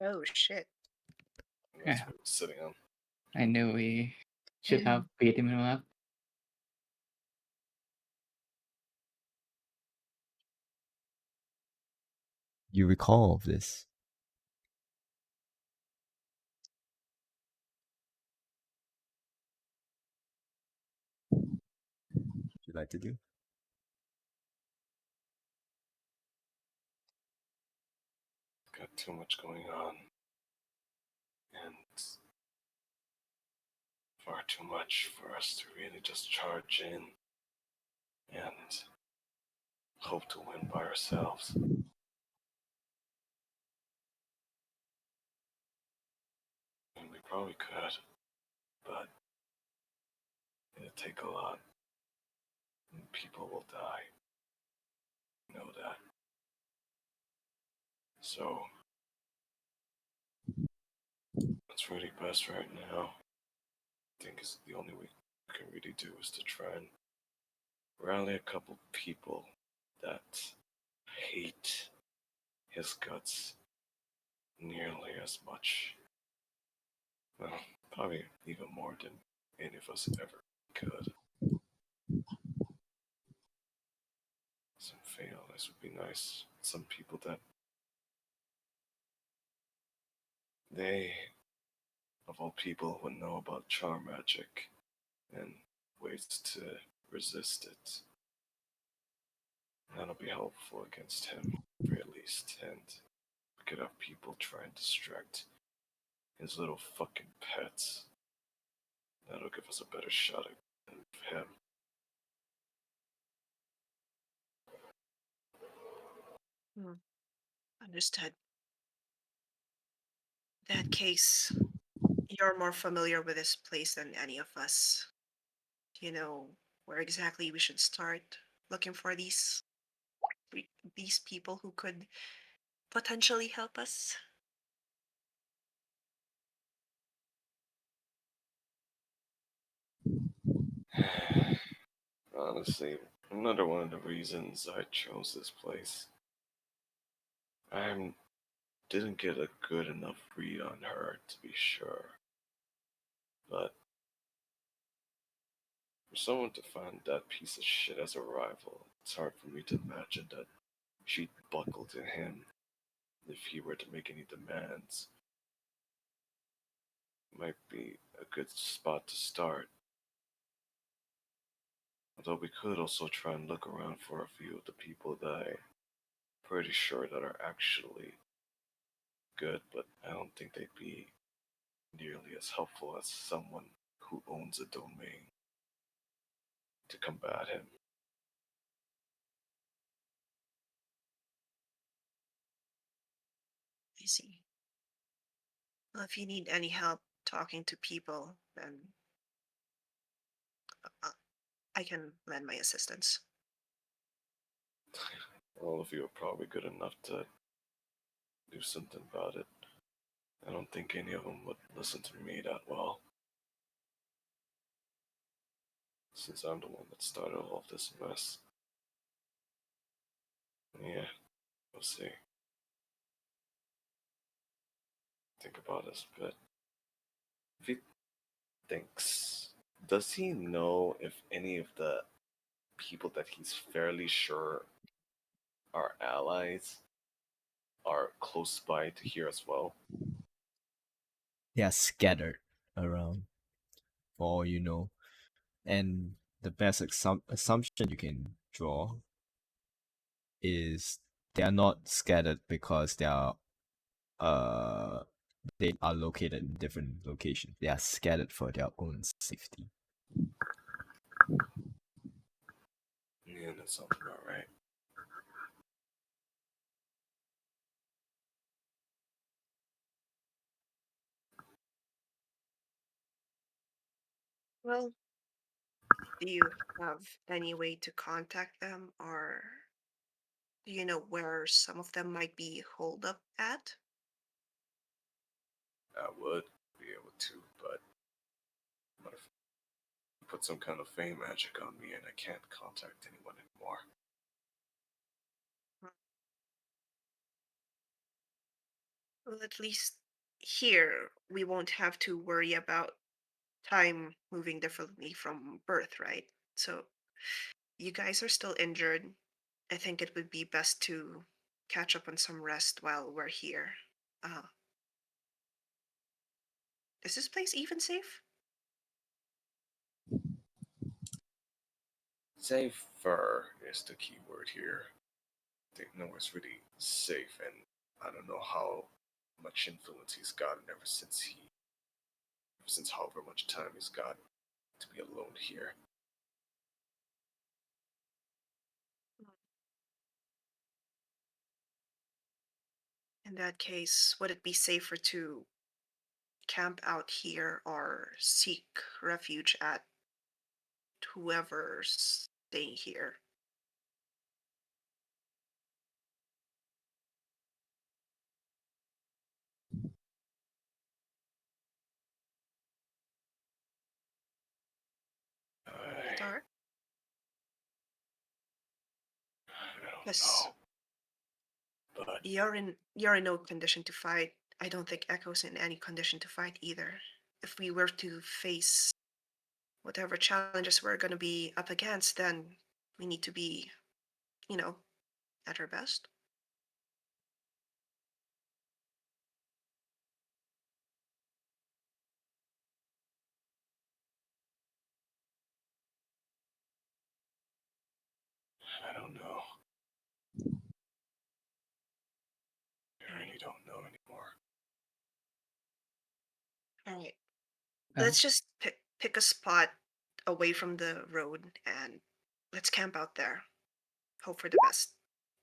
Oh shit. That's Yeah. what he was sitting on. I knew we should have beat him up. You recall of this? Would you like to do? Got too much going on. And far too much for us to really just charge in and hope to win by ourselves. And we probably could, but it'd take a lot. And people will die. You know that. So, what's really best right now, I think, is the only we can really do is to try and rally a couple people that hate his guts nearly as much. Well, probably even more than any of us ever could. Some Feywild would be nice. Some people that they, of all people, would know about charm magic and ways to resist it. That'll be helpful against him, at very least, and we could have people try and distract his little fucking pets. That'll give us a better shot at him. Understood. In that case, you're more familiar with this place than any of us. Do you know where exactly we should start looking for these people who could potentially help us? Honestly, another one of the reasons I chose this place. I didn't get a good enough read on her, to be sure. But for someone to find that piece of shit as a rival, it's hard for me to imagine that she'd buckle to him if he were to make any demands. Might be a good spot to start. Although we could also try and look around for a few of the people that I'm pretty sure that are actually good, but I don't think they'd be nearly as helpful as someone who owns a domain to combat him. I see. Well, if you need any help talking to people, then uh, I can lend my assistance. All of you are probably good enough to do something about it. I don't think any of them would listen to me that well, since I'm the one that started all of this mess. Yeah, we'll see. Think about this a bit. If he thinks, does he know if any of the people that he's fairly sure are allies are close by to here as well? They are scattered around, for all you know. And the best assumption you can draw is they are not scattered because uh they are located in different locations. They are scattered for their own safety. Yeah, that sounds about right. Well, do you have any way to contact them, or do you know where some of them might be holed up at? I would be able to, but what if you put some kind of fey magic on me and I can't contact anyone anymore? Well, at least here we won't have to worry about time moving differently from birth, right? So you guys are still injured. I think it would be best to catch up on some rest while we're here. Uh, is this place even safe? Safer is the key word here. I think nowhere's really safe, and I don't know how much influence he's gotten ever since however much time he's got to be alone here. In that case, would it be safer to camp out here or seek refuge at whoever's staying here? Yes. But You're in no condition to fight. I don't think Echo's in any condition to fight either. If we were to face whatever challenges we're going to be up against, then we need to be, at our best. I don't know. I really don't know anymore. All right. Huh? Let's just pick a spot away from the road and let's camp out there. Hope for the best.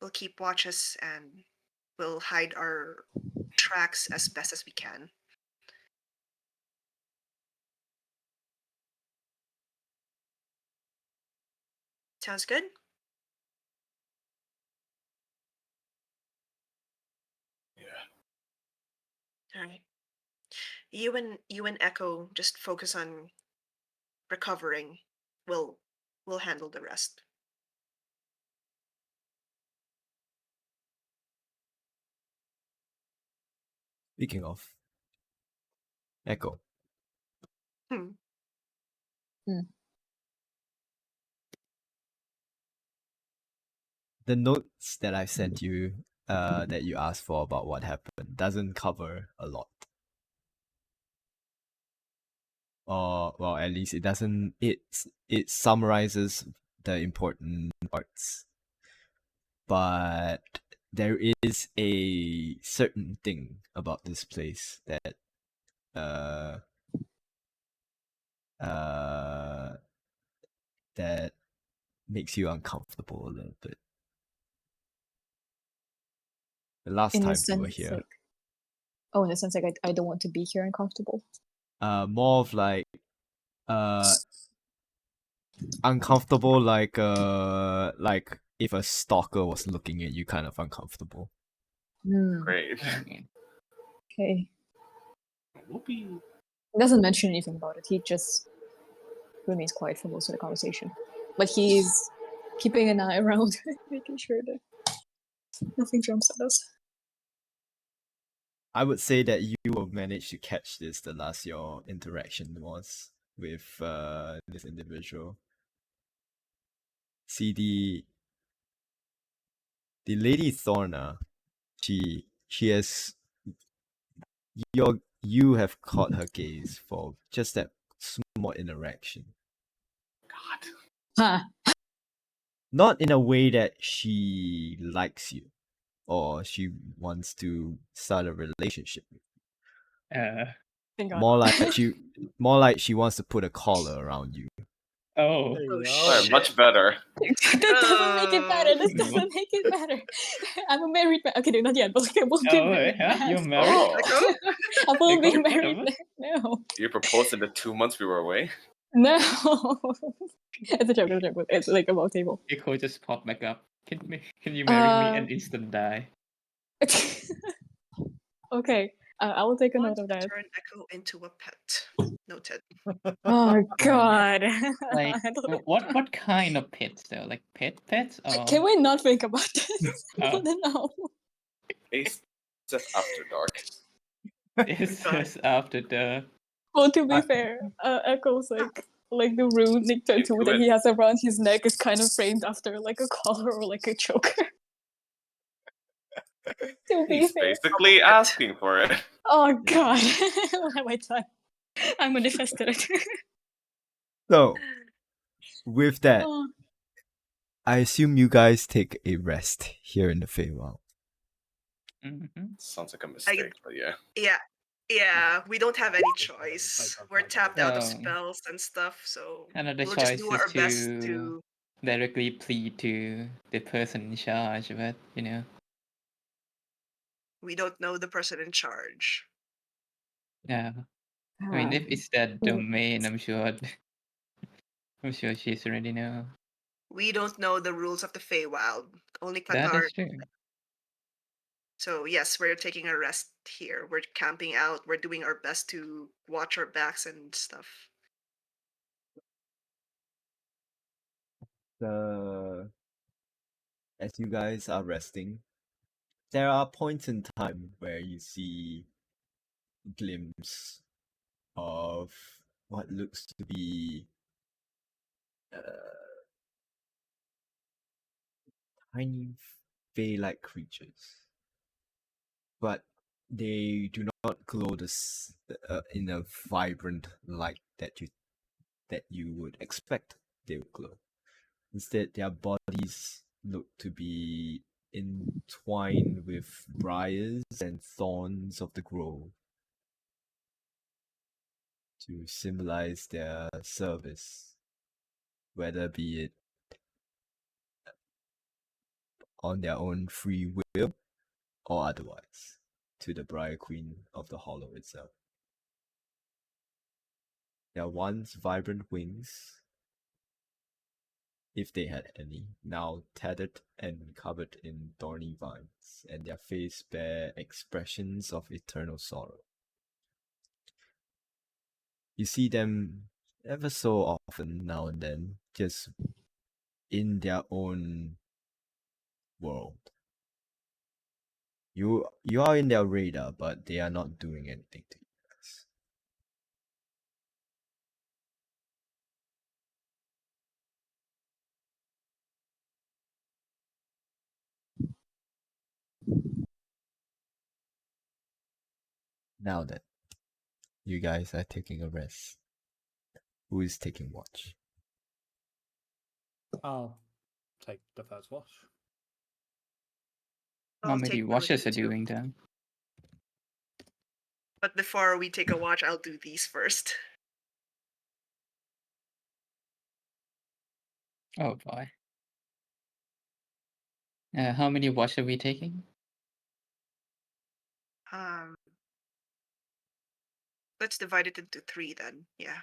We'll keep watches and we'll hide our tracks as best as we can. Sounds good? Yeah. All right. You and Echo just focus on recovering. We'll handle the rest. Speaking of Echo, Hmm. the notes that I sent you, that you asked for about what happened, doesn't cover a lot. Or well, at least it doesn't. It summarizes the important parts, but there is a certain thing about this place that uh uh that makes you uncomfortable a little bit. The last In a time you were sense, here, like, in a sense, like I don't want to be here uncomfortable. more of like uncomfortable, like if a stalker was looking at you, kind of uncomfortable. Great. Okay. Whoopee. He doesn't mention anything about it. He just remains quiet for most of the conversation. But he's keeping an eye around, making sure that nothing jumps at us. I would say that you will manage to catch this the last your interaction was with this individual. See, the Lady Thorna, she has you have caught her gaze for just that small interaction. God. Huh. Not in a way that she likes you or she wants to start a relationship with you. Thank God. More like she wants to put a collar around you. Oh. There Oh, you go. Alright, shit. much better. That doesn't make it better. This No. doesn't make it better. I'm a married man. Okay, no, not yet, but like I will be Oh, married yeah? man. You're married? Oh, Echo? I will be Echo? married Ever? man. No. you proposed in the 2 months we were away? No. It's a joke, it's a joke. It's like above table. Echo just popped back up. Can you marry me and Uh, instant die? Okay, I will take a Want note of to that. turn Echo into a pet. Noted. Oh God. Like, I don't- what kind of pets though? Like pets or? Can we not think about this? I Oh. want to know. Aseth After Dark. It's God. just after the. Well, to be I- fair, Echo's like the runic tattoo Into that it. he has around his neck is kind of framed after like a collar or like a choker. To be He's fair. basically asking for it. Oh God. What have I done? I manifested it. So, with that, Oh. I assume you guys take a rest here in the Feywild. Mhm. Sounds like a mistake, but yeah. Yeah, we don't have any choice. We're tapped out of Oh. spells and stuff, so Another we'll choice just do is our best to to. directly plead to the person in charge, but you know. We don't know the person in charge. Yeah. I mean, if it's that domain, I'm sure. I'm sure she's already know. We don't know the rules of the Feywild. Only That Qatar. is true. So yes, we're taking a rest here. We're camping out. We're doing our best to watch our backs and stuff. The as you guys are resting, there are points in time where you see a glimpse of what looks to be tiny fey-like creatures, but they do not glow in a vibrant light that you would expect they would glow. Instead, their bodies look to be entwined with briars and thorns of the grove to symbolize their service, whether be it on their own free will or otherwise, to the Briar Queen of the Hollow itself. Their once vibrant wings, if they had any, now tattered and covered in thorny vines, and their face bear expressions of eternal sorrow. You see them ever so often now and then, just in their own world. You are in their radar, but they are not doing anything to you guys. Now then, you guys are taking a rest. Who is taking watch? I'll take the first watch. Well, I'll maybe take watchers are two. doing them. But before we take a watch, I'll do these first. Oh boy. How many watch are we taking? Let's divide it into 3 then. Yeah.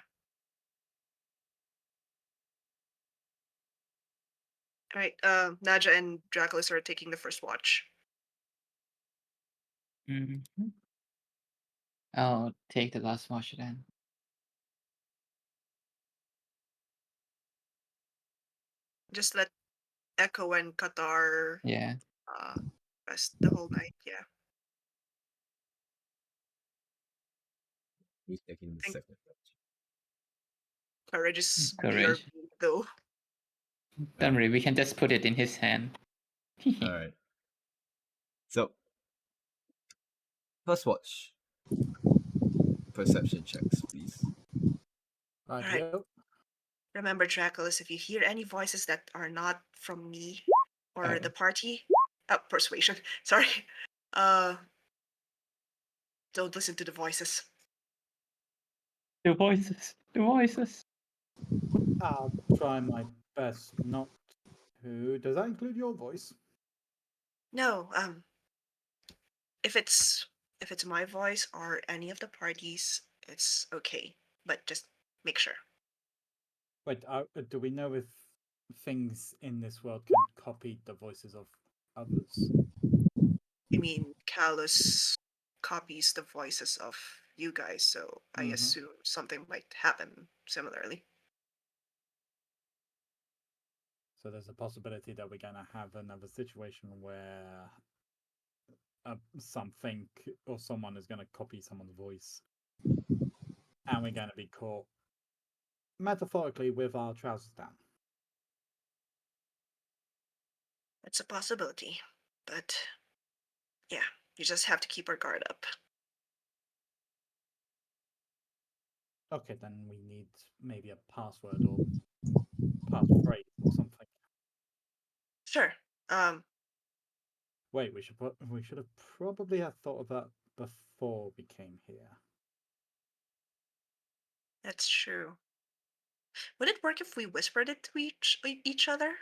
All right. Naja and Draculus are taking the first watch. Mm-hmm. I'll take the last watch then. Just let Echo and Qatar Yeah. rest the whole night. Yeah. Who's taking the Think- second watch? Courage is Courage. BRB though. Don't worry, we can just put it in his hand. Alright. So, first watch. Perception checks, please. Right. Alright. Remember, Draculus, if you hear any voices that are not from me or Oh. the party, persuasion. Sorry. Don't listen to the voices. The voices. The voices. I'll try my best not to. Does that include your voice? No. If it's my voice or any of the parties, it's okay. But just make sure. Wait, do we know if things in this world can copy the voices of others? I mean, Callus copies the voices of you guys, so I assume something might happen similarly. So there's a possibility that we're gonna have another situation where something or someone is gonna copy someone's voice, and we're gonna be caught metaphorically with our trousers down. It's a possibility, but yeah, you just have to keep our guard up. Okay, then we need maybe a password or passphrase or something. Sure. Wait, we should have probably have thought of that before we came here. That's true. Would it work if we whispered it to each other?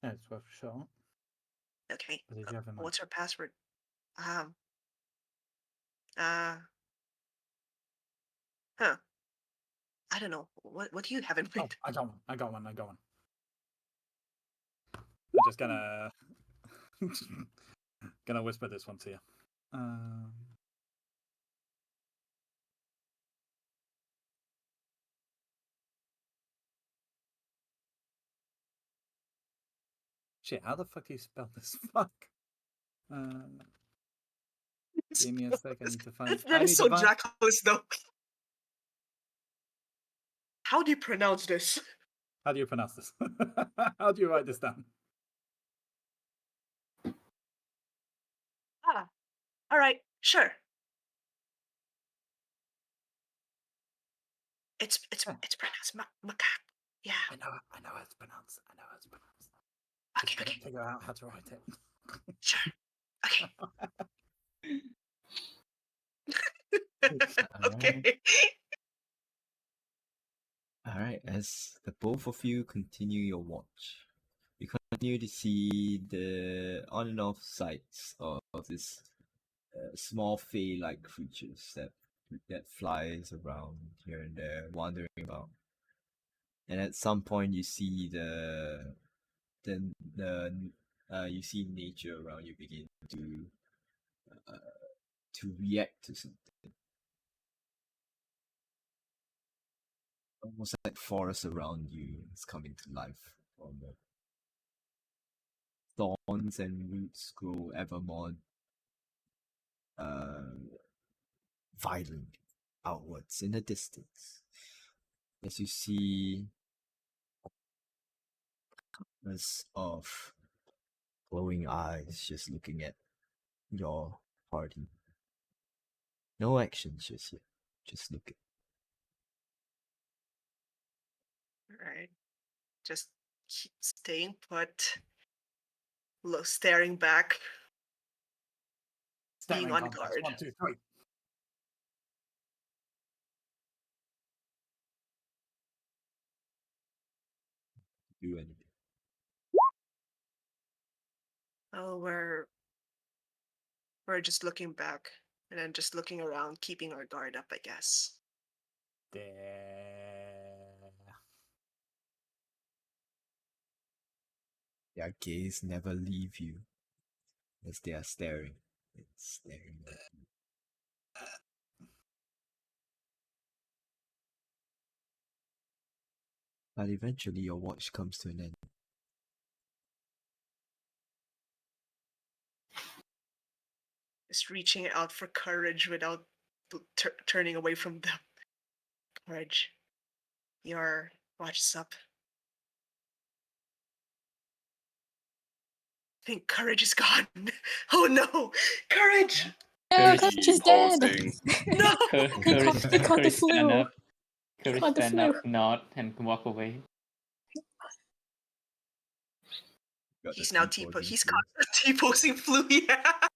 Yeah, it's worth a shot. Okay. What did you have in mind? What's our password? Huh. I don't know. What do you have in Oh, mind? I got one. I'm just gonna whisper this one to you. Shit, how the fuck do you spell this? Fuck. Give me a sec. I need to find. That is so Dracula's, though. How do you pronounce this? How do you pronounce this? How do you write this down? Ah, all right, sure. It's pronounced macaque. Yeah. I know how it's pronounced. Okay, Just couldn't okay, figure out how to write it. sure. Okay. Okay. Alright, as the both of you continue your watch, you continue to see the on and off sights of this small fey-like creatures that flies around here and there, wandering about. And at some point, you see you see nature around you begin to react to something. Almost like forest around you is coming to life. Thorns and roots grow ever more violent outwards in the distance. As you see of glowing eyes just looking at your party. No action just yet. Just looking. Right. Just keep staying put. Staring back. Being on guard. 1, 2, 3. Do anything. Oh, we're just looking back and then just looking around, keeping our guard up, I guess. There. Their gaze never leave you as they are staring. It's staring at you. But eventually your watch comes to an end. Just reaching out for courage without turning away from them. Courage. Your watch is up. I think courage is gone. Oh no! Courage! No, Courage Courage is dead. pausing. No! He caught the Courage stand flu. up. Courage Caught the stand flu. up, nod, and walk away. Got He's the now T-posing He's flu. got the T-posing flu, yeah.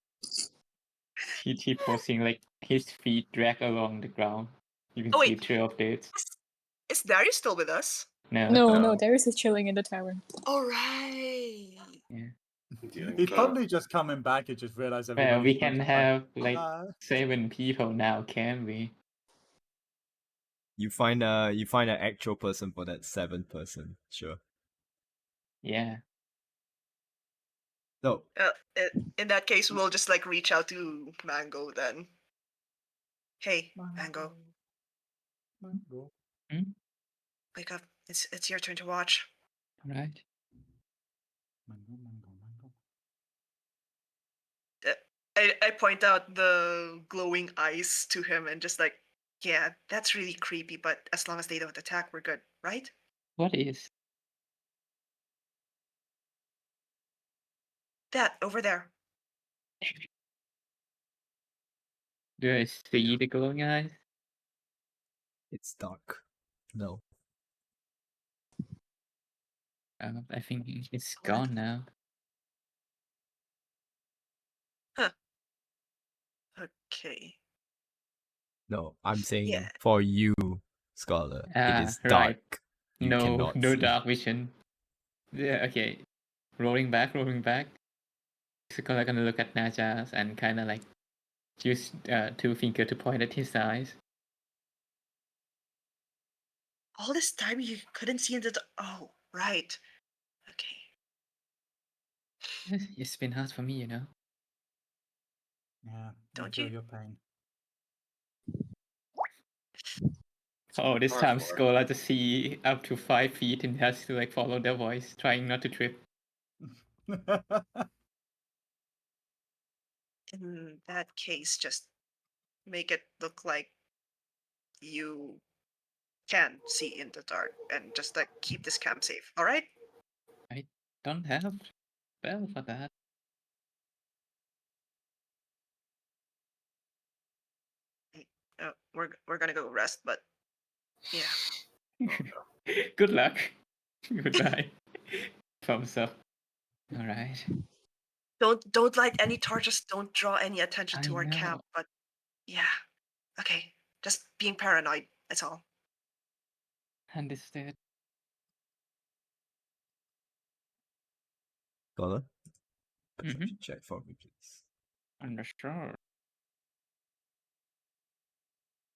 He posing like his feet drag along the ground. You can Oh, see wait. a trail of dates. Is Darius still with us? No. No, Darius is chilling in the tavern. All right. Dealing He's with probably just coming back and just realized everybody. Well, we can have like 7 people now, can we? You find an actual person for that 7 person, sure. Yeah. So In that case, we'll just like reach out to Mango then. Hey, Mango, Mango. wake up. It's your turn to watch. Alright. Mango. I point out the glowing eyes to him and just like, yeah, that's really creepy, but as long as they don't attack, we're good, right? What is? That over there. Do I see the glowing eyes? it's dark. No. I think it's What? gone now. Huh. Okay. No, I'm saying Yeah. for you, Scholar, it is right. dark. You No cannot see. dark vision. Yeah, okay. Rolling back. So I'm gonna look at Najas and kinda like use 2 fingers to point at his eyes. All this time you couldn't see into the. Oh, right. Okay. It's been hard for me, you know. Yeah. Don't I feel you? your pain. Oh, this Hard time for. Scholar just see up to 5 feet and has to like follow their voice, trying not to trip. In that case, just make it look like you can see in the dark and just like keep this camp safe. All right? I don't have spell for that. We're gonna go rest, but yeah. Good luck. Goodbye. Thumbs up. All right. Don't light any torches. Don't draw any attention I to our know. camp. But yeah, okay. Just being paranoid. That's all. Understood. Scholar, perception check for me, please. Understood.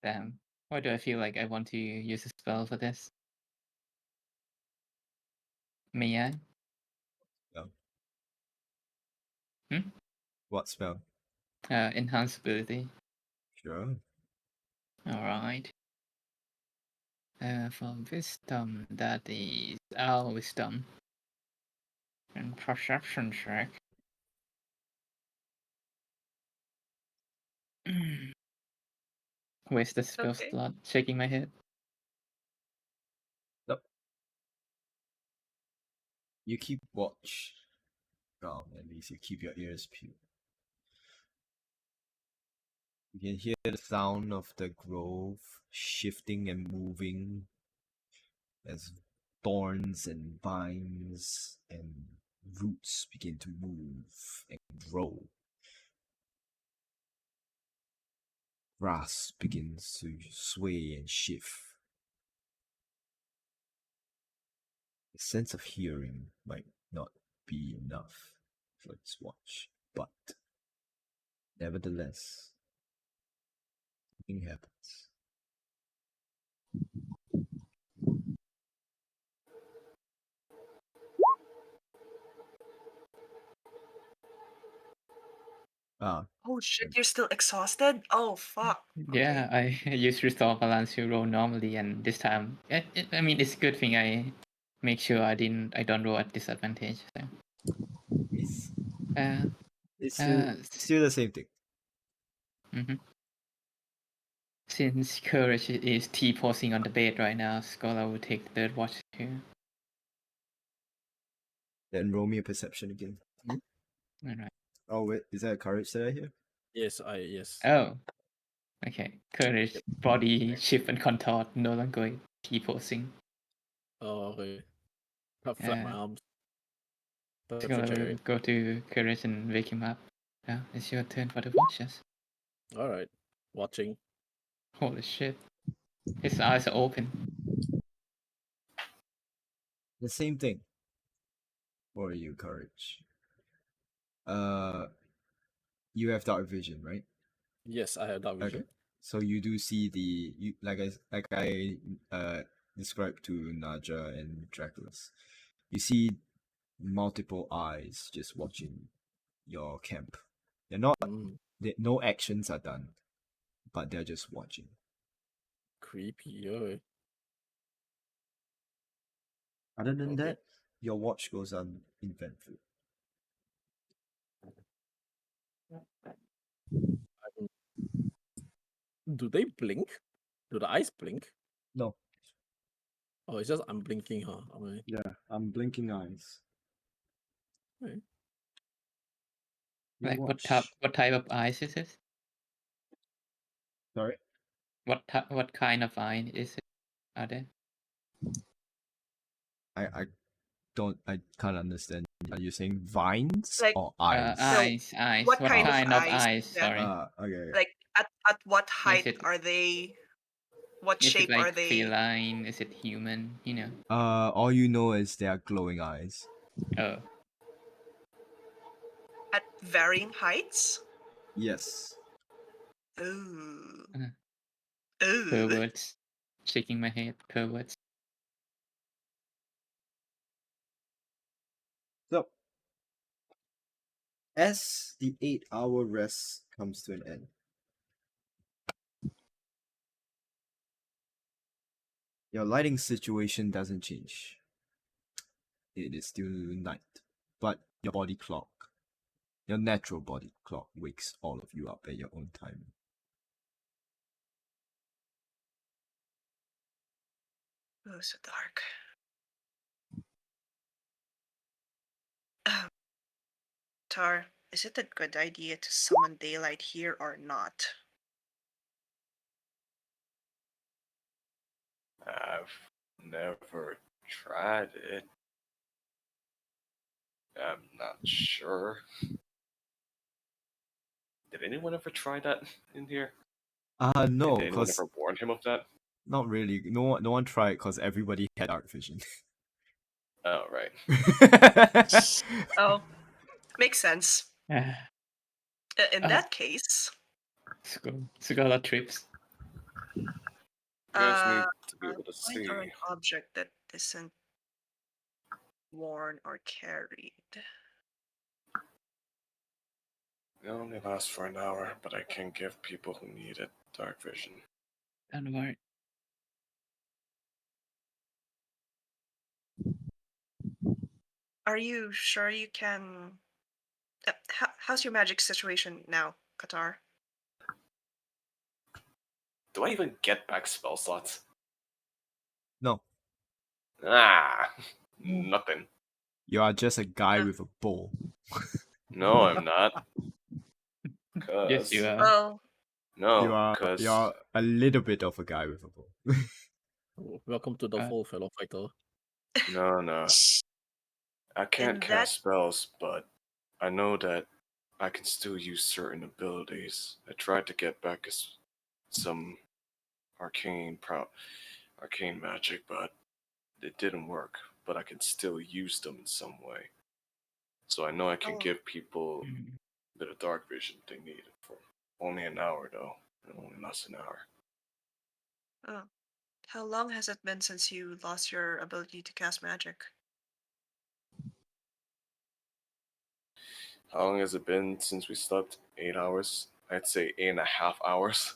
Damn. Why do I feel like I want to use a spell for this? May I? No. Hmm? What spell? Enhance ability. Sure. Alright. For wisdom, that is our wisdom. And perception check. Where's the spell Okay. slot? Shaking my head. Nope. You keep watch. Well, at least you keep your ears peeled. You can hear the sound of the grove shifting and moving as thorns and vines and roots begin to move and grow. Grass begins to sway and shift. A sense of hearing might not be enough for its watch, but nevertheless, something happens. Ah, Oh shit! You're still exhausted. Oh fuck. Yeah, Okay. I use Restore Balance to roll normally, and this time, I mean, it's a good thing I make sure I don't roll at disadvantage. So. it's, Uh, it's uh, still the same thing. mhm. Since Courage is T-posing on the bed right now, Scholar will take the third watch too. Then roll me a perception again. Alright. Oh wait, is that a courage that I hear? Yes. Oh, okay. Courage, Yep. body shift and contort, no longer T-posing. Oh, okay. I flap my arms. Perception check Scholar will again. go to Courage and wake him up. Now it's your turn for the watches. Alright. Watching. Holy shit. His eyes are open. The same thing for you, courage. You have dark vision, right? Yes, I have dark vision. Okay. So you do see like I described to Naja and Dracula's. You see multiple eyes just watching your camp. They're not no actions are done, but they're just watching. Creepy. Okay. Other than Okay. that, your watch goes on eventful. Do they blink? Do the eyes blink? No. Oh, it's just I'm blinking, huh? Okay. Yeah, I'm blinking eyes. Okay. You Like watch. what type of eyes is it? Sorry? What kind of eye is it? Are they? I can't understand. Are you saying vines Like or eyes? Eyes. what What kind of kind of eyes? eyes? Yeah. Sorry. Okay. Like at what height it- are they? What Is it shape are like they? feline? Is it human? You know. All you know is they are glowing eyes. Oh. At varying heights? Yes. Ooh. Uh, Ooh. Perverts. Shaking my head. Perverts. So, as the 8-hour rest comes to an end, your lighting situation doesn't change. It is still night, but your body clock, your natural body clock wakes all of you up at your own time. Oh, so dark. Tar, is it a good idea to summon daylight here or not? I've never tried it. I'm not sure. Did anyone ever try that in here? No, Did anyone because ever warn him of that? not really. No one tried because everybody had dark vision. Oh, right. Oh, makes sense. Ah, In that case, scholar trips. You guys need uh, to be able to find an see. object that isn't worn or carried. It only lasts for an hour, but I can give people who need it dark vision. Don't worry. Are you sure you can? How's your magic situation now, Qatar? Do I even get back spell slots? No, Ah, nothing. you are just a guy with a bow. No, I'm not. Yes, you Cause are. Well, You no, are cause a little bit of a guy with a bow. Oh, welcome to the full fellow fighter. no. I can't in that cast spells, but I know that I can still use certain abilities. I tried to get back some arcane magic, but it didn't work. But I can still use them in some way. So I know I can Oh. give people Mm. a bit of dark vision if they need it for only an hour, though. It only lasts an hour. Oh. How long has it been since you lost your ability to cast magic? How long has it been since we slept? 8 hours? I'd say 8.5 hours.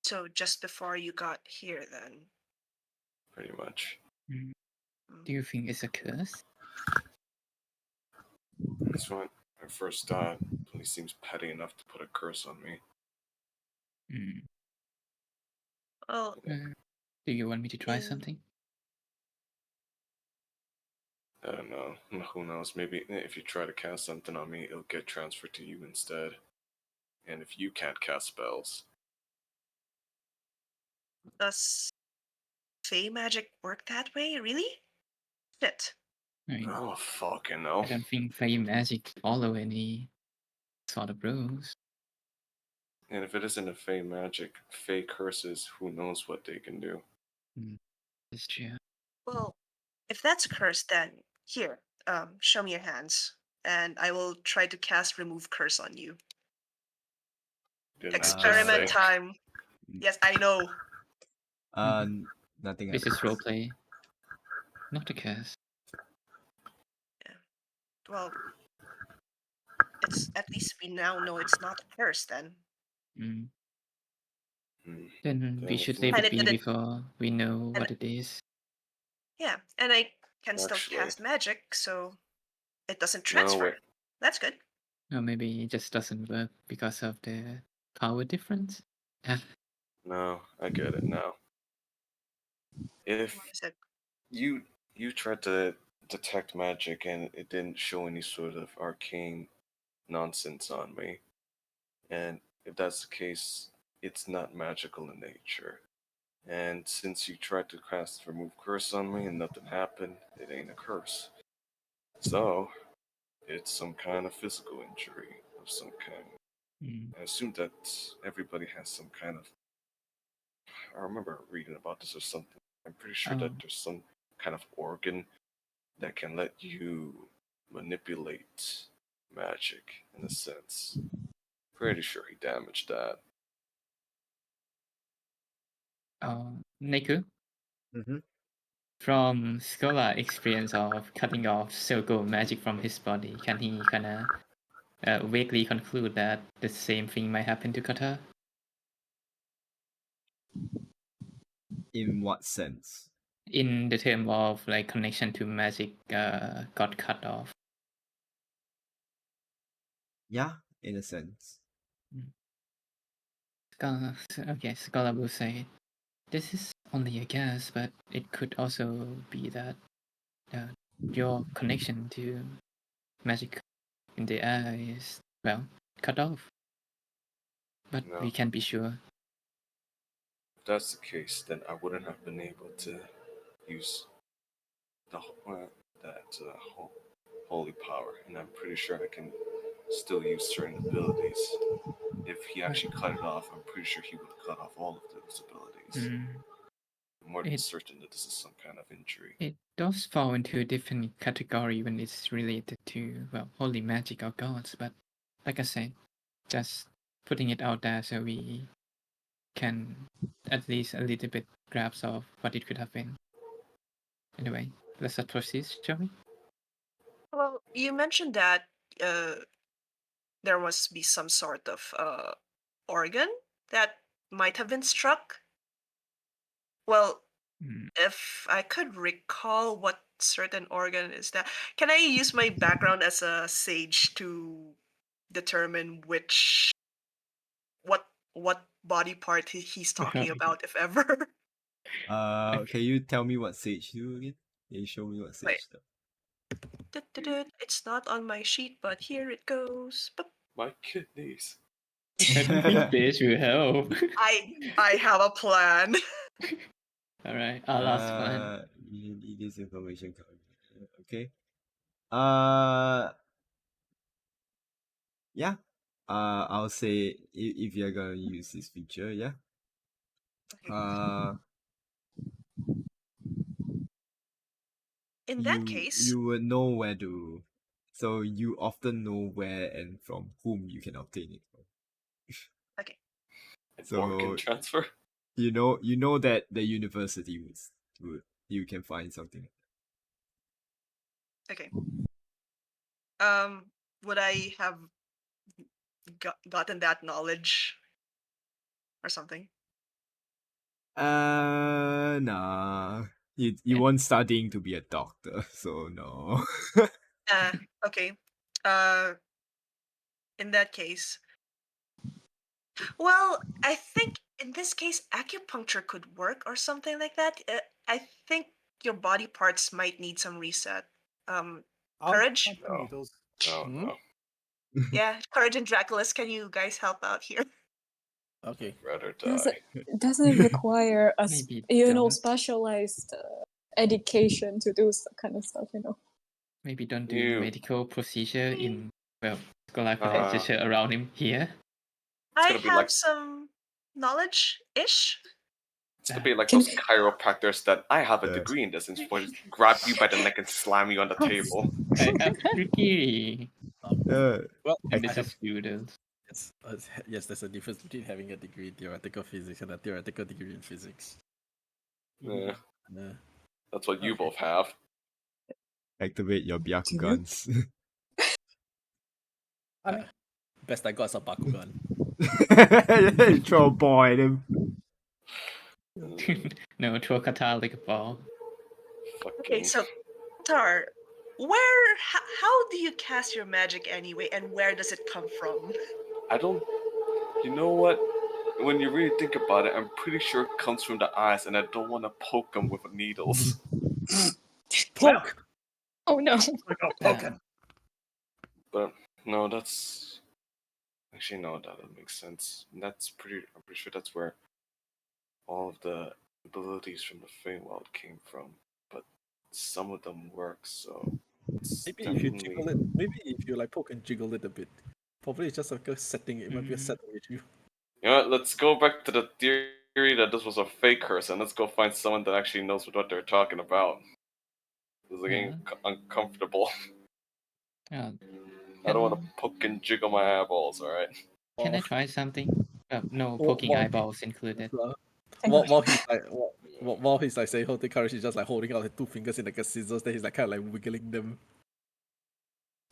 So just before you got here, then. Pretty much. Mm. Mm. Do you think it's a curse? That's what I first thought. But he seems petty enough to put a curse on me. Mm. Well, Do you want me to try in- something? I don't know. Who knows? Maybe if you try to cast something on me, it'll get transferred to you instead. And if you can't cast spells, does Fey magic work that way? Really? Shit. I I mean, don't fucking know. I don't think Fey magic follow any sort of rules. And if it isn't a Fey magic, Fey curses, who knows what they can do. It's true. Well, if that's a curse, then here, show me your hands, and I will try to cast remove curse on you. Didn't I just Experiment say? time. Yes, I know. Nothing This is happens. roleplay, not a curse. Well, it's at least we now know it's not a curse then. Mm. Hmm. Then we Then should if leave not- it be And it- before we know and- what it is. Yeah, and I can still Actually- cast magic, so it doesn't No, transfer. wait. That's good. Or maybe it just doesn't work because of the power difference. No, I get it now. If What is it? you tried to detect magic and it didn't show any sort of arcane nonsense on me, and if that's the case, it's not magical in nature. And since you tried to cast remove curse on me and nothing happened, it ain't a curse. So it's some kind of physical injury of some kind. Mm. I assume that everybody has some kind of. I remember reading about this or something. I'm pretty sure Oh. that there's some kind of organ that can let you manipulate magic in a sense. Pretty sure he damaged that. Neku, Mm-hmm. from Scholar experience of cutting off circle magic from his body, can he kind of vaguely conclude that the same thing might happen to Kata? In what sense? in the term of like connection to magic got cut off. Yeah, in a sense. Scholar will say, this is only a guess, but it could also be that your connection to magic in the air is, well, cut off. But No. we can't be sure. If that's the case, then I wouldn't have been able to use that holy power, and I'm pretty sure I can still use certain abilities. If he actually cut it off, I'm pretty sure he would cut off all of those abilities. I'm more than certain that this is some kind of injury. It does fall into a different category when it's related to, well, holy magic or gods, but like I said, just putting it out there so we can at least a little bit grasp of what it could have been. Anyway, let's proceed, shall we? Well, you mentioned that there must be some sort of organ that might have been struck. Well, if I could recall what certain organ is that, can I use my background as a sage to determine what body part he's talking about, if ever? Can you tell me what sage do again? Can you show me what sage Wait. does? It's not on my sheet, but here it goes. Boop. My kidneys. I don't think this will help. I have a plan. Alright, our last one. You need this information. Okay. Yeah. I'll say if you're gonna use this feature, yeah. In that case, you would know where to. So you often know where and from whom you can obtain it from. okay. So organ transfer. You know that the university would you can find something. Okay. Would I have gotten that knowledge or something? Nah. You weren't studying to be a doctor, so no. Okay. In that case, well, I think in this case acupuncture could work or something like that. I think your body parts might need some reset. Courage? Needles. No. Yeah, Courage and Draculus, can you guys help out here? Okay. Rather Does die. doesn't it require a Maybe don't. specialized education to do that kind of stuff? Maybe don't do You- medical procedure in, well, scholar Uh, procedure around him here. I gonna be have like- some knowledge-ish. It's gonna be like Can- those chiropractors that I have a Yes. degree in this, and just grab you by the neck and slam you on the table. I have degree. Well, And I this have, is students. yes, there's a difference between having a degree in theoretical physics and a theoretical degree in physics. Yeah, Yeah. that's what you Okay. both have. Activate your Byakugans. I mean, Best I got is a Bakugan. You throw a ball at him. No, throw kata like a ball. Fucking. Okay, so Tar, how do you cast your magic anyway, and where does it come from? I don't. You know what? When you really think about it, I'm pretty sure it comes from the eyes, and I don't want to poke them with needles. Poke! Oh no. Poke! But no, that's actually no, that doesn't make sense. I'm pretty sure that's where all of the abilities from the Feywild came from. But some of them work, so it's Maybe if you definitely. jiggle it, maybe if you like poke and jiggle it a bit. Probably it's just like a setting, it might be a setting with you. You know what? Let's go back to the theory that this was a fake curse, and let's go find someone that actually knows what they're talking about. This is getting uncomfortable. Uh, I don't want to poke and jiggle my eyeballs. All right. Can I try something? No Well, poking eyeballs included. While he's like, while he's like saying holding courage, he's just like holding out his two fingers in like a scissors. Then he's like kind of like wiggling them.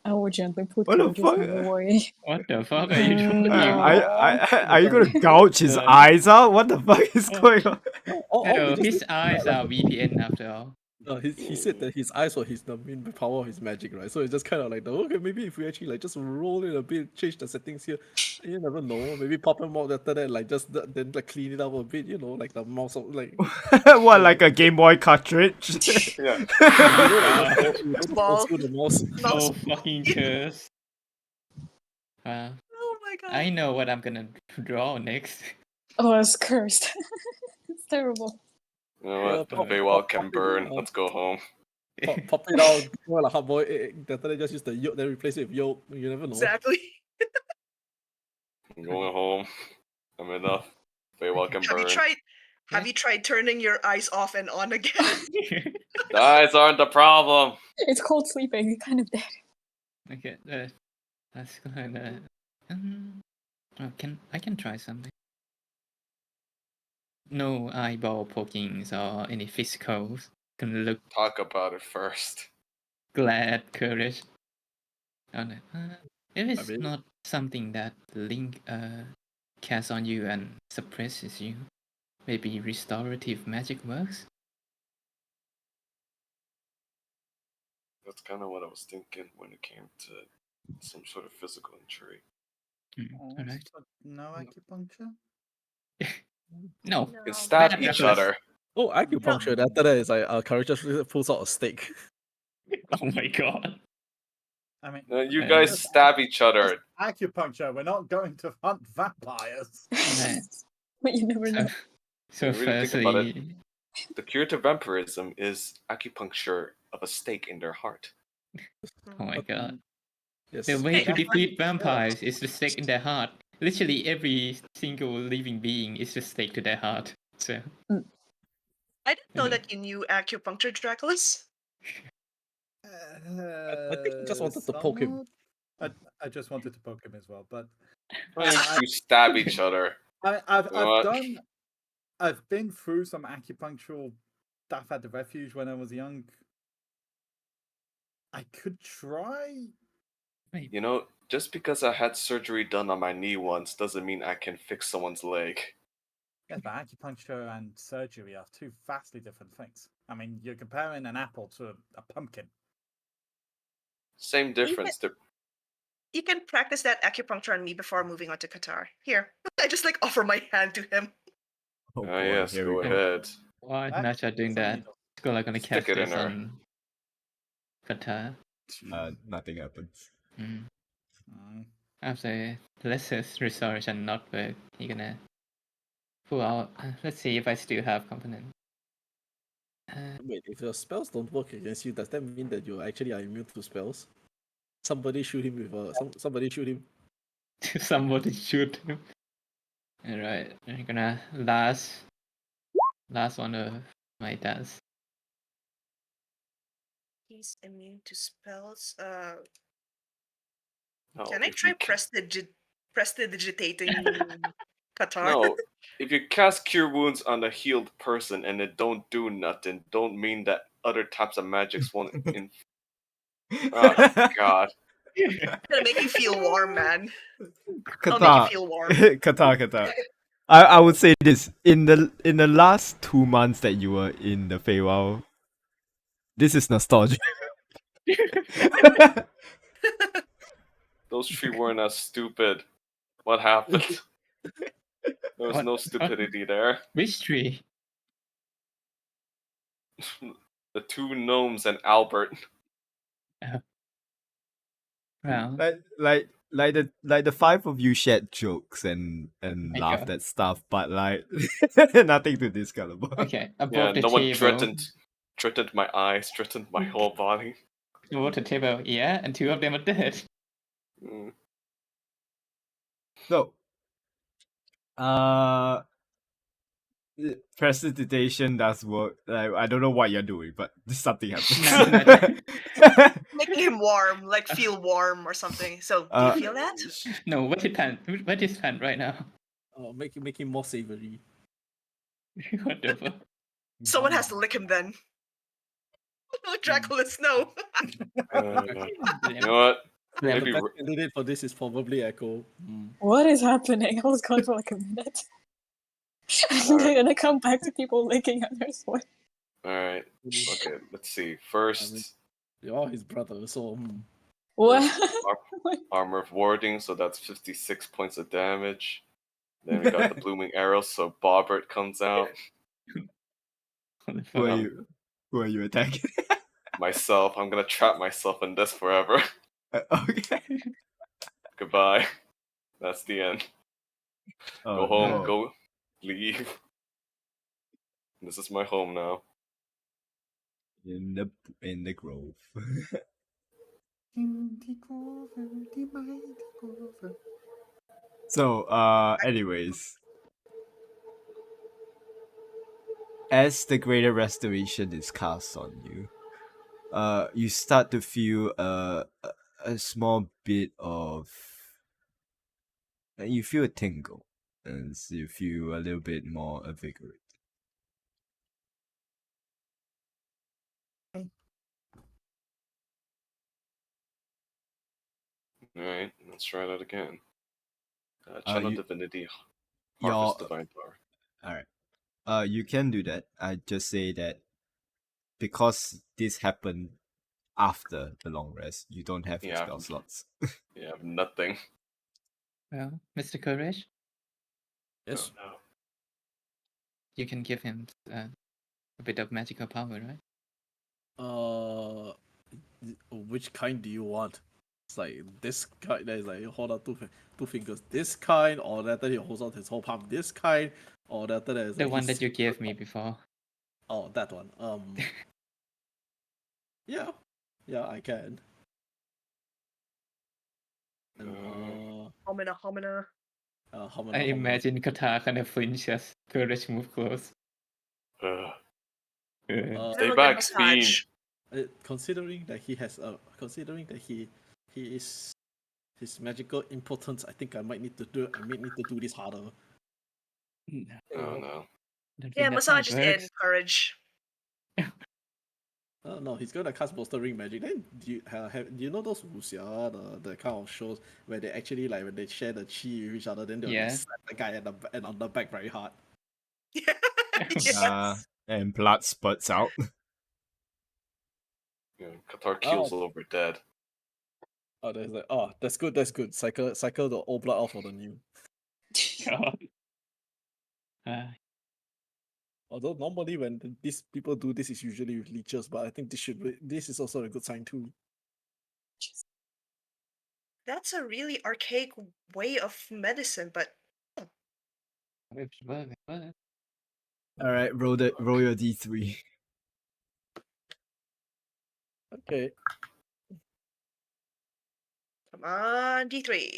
I will gently put What the Courage's fuck? hand away. What the fuck are you talking Are you gonna gouge his eyes out? What the fuck is going on? No, his eyes are VPN after all. No, he said that his eyes were the main power of his magic, right? So it's just kind of like, okay, maybe if we actually like just roll it a bit, change the settings here, you never know. Maybe pop them out after that, like just then like clean it up a bit, like the mouse, like What, like a Game Boy cartridge? Yeah. Ball. the mouse. Oh, fucking curse. Wow. Oh my god. I know what I'm gonna draw next. Oh, it's cursed. It's terrible. You know what? The pop- Feywild can pop it burn. out. Let's go home. Pop it out, go like hot boy. After that, just use the yolk, then replace it with yolk. You never know. Exactly. I'm going home. I'm enough. Feywild can burn. Have you tried turning your eyes off and on again? The eyes aren't the problem. It's called sleeping. You're kind of dead. Okay, let's go ahead. I can try something. No eyeball pokings or any physicals. Can look Talk about it first. glad, courage. Oh, no. If it's mean- not something that Link casts on you and suppresses you, maybe restorative magic works? That's kind of what I was thinking when it came to some sort of physical injury. Oh, Alright. so no acupuncture? No. You can stab Bad each reference. other. Oh, acupuncture. After that, it's like Courage just pulls out a stake. Oh my god. I mean, You Yeah. guys stab each other. acupuncture. We're not going to hunt vampires. Right. But you never know. So Really think about it. firstly, The cure to vampirism is acupuncture of a stake in their heart. oh my god. Yes. The way to Hey, defeat vampires is to stake in their heart. Literally every single living being is to stake to their heart. So I didn't know that you knew acupuncture, Draculus. I think he just wanted to poke him. somewhat. I just wanted to poke him as well, but You stab each other. I've You know what? I've been through some acupunctural stuff at the refuge when I was young. I could try. You know, just because I had surgery done on my knee once doesn't mean I can fix someone's leg. Yes, but acupuncture and surgery are two vastly different things. I mean, you're comparing an apple to a pumpkin. Same difference. You can practice that acupuncture on me before moving on to Qatar. Here, I just like offer my hand to him. Oh, Oh, yes, here go we ahead. why Right? not doing Some that? needles. Scholar gonna Stick cast it in this her. on Qatar. Nothing happens. Mm. After Lesser's restoration not work, you're gonna pull out. Let's see if I still have component. Wait, if your spells don't work against you, does that mean that you actually are immune to spells? Somebody shoot him with somebody shoot him. Somebody shoot him. Alright, I'm gonna last one of my dice. He's immune to spells. No, Can I if try you ca- prestidigitating Qatar? No, if you cast Cure Wounds on a healed person and it don't do nothing, don't mean that other types of magics won't. Oh God! It's gonna make you feel warm, man. I'll make you Qatar, feel warm. Qatar. I would say this in the last 2 months that you were in the Feywild, this is nostalgia. Those three weren't as stupid. What happened? There was What- no stupidity there. Which tree? The two gnomes and Albert. Well, like the five of you shared jokes and my laughed God. at stuff, but like nothing to this caliber. okay, Yeah, above the no one table. threatened my eyes, threatened my whole body. Above the table, yeah, and two of them are dead. Mm. So, prestidigitation does work. Like, I don't know what you're doing, but something happens. Making him warm, like feel warm or something. So, do you feel that? No, wet his pant right now. Oh, make him more savory. What the fuck? Someone has to lick him then. No, Draculus, no. You know what? Yeah, Maybe the best candidate for this is probably Echo. What is happening? I was gone for like a minute. And Alright. then I come back to people licking at their sweat. Alright. Okay, let's see. I First, mean, you're his brother, so What? armor of warding, so that's 56 points of damage. Then we got the blooming arrow, so Bobbert comes out. Who are you? Who are you attacking? Myself, I'm gonna trap myself in this forever. Okay. Goodbye. That's the end. Oh, Go home, no. go leave. This is my home now. In the grove. In the Grover, the mighty Grover. So, anyways, as the greater restoration is cast on you, you start to feel a small bit of, you feel a tingle, and so you feel a little bit more invigorated. Alright, let's try that again. Channel You- Divinity, your Harvest Divine Power. Alright. You can do that. I just say that because this happened after the long rest, you don't have your Yeah. spell slots. Yeah, I have nothing. Well, Mr. Courage, yes. Oh, no. you can give him a bit of magical power, right? Which kind do you want? It's like this kind. There's like hold out two fingers. This kind, or that he holds out his whole palm. This kind, or that there's The like one he's- that you gave me before. Oh, that one. Yeah, I can. And, Homina, homina. homina, I homina. imagine Kata kind of flinches. Courage move close. Ugh. Stay back, Speed. Considering that he has he is his magical impotence, I think I might need to do this harder. Oh no. Don't Yeah, think that's how it massage is in. works. Courage. No, he's gonna cast bolstering magic. Then do you know those wuxia, the kind of shows where they actually like when they share the chi with each other, then they'll Yeah. like slap the guy and on the back very hard. Yes. And blood spurts out. Yeah, Qatar keels over dead. Oh, there's like, oh, that's good. Cycle the old blood off for the new. God. Although normally when these people do this, is usually with leeches, but I think this is also a good sign too. That's a really archaic way of medicine, but Alright, roll your D3. Okay. come on, D3.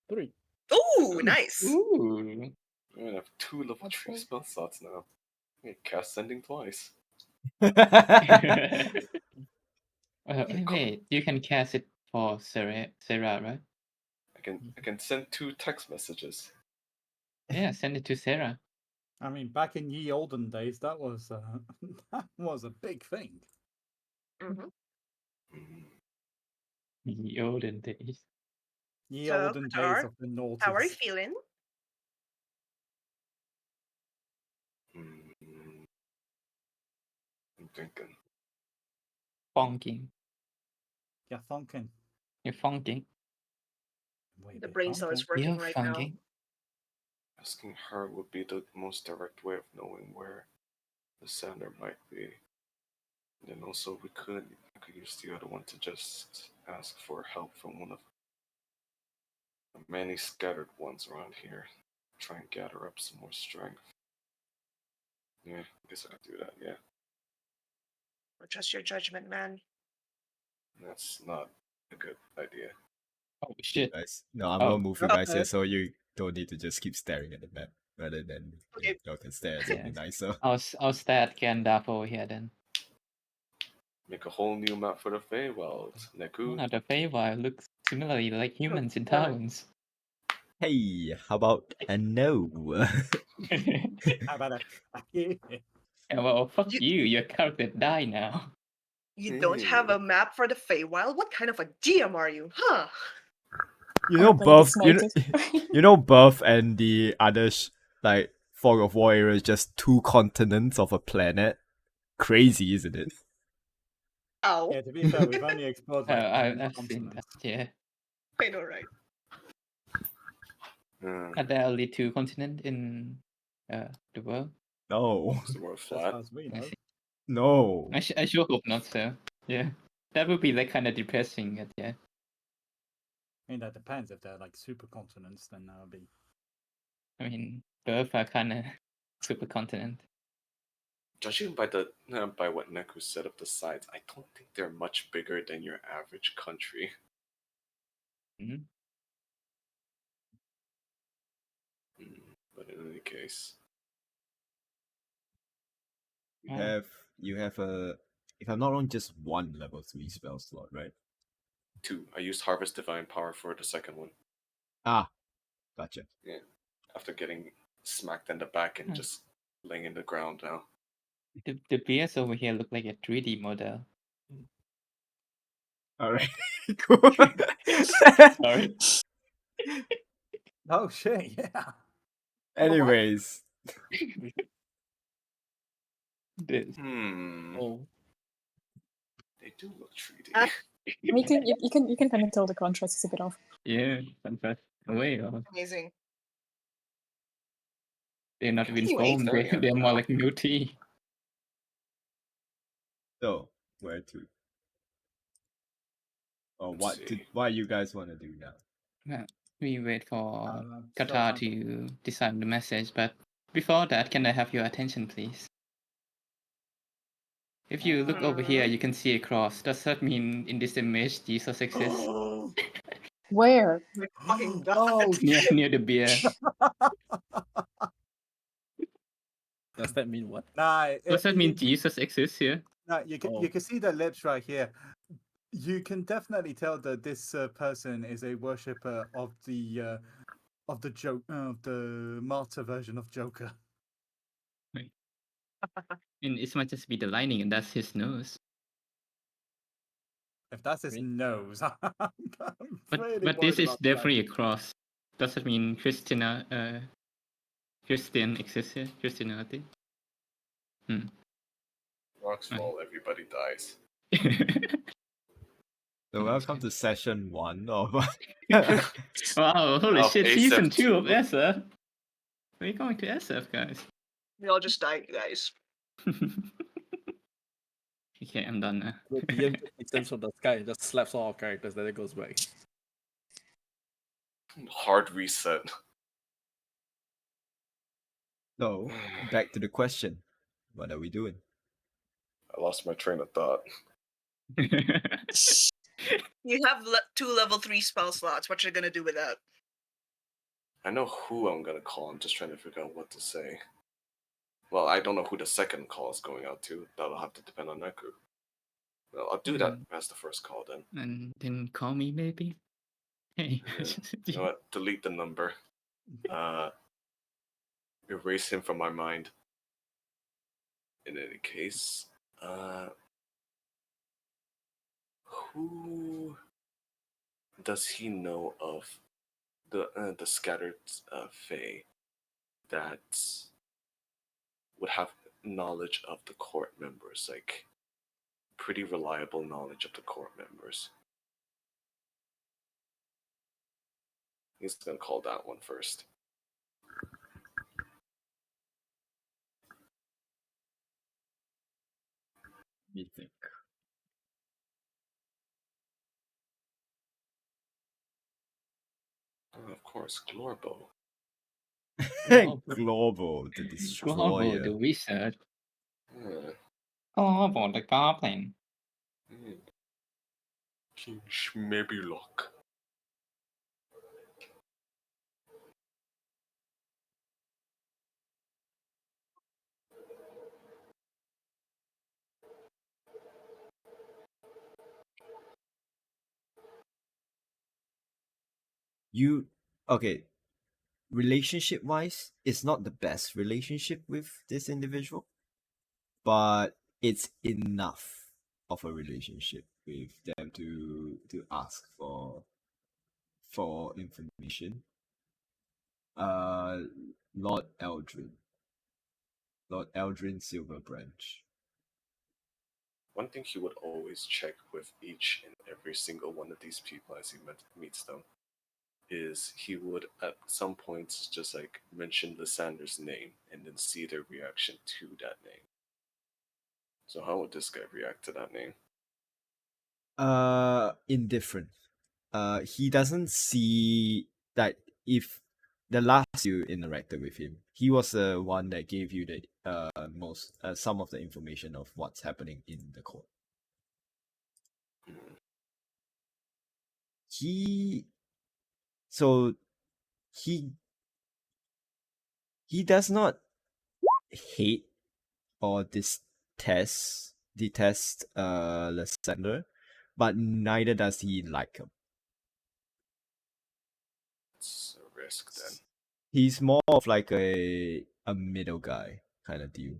3. Ooh, nice. Ooh. I have 2 level 3 spell slots now. I can cast Sending twice. Wait, you can cast it for Sarah, right? I can send 2 text messages. Yeah, send it to Sarah. I mean, back in ye olden days, that was that was a big thing. Mm-hmm. The olden days. Ye So, olden days Qatar, of the noughties. how are you feeling? I'm thinking. Funking. Yeah, thunking. You're funking. The brain cell is working You're right funking. Asking her would be the most direct way of knowing where the sender might be. And then also I could use the other one to just ask for help from one of the many scattered ones around here. Try and gather up some more strength. Yeah, I guess I could do that, yeah. now. Trust your judgment, man. That's not a good idea. Oh shit. Guys, no, I'm Oh. gonna move you guys Okay. here so you don't need to just keep staring at the map rather than Okay. y'all can stare at Yeah. something nicer. I'll stat Gandalf over here then. Make a whole new map for the Feywild. Neku. Oh, the Feywild looks similarly like humans in love it. towns. Hey, how about a no? How about Yeah, well, fuck You- you. Your character die now. You don't have a map for the Feywild? What kind of a GM are you? Huh? You know, Everybody Buff. gets You know, smited. you know, Buff and the others like Fog of War area is just 2 continents of a planet. Crazy, isn't it? Ow. Yeah, to be fair, we've only explored like one I've seen that. continent. Yeah. I know, right? Are there only 2 continents in the world? No. Is the world As flat? far as we I know. see. No. I sure hope not, so. Yeah. That would be like kind of depressing. Yeah. I mean, that depends. If they're like supercontinents, then that would be. I mean, both are kind of supercontinent. Judging by by what Neku said of the sides, I don't think they're much bigger than your average country. Mhm. But in any case, You have a, if I'm not wrong, just 1 level 3 spell slot, right? 2. I used Harvest Divine Power for the second one. Ah, gotcha. Yeah. After getting smacked in the back and Hmm. just laying in the ground now. The beers over here look like a 3D model. Alright, cool. Sorry. Oh shit! Yeah. Anyways, This. Oh. They do look 3D. Ah. I mean, you can kind of tell the contrast is a bit off. Yeah, contrast away. Or Amazing. they're not even Anyway, foam. staring at They're it more now. like multi. so where to? Or Let's see. what you guys want to do now? We wait for Still Qatar time to decide the message, but before that, can I have your attention, please? If you look over here, you can see a cross. Does that mean in this image Jesus exists? Where? my fucking god. Oh, near the beer. Does that mean what? Nah, Does that mean Jesus exists here? nah, you Oh. can see the lips right here. You can definitely tell that this person is a worshipper of the joke of the martyr version of Joker. And it might just be the lining, and that's his nose. If that's his Really? nose, I'm pretty But worried this is about the definitely a lining. cross. Does that mean Christian exists here? Christianity? Rocks fall, everybody dies. So welcome to session 1 of Wow, holy Of shit, Aseth season 2 of 2. Aseth. We're going to Aseth, guys. We all just died, guys. Okay, I'm done now. The DM descends from the sky and just slaps all our characters, then it goes back. Hard reset. So back to the question. What are we doing? I lost my train of thought. You have 2 level 3 spell slots. What you gonna do with that? I know who I'm gonna call. I'm just trying to figure out what to say. Well, I don't know who the second call is going out to. That'll have to depend on Neku. Well, I'll do that as the first call then. And then call me, maybe? Hey. You know what? Delete the number. Erase him from my mind. In any case, who does he know of the scattered Fae that would have knowledge of the court members, like pretty reliable knowledge of the court members? He's gonna call that one first. Me think. Oh, of course, Glorbo. Global, the Global, destroyer. the wizard. Uh, Global, the goblin. King Schmebulock. You okay? Relationship wise, it's not the best relationship with this individual, but it's enough of a relationship with them to ask for information. Lord Eldrin. Lord Eldrin Silverbranch. One thing he would always check with each and every single one of these people as he meets them is he would at some points just like mention Lysander's name and then see their reaction to that name. So how would this guy react to that name? Indifferent. He doesn't see that if the last you interacted with him, he was the one that gave you the most some of the information of what's happening in the court. Hmm. He does not hate or detest Lysander, but neither does he like him. It's a risk then. He's more of like a middle guy kind of deal.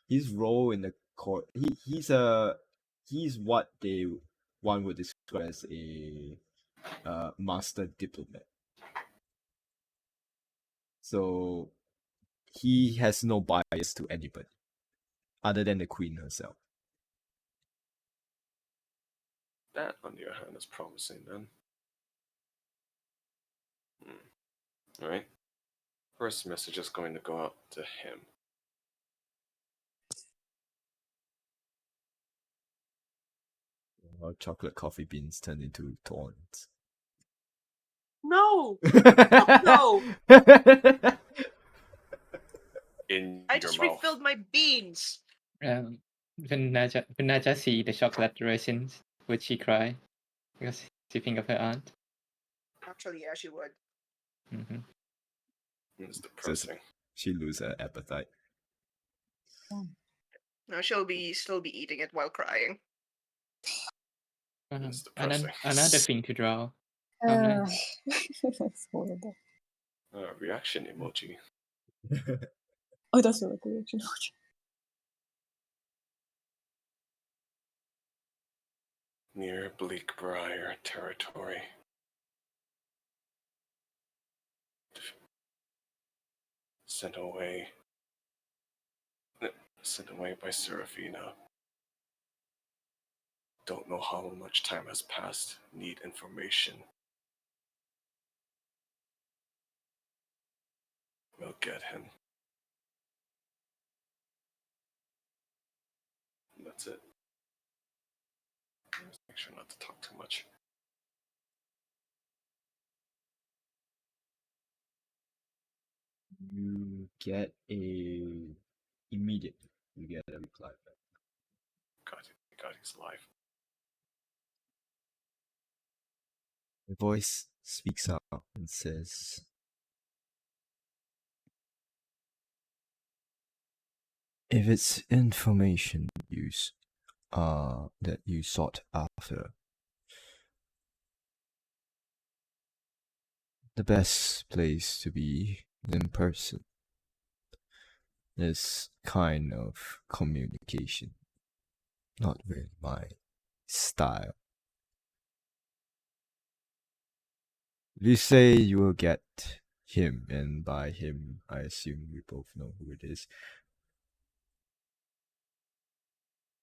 His role in the court, he's what one would describe as a master diplomat. So he has no bias to anybody other than the queen herself. That, on the other hand, is promising then. Alright. First message is going to go out to him. Our chocolate coffee beans turn into thorns. No! No! In I your just mouth. refilled my beans. When Naja see the chocolate raisins, would she cry? Because she think of her aunt. Actually, yeah, she would. Mm-hmm. It's depressing. She lose her appetite. No, she'll still be eating it while crying. It's depressing. Another thing to draw. How nice. That's horrible. Reaction emoji. Oh, that's a reaction. Near Bleakbriar territory. Sent away by Seraphina. Don't know how much time has passed. Need information. We'll get him. That's it. Just make sure not to talk too much. You get immediately you get a reply back. God, he's alive. The voice speaks out and says, "If it's information that you sought after, the best place to be is in person. This kind of communication, not really my style. If you say you will get him, and by him I assume we both know who it is,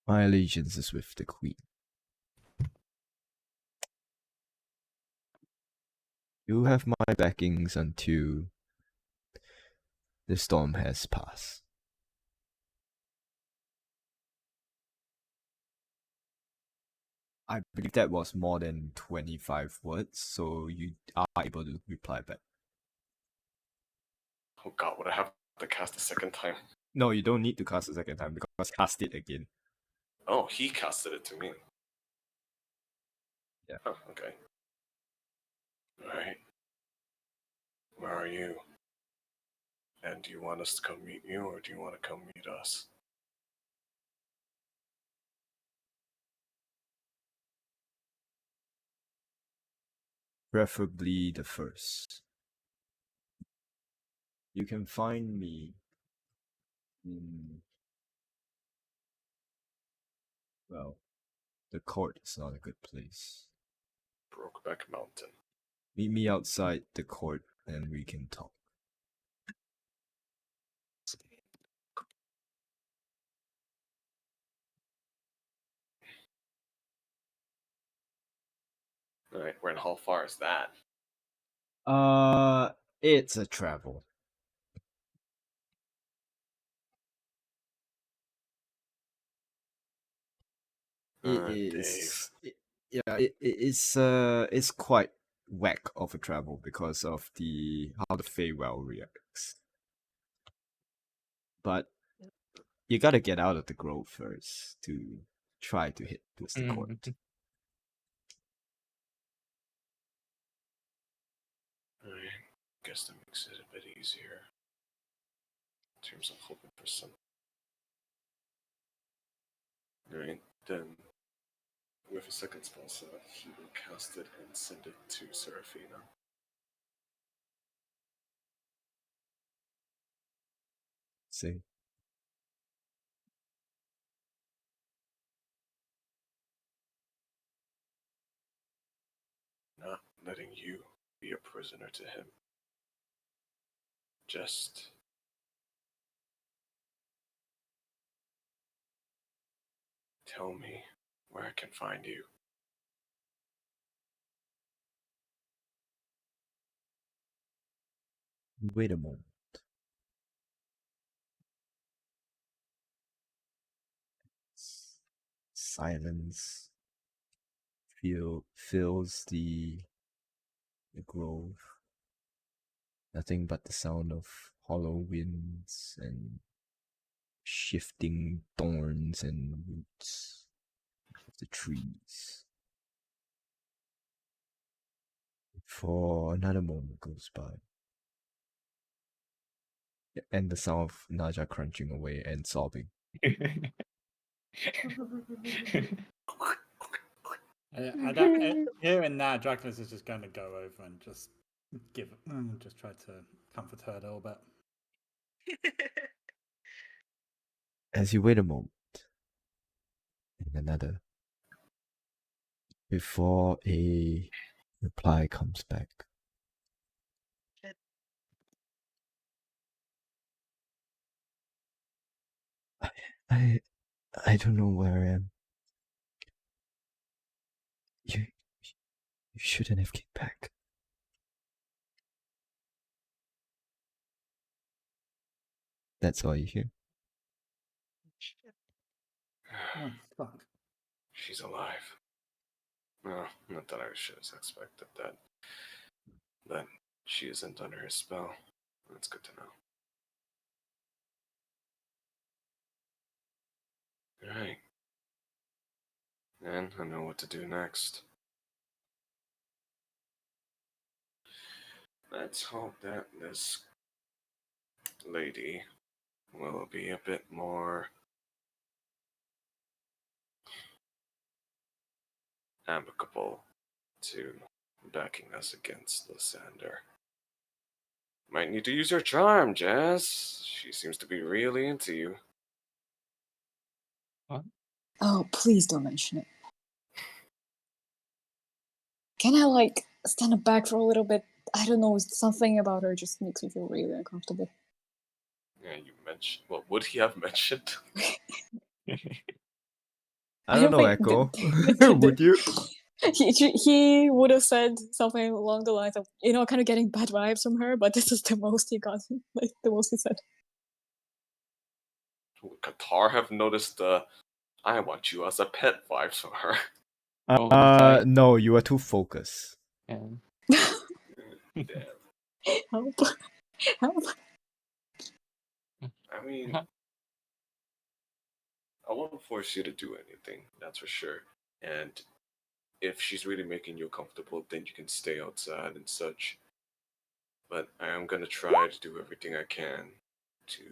my allegiance is with the queen. You have my backings until the storm has passed." I believe that was more than 25 words, so you are able to reply back. Oh god, would I have to cast a second time? No, you don't need to cast a second time because cast it again. Oh, he casted it to me. Yeah. Oh, okay. Alright. Where are you? And do you want us to come meet you, or do you want to come meet us? Preferably the first. You can find me in, well, the court is not a good place. Brokeback Mountain. Meet me outside the court and we can talk. Alright, and how far is that? It's a travel. It's quite whack of a travel because of how the Feywild reacts. But you gotta get out of the grove first to try to hit towards the court. I guess that makes it a bit easier in terms of hoping for some. Alright, then with a second spell slot, he will cast it and send it to Seraphina. See? Not letting you be a prisoner to him. Just tell me where I can find you. Wait a moment. Silence fills the grove. Nothing but the sound of hollow winds and shifting thorns and roots of the trees. For another moment goes by. And the sound of Naja crunching away and sobbing. Here and now, Dracula's is just going to go over and just just try to comfort her a little bit. As you wait a moment, and another, before a reply comes back. Shit. I don't know where I am. You shouldn't have came back. That's all you hear. Shit. Oh, fuck. She's alive. No, not that I should have expected that. But she isn't under his spell. That's good to know. Alright. And I know what to do next. Let's hope that this lady will be a bit more amicable to backing us against Lysander. Might need to use your charm, Jazz. She seems to be really into you. Oh, please don't mention it. Can I, like, stand back for a little bit? I don't know, something about her just makes me feel really uncomfortable. Yeah, you mentioned. What would he have mentioned? I don't know, think Echo. the- Would you? He would have said something along the lines of, kind of getting bad vibes from her, but this is the most he got, like, the most he said. Would Qatar have noticed the I want you as a pet vibes from her? No, you are too focused. Yeah. Damn. Help. Help. I mean, I won't force you to do anything, that's for sure. And if she's really making you comfortable, then you can stay outside and such. But I am gonna try to do everything I can to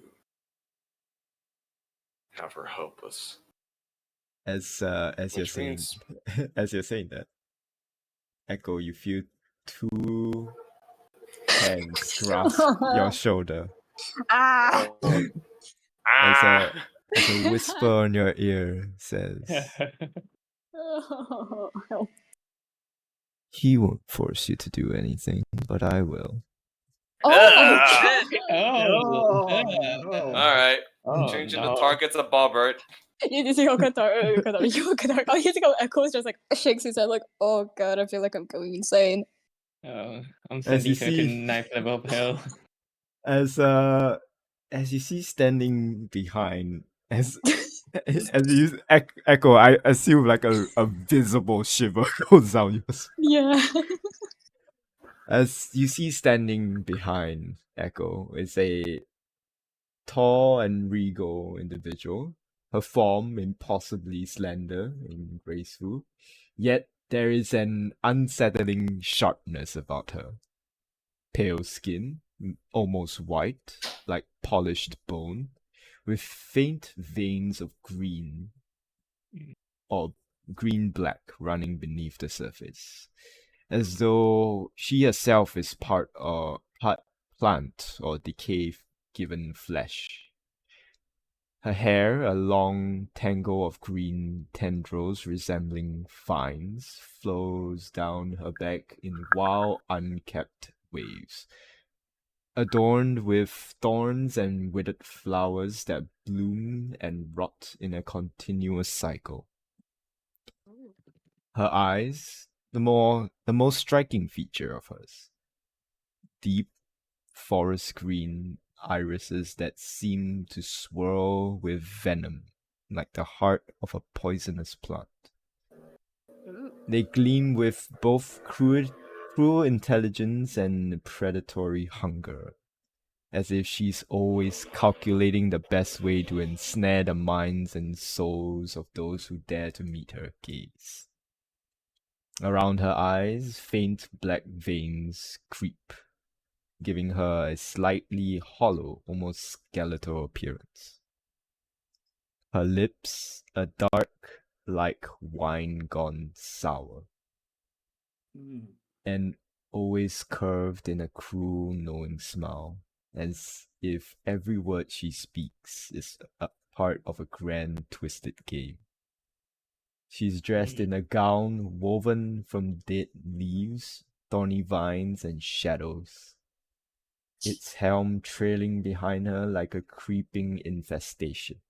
have her help us. As you're Which saying, means- as you're saying that, Echo, you feel two hands grasp your shoulder Ah! Oh. as Ah! a whisper on your ear says, Oh, help. He won't force you to do anything, but I will. Oh my Ah! god! No. Alright. Oh, Changing no. the targets of Bobbert. You see how Qatar, oh, you see how Echo's just like shakes his head like, oh god, I feel like I'm going insane. Oh, I'm As sending you her to see- ninth level of hell. As you see standing behind, as you echo, I assume like a visible shiver goes down your spine. Yeah. As you see standing behind Echo is a tall and regal individual, her form impossibly slender and graceful, yet there is an unsettling sharpness about her. Pale skin, almost white, like polished bone, with faint veins of green or green-black running beneath the surface, as though she herself is part plant or decay-given flesh. Her hair, a long tangle of green tendrils resembling vines, flows down her back in wild, unkept waves, adorned with thorns and withered flowers that bloom and rot in a continuous cycle. Her eyes, the most striking feature of hers. Deep forest green irises that seem to swirl with venom, like the heart of a poisonous plant. They gleam with both cruel intelligence and predatory hunger, as if she's always calculating the best way to ensnare the minds and souls of those who dare to meet her gaze. Around her eyes, faint black veins creep, giving her a slightly hollow, almost skeletal appearance. Her lips, a dark, like wine gone sour, and always curved in a cruel, knowing smile, as if every word she speaks is a part of a grand, twisted game. She's dressed in a gown woven from dead leaves, thorny vines, and shadows, its helm trailing behind her like a creeping infestation.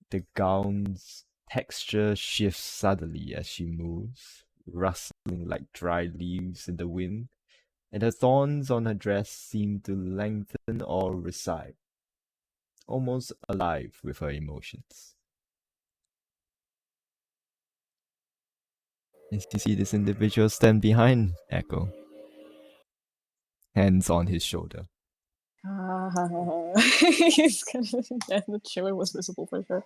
The gown's texture shifts suddenly as she moves, rustling like dry leaves in the wind, and the thorns on her dress seem to lengthen or recede, almost alive with her emotions. As you see this individual stand behind Echo, hands on his shoulder. He's kind of, yeah, the shiver was visible for sure.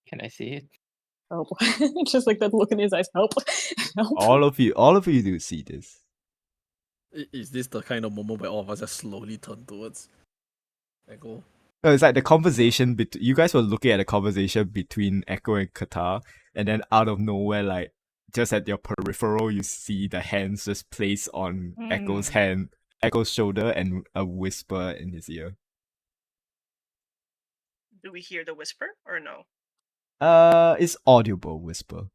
Can I see it? Help. Just like that look in his eyes. Help. Help. All of you do see this. Is this the kind of moment where all of us just slowly turn towards Echo? No, it's like the conversation you guys were looking at the conversation between Echo and Qatar, and then out of nowhere, like just at your peripheral, you see the hands just placed on Echo's shoulder, and a whisper in his ear. Do we hear the whisper or no? It's audible whisper.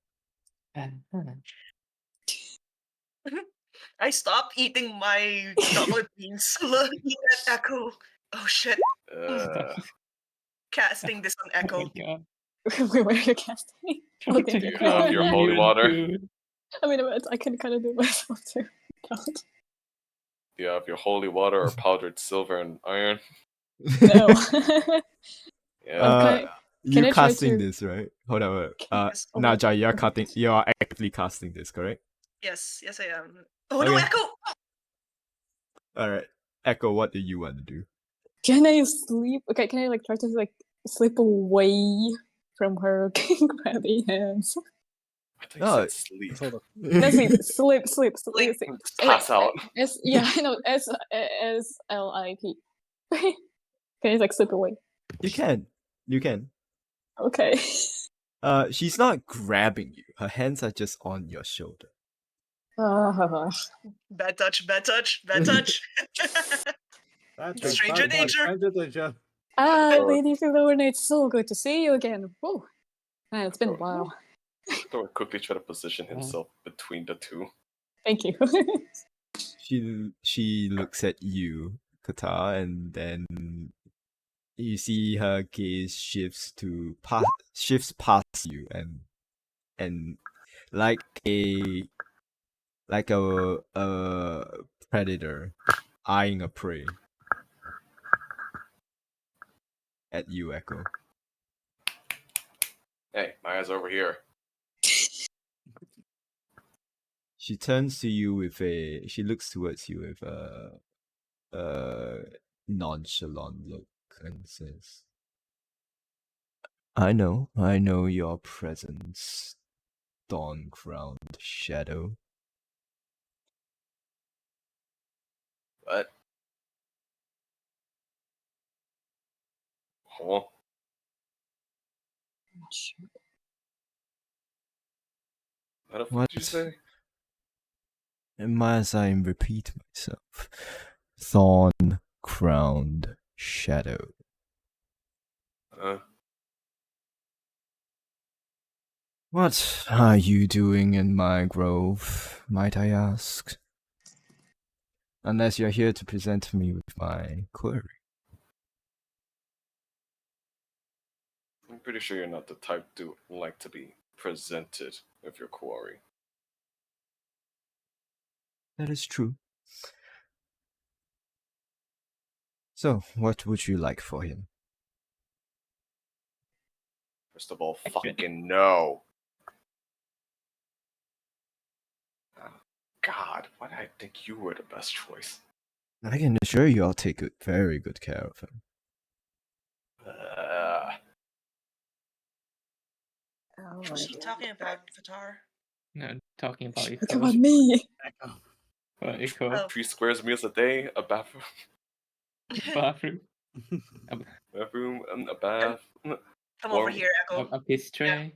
I stopped eating my chocolate beans. Look at Echo. Oh shit. Casting this on Oh Echo. my god. Wait, where are you casting? Oh, Do you have your holy water? I mean, I can kind of do it myself too. God. Do you have your holy water or powdered silver and iron? No. Yeah. Can You're I try casting to- this, right? Hold on. Yes. Oh, Naja, you are actively casting this, correct? Yes, I am. Oh no, Okay. Echo! Alright. Echo, what do you want to do? Can I sleep? Okay, can I like try to like slip away from her grabby hands? I think you said sleep. Hold on. No, sleep. Just pass out. Yeah, I know. SLIP. Can I like slip away? You can. Okay. She's not grabbing you. Her hands are just on your shoulder. Bad touch, bad touch, bad touch. Stranger danger. Stranger danger. Lady Philona, it's so good to see you again. Woo. Man, it's been a while. Thor quickly try to position himself between the two. Thank you. She looks at you, Kata, and then you see her gaze shifts past you and like a predator eyeing a prey at you, Echo. Hey, my eyes over here. She turns to you with she looks towards you with a nonchalant look and says, I know your presence, dawn-crowned shadow. What? Huh? What the fuck did you say? And as I repeat myself, thorn-crowned shadow. What are you doing in my grove, might I ask? Unless you're here to present me with my query. I'm pretty sure you're not the type to like to be presented with your quarry. That is true. So, what would you like for him? First of all, fucking no. God, why did I think you were the best choice? I can assure you I'll take very good care of him. What are you talking about, Qatar? No, talking about Look Echo. about me. Well, Echo. Oh. 3 squares meals a day, a bathroom, Bathroom. bathroom, and a bath, Come Or- over here, Echo. A piss tray.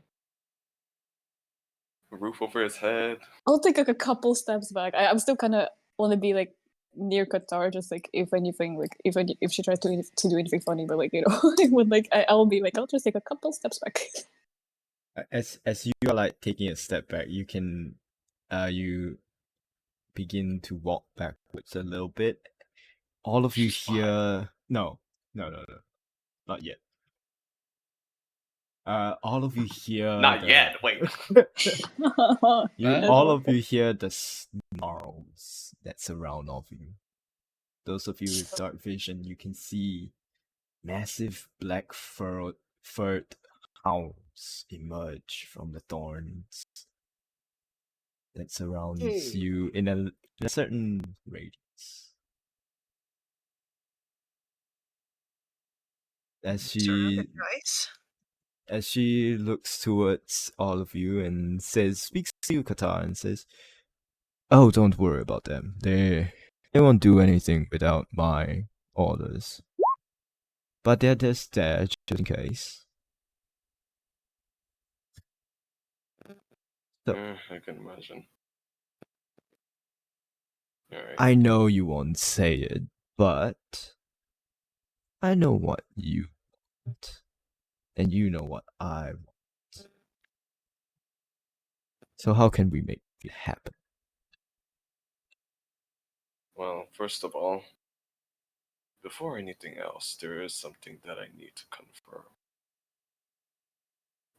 a roof over his head. I'll take like a couple steps back. I'm still kind of want to be like near Qatar, just like if anything, like if she tries to do anything funny, but like when like I'll be like I'll just take a couple steps back. As you are like taking a step back, you can you begin to walk backwards a little bit. All of you She's fine. hear no, not yet. All of you hear Not yet, wait. all of you hear the snarls that surround all of you. Those of you with dark vision, you can see massive black furred hounds emerge from the thorns that surrounds you in a certain radius. As she looks towards all of you and speaks to you, Qatar, and says, "Oh, don't worry about them. They won't do anything without my orders. But they're just there just in case." So, I can imagine. Alright. I know you won't say it, but I know what you want, and you know what I want. So how can we make it happen? Well, first of all, before anything else, there is something that I need to confirm.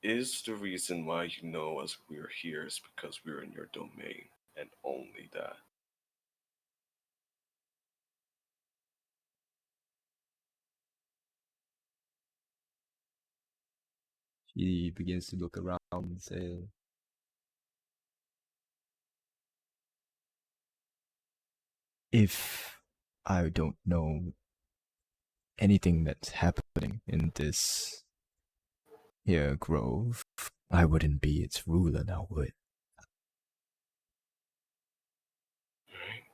Is the reason why you know us we're here is because we're in your domain, and only that? She begins to look around and say, if I don't know anything that's happening in this here grove, I wouldn't be its ruler now, would? Alright.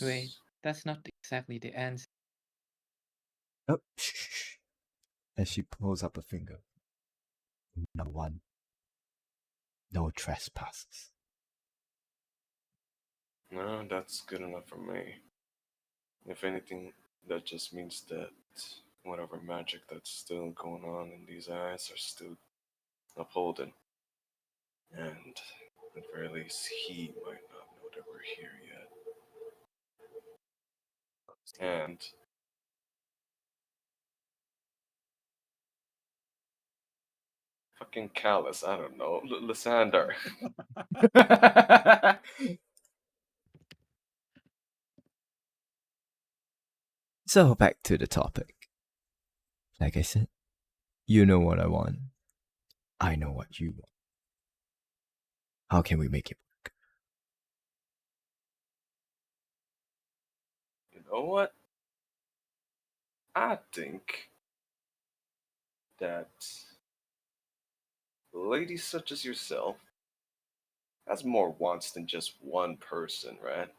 Wait, that's not exactly the answer. Oh, shh. As she pulls up a finger. Number 1. No trespasses. No, that's good enough for me. If anything, that just means that whatever magic that's still going on in these eyes are still upholding. And at the very least, he might not know that we're here yet. And fucking Callus, I don't know, Lysander. So back to the topic. Like I said, you know what I want. I know what you want. How can we make it work? You know what? I think that ladies such as yourself has more wants than just one person, right?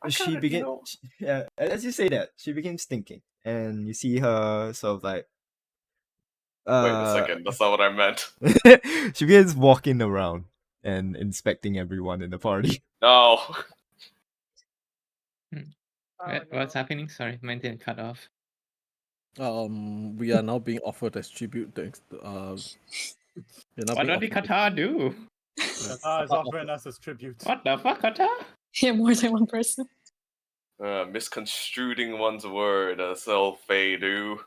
I She kinda, begin, yeah, as you say that, she begins thinking, and you see her sort of like, wait a second, that's not what I meant. she begins walking around and inspecting everyone in the party. No. Oh, What's no. happening? Sorry, mine didn't cut off. We are now being offered as tribute. Thanks. We're now What being did the offered. Qatar do? Qatar is offering us as tribute. What the fuck, Qatar? Yeah, more than one person. Misconstruing one's word, so Fey do.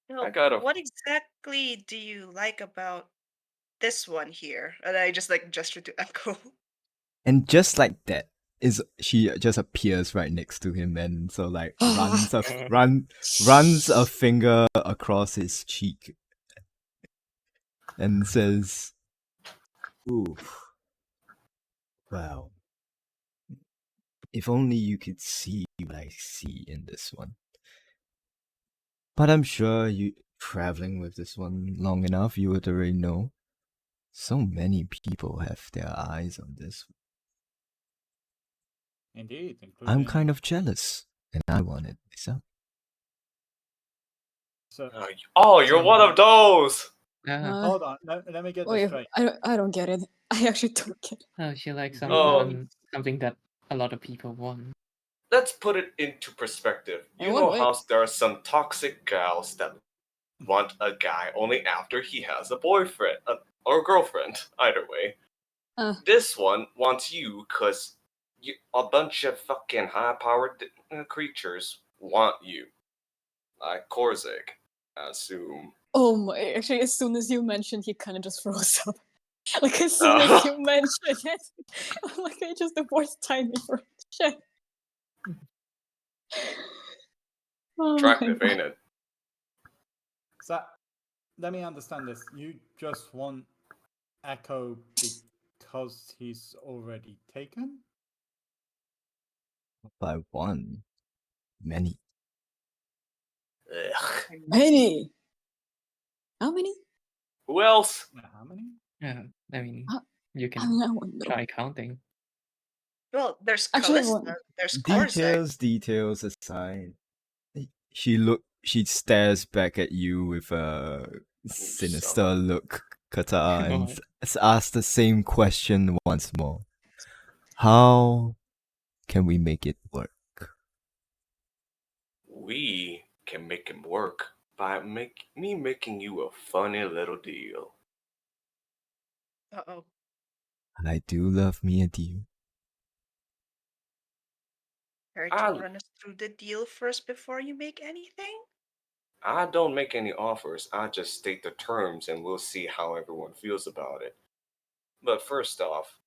No, I gotta- What exactly do you like about this one here? And I just like gesture to Echo. And just like that, she just appears right next to him and so like runs a finger across his cheek and says, "Ooh, wow. If only you could see what I see in this one. But I'm sure you traveling with this one long enough, you would already know. So many people have their eyes on this. Indeed, including. I'm kind of jealous, and I want it myself." So, you're one of those. hold on, let me get this Wait, straight. I don't get it. I actually don't get it. Oh, she likes Oh. something that a lot of people want. Let's put it into perspective. In You what know way? how there are some toxic gals that want a guy only after he has a boyfriend or girlfriend, either way. This one wants you because a bunch of fucking high-powered creatures want you. Like Korzig, I assume. Oh my! Actually, as soon as you mentioned, he kind of just froze up. Like as soon as you mentioned it, I'm like, I just the worst timing for shit. Oh Attractive, my ain't it? So, let me understand this. You just want Echo because he's already taken? By one, many. Ugh. Many. How many? Who else? How many? Yeah, I mean, Uh, you I can mean, I wonder. try counting. Well, there's Actually, Callista, there's Korzak. Details aside, she stares back at you with a sinister look, Kata, and asks the same question once more. How can we make it work? We can make him work by making you a funny little deal. Uh-oh. I do love me a deal. Care to run us through the deal first before you make anything? I don't make any offers, I just state the terms and we'll see how everyone feels about it. But first off,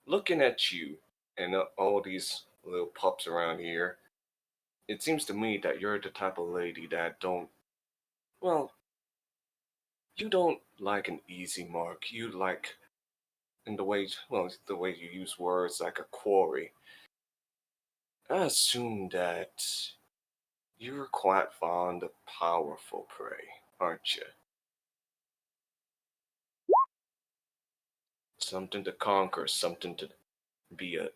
looking at you and all these little pups around here, it seems to me that you're the type of lady that you don't like an easy mark. You like, in the way you use words, like a quarry. I assume that you're quite fond of powerful prey, aren't you? Something to conquer, something to be a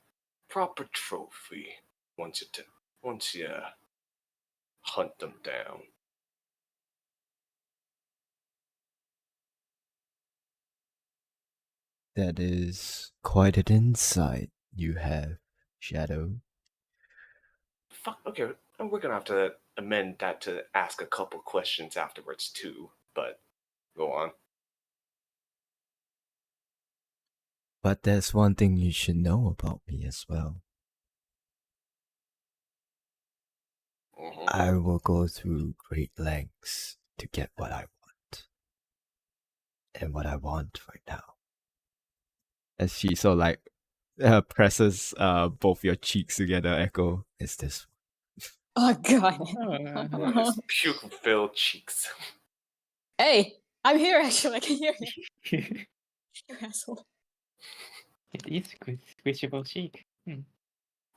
proper trophy once you hunt them down. That is quite an insight you have, Shadow. Fuck. Okay, we're gonna have to amend that to ask a couple questions afterwards too. But go on. But there's one thing you should know about me as well. Mhm. I will go through great lengths to get what I want. And what I want right now. As she sort of like presses both your cheeks together, Echo, is this. Oh god. Nice puke-filled cheeks. Hey, I'm here actually. I can hear you. You asshole. It is squishable cheek.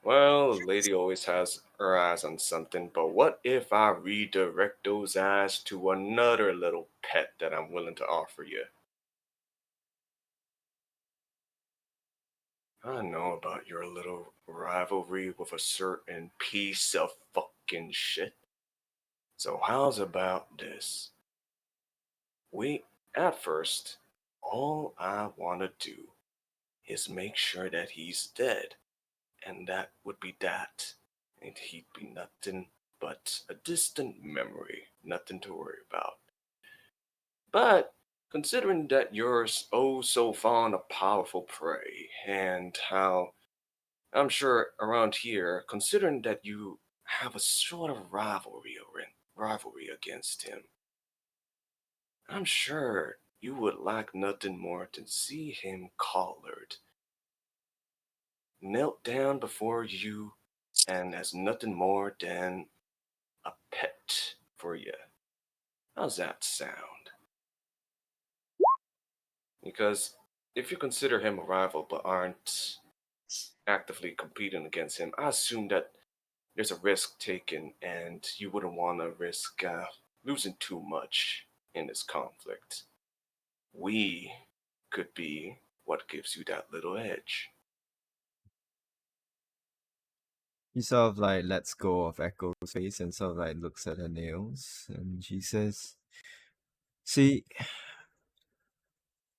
Well, lady always has her eyes on something, but what if I redirect those eyes to another little pet that I'm willing to offer you? I know about your little rivalry with a certain piece of fucking shit. So how's about this? At first, all I want to do is make sure that he's dead, and that would be that. And he'd be nothing but a distant memory, nothing to worry about. But considering that you're oh so fond of powerful prey, and how I'm sure around here, considering that you have a sort of rivalry against him, I'm sure you would like nothing more to see him collared, knelt down before you, and as nothing more than a pet for you. How's that sound? Because if you consider him a rival but aren't actively competing against him, I assume that there's a risk taken and you wouldn't want to risk losing too much in this conflict. We could be what gives you that little edge. He sort of like lets go of Echo's face and sort of like looks at her nails, and she says, "See,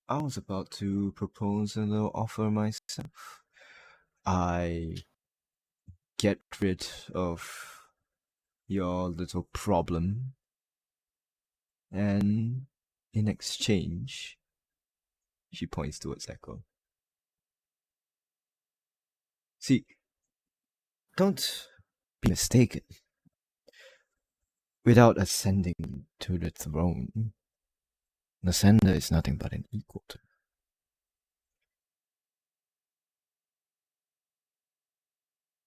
I was about to propose a little offer myself. I get rid of your little problem, and in exchange," she points towards Echo. "See, don't be mistaken. Without ascending to the throne, the ascender is nothing but an equal to me.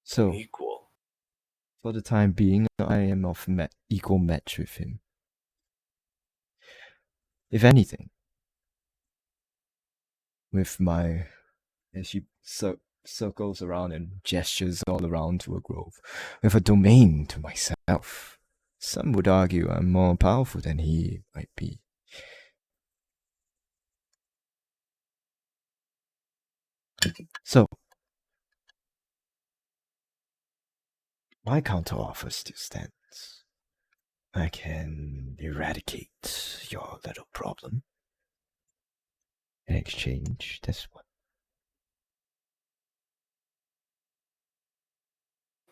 So, Equal. for the time being, I am of equal match with him. If anything, with my..." as she circles around and gestures all around to a grove, "with a domain to myself. Some would argue I'm more powerful than he might be. So, my counteroffer still stands. I can eradicate your little problem. In exchange, this one."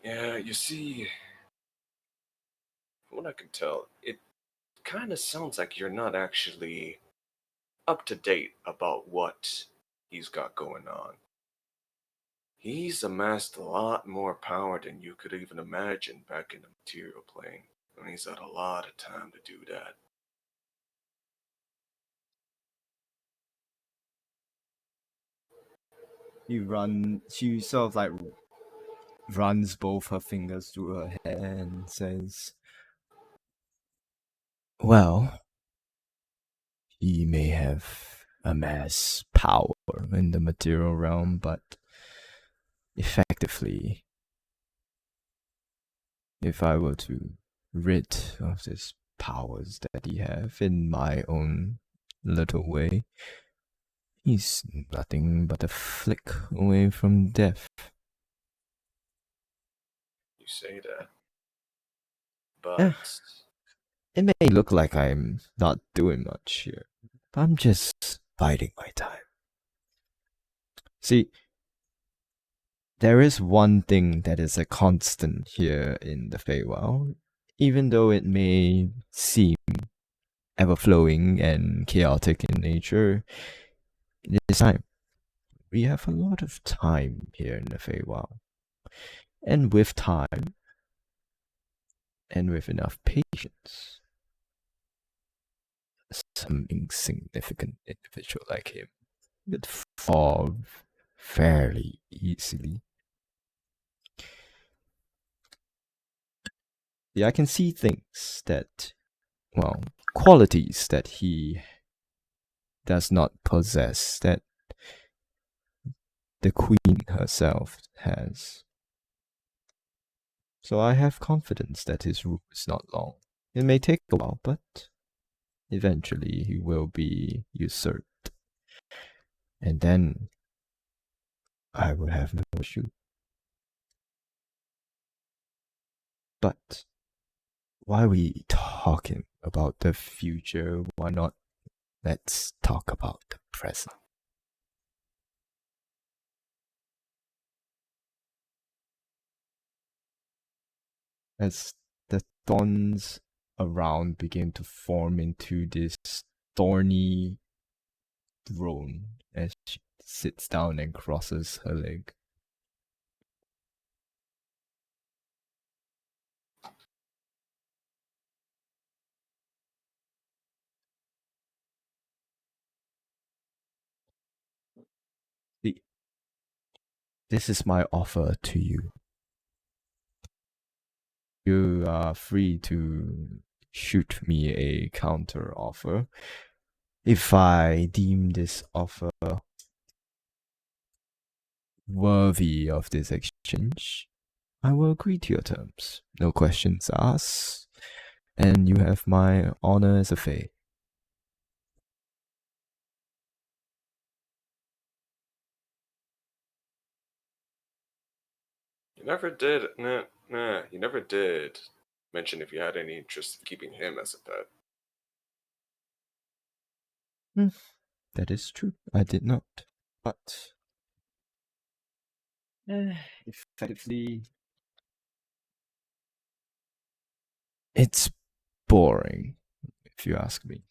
Yeah, you see, from what I can tell, it kind of sounds like you're not actually up to date about what he's got going on. He's amassed a lot more power than you could even imagine back in the material plane, and he's had a lot of time to do that. She sort of like runs both her fingers through her hair and says, "Well, he may have amassed power in the material realm, but effectively, if I were to rid of these powers that he have in my own little way, he's nothing but a flick away from death." You say that. Eh, But it may look like I'm not doing much here, but I'm just biding my time. See, there is one thing that is a constant here in the Feywild, even though it may seem ever-flowing and chaotic in nature. It is time. We have a lot of time here in the Feywild. And with time, and with enough patience, some insignificant individual like him could fall fairly easily. Yeah, I can see things that, well, qualities that he does not possess, that the queen herself has. So I have confidence that his rule is not long. It may take a while, but eventually he will be usurped. And then I will have no issue. But why are we talking about the future? Why not let's talk about the present? As the thorns around begin to form into this thorny throne as she sits down and crosses her leg. This is my offer to you. You are free to shoot me a counter offer. If I deem this offer worthy of this exchange, I will agree to your terms. No questions asked. And you have my honor as a Fae. You never did. Nah. You never did mention if you had any interest in keeping him as a pet. That is true. I did not. But effectively, it's boring, if you ask me.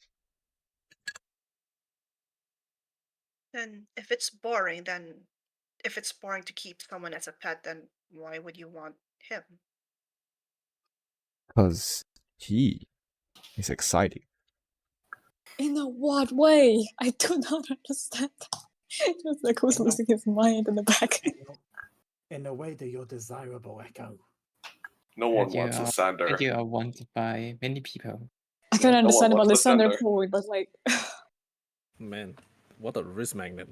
And if it's boring to keep someone as a pet, then why would you want him? Because he is exciting. In a what way? I do not understand. Just like who's losing his mind in the back. In a way that you're desirable, Echo. No one And you wants are- Lysander. And you are wanted by many people. I can No one understand about wants Lysander Lysander. fully, but like, Man, what a wrist magnet.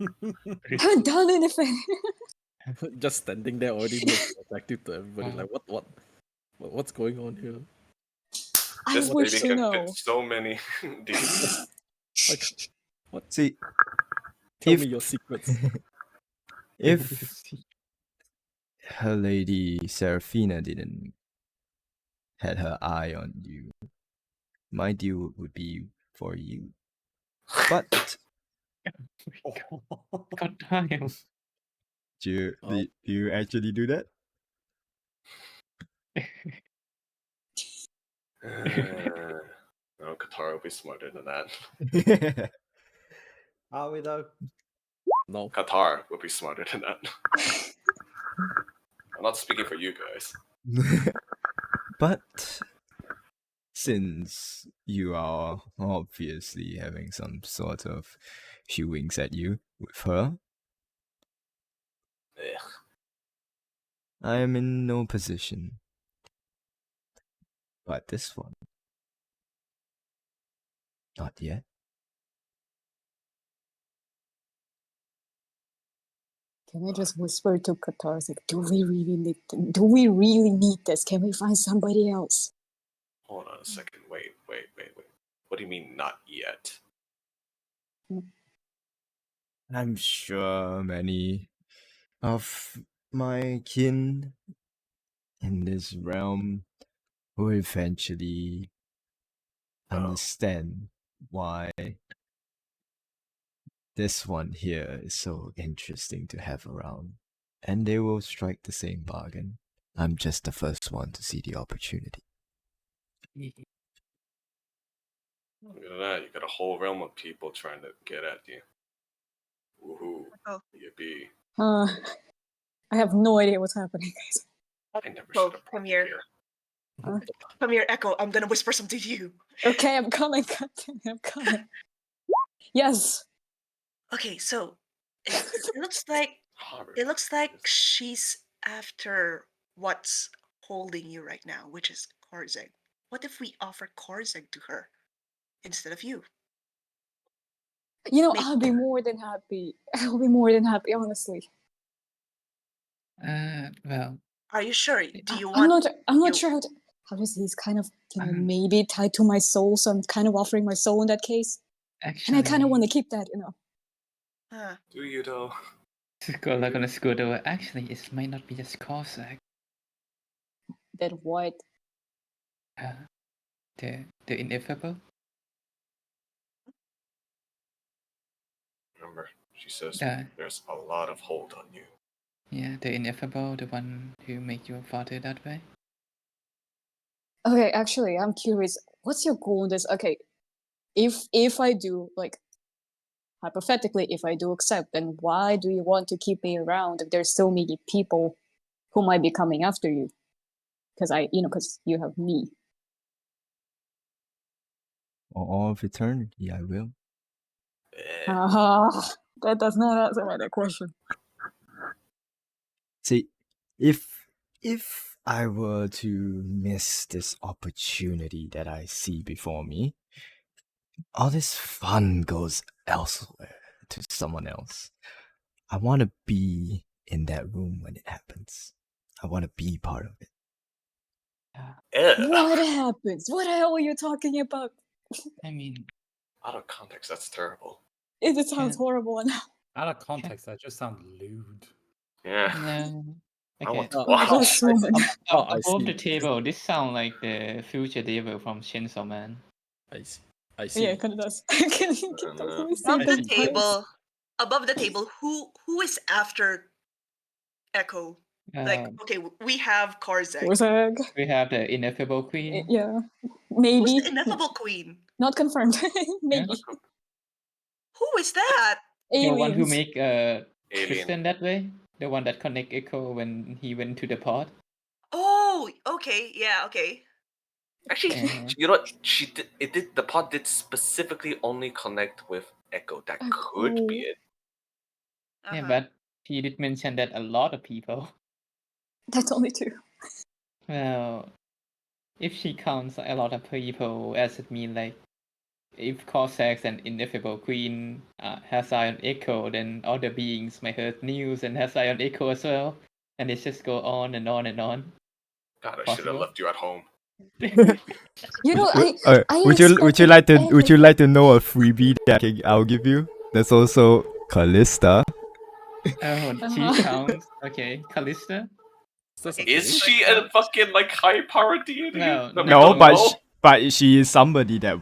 I haven't done anything. Just standing there already looks attractive to everybody. Like, what's going on here? I This wish baby to can know. fit so many DVDs. Like, what? See, Tell if- me your secrets. if her lady Seraphina didn't had her eye on you, my deal would be for you. But God damn. do you actually do that? No, Katara will be smarter than that. Are we though? No. Qatar will be smarter than that. I'm not speaking for you guys. But since you are obviously having some sort of hewings at you with her, Ugh. I am in no position. But this one, not yet. Can I just whisper to Qatar, like, do we really need this? Can we find somebody else? Hold on a second. Wait. What do you mean, not yet? I'm sure many of my kin in this realm will eventually understand why this one here is so interesting to have around. and they will strike the same bargain. I'm just the first one to see the opportunity. Look at that, you got a whole realm of people trying to get at you. Woohoo. Oh. Yippee. I have no idea what's happening, guys. I never Oh, should have come brought here. you here. Come here, Echo. I'm gonna whisper something to you. Okay, I'm coming. I'm coming. Yes. Okay, so it looks like she's after what's holding you right now, which is Korzeg. What if we offer Korzeg to her instead of you? You know, Maybe- I'll be more than happy. I'll be more than happy, honestly. Well, Are you sure? Do you I'm want? not you- sure how to say. He's kind of, Um, maybe tied to my soul, so I'm kind of offering my soul in that case. And I kind of want to keep that, Huh. Do you though? Scholar gonna scoot over. Actually, it might not be just Cossack. That what? The ineffable. Remember, she says Uh, there's a lot of hold on you. yeah, the ineffable, the one who make your father that way. Okay, actually, I'm curious. What's your goal in this? Okay, if I do, like, hypothetically, if I do accept, then why do you want to keep me around if there's so many people who might be coming after you? Because you have me. For all of eternity, I will. That does not answer my question. See, if I were to miss this opportunity that I see before me, all this fun goes elsewhere to someone else. I want to be in that room when it happens. I want to be part of it. What happens? What the hell are you talking about? I mean, Out of context, that's terrible. It sounds Yeah. horrible now. Out of context, that just sounds lewd. Yeah. no. I Okay. want to Oh, watch. that's woman. I Above see. the table, this sound like the future devil from Chainsaw Man. I see. I see. Yeah, it kind of does. Can you know. see Above the the table. Above the table. Who is after Echo? Like, okay, we have Korzeg. Korzeg. We have the ineffable queen. Yeah, Who's maybe. the ineffable queen? Not confirmed. Maybe. Who is that? The one who Aliens. make Alien. Tristan that way. The one that connect Echo when he went to the pod. Oh, okay, yeah, okay. Actually, Uh, you know what? She did. It did. The pod did specifically only connect with Echo. That could be it. Yeah, Uh-huh. but he did mention that a lot of people. That's only two. Well, if she counts a lot of people, as it mean like if Cossacks and Ineffable Queen has eye on Echo, then other beings might heard news and has eye on Echo as well, and it just go on and on and on. God, I should have Possible. left you at home. You know, Would you like to know a freebie that I'll give you? There's also Callista. Oh, she counts. Okay, Callista. Okay, Is so she it a counts. fucking like high power deity? No, that we No, don't know? but she is somebody that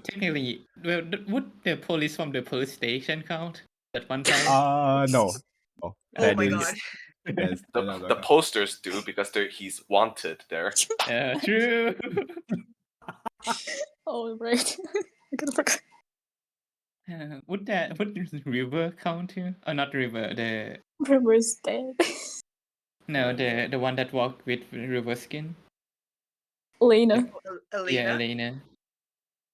Technically, well, would the police from the police station count at one time? no. Oh That my is- god. that's- they're not The gonna- posters do because he's wanted there. True. Oh, right. I could forget. Would River count too? Oh, not River. The River's dead. no, the one that walked with River skin. Lena. Elena? Yeah, Elena.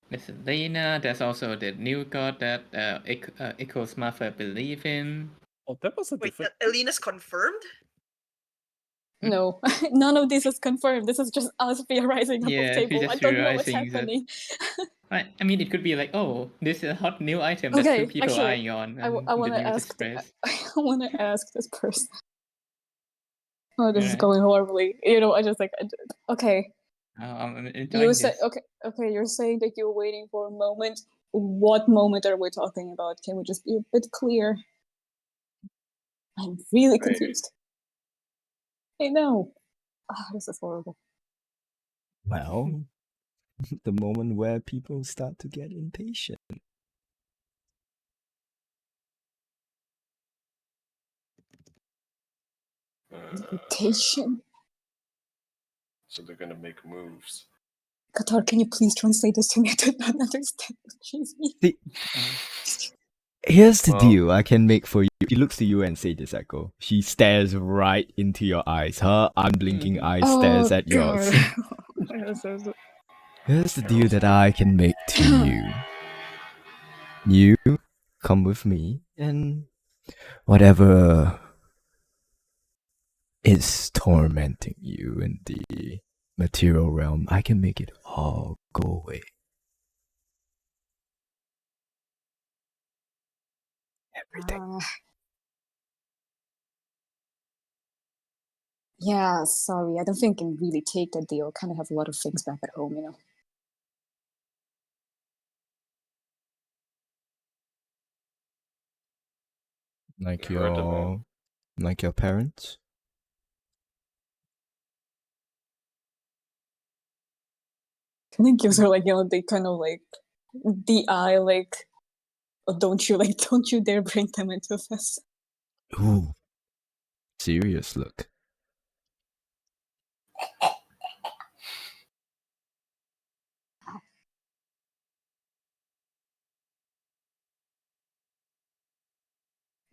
There's Elena. There's also the new god that Echo's mother believe in. Oh, that was a Wait, different. Elena's confirmed? No, none of this is confirmed. This is just us theorizing above Yeah, table. we I just don't know what's theorizing that. happening. I mean, it could be like, oh, this is a hot new item that Okay, two people actually, eyeing on. I And want the to news ask. express. I want to ask this person. Oh, this is Alright. going horribly. I just like. Okay, I'm you enjoying said this. okay. You're saying that you're waiting for a moment. What moment are we talking about? Can we just be a bit clear? I'm really Right. confused. I know. This is horrible. Well, the moment where people start to get impatient. Invitation? So they're gonna make moves. Qatar, can you please translate this to me? I do not understand what she's means. See, Oh. here's the Well- deal I can make for you. She looks to you and say this, Echo. She stares right into your eyes. Her unblinking eyes stares at yours. Here's the deal that I can make to you. You come with me, and whatever is tormenting you in the material realm, I can make it all go away. Everything. Yeah, sorry. I don't think I can really take that deal. I kind of have a lot of things back at home, you know. Like You heard the man. your parents? I think gives her like, you know, they kind of like the eye like, oh, don't you dare bring them into this. Ooh. Serious look.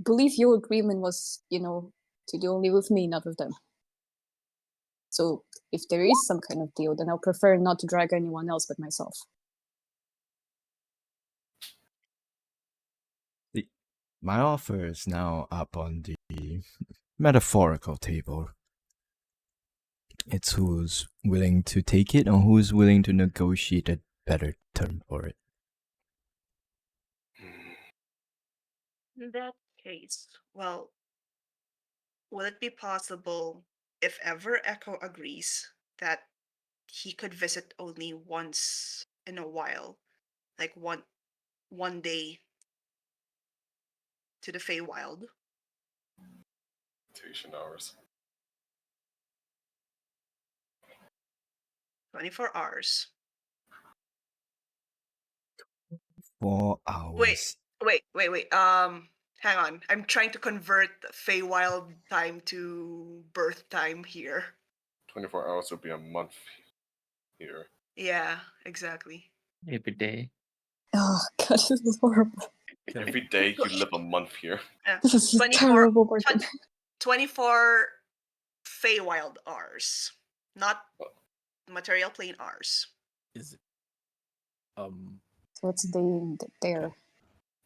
Believe your agreement was, you know, to deal only with me, not with them. So if there is some kind of deal, then I'll prefer not to drag anyone else but myself. My offer is now up on the metaphorical table. It's who's willing to take it or who's willing to negotiate a better term for it. In that case, well, will it be possible, if ever Echo agrees, that he could visit only once in a while, like one day to the Feywild? Visitation hours. 24 hours. 4 hours. Wait. Hang on. I'm trying to convert Feywild time to birth time here. 24 hours would be a month here. Yeah, exactly. Every day. Oh god, this is horrible. Every day you live a month here. This is 24 terrible bargain. 24 Feywild hours, not material plane hours. Is it? So it's there.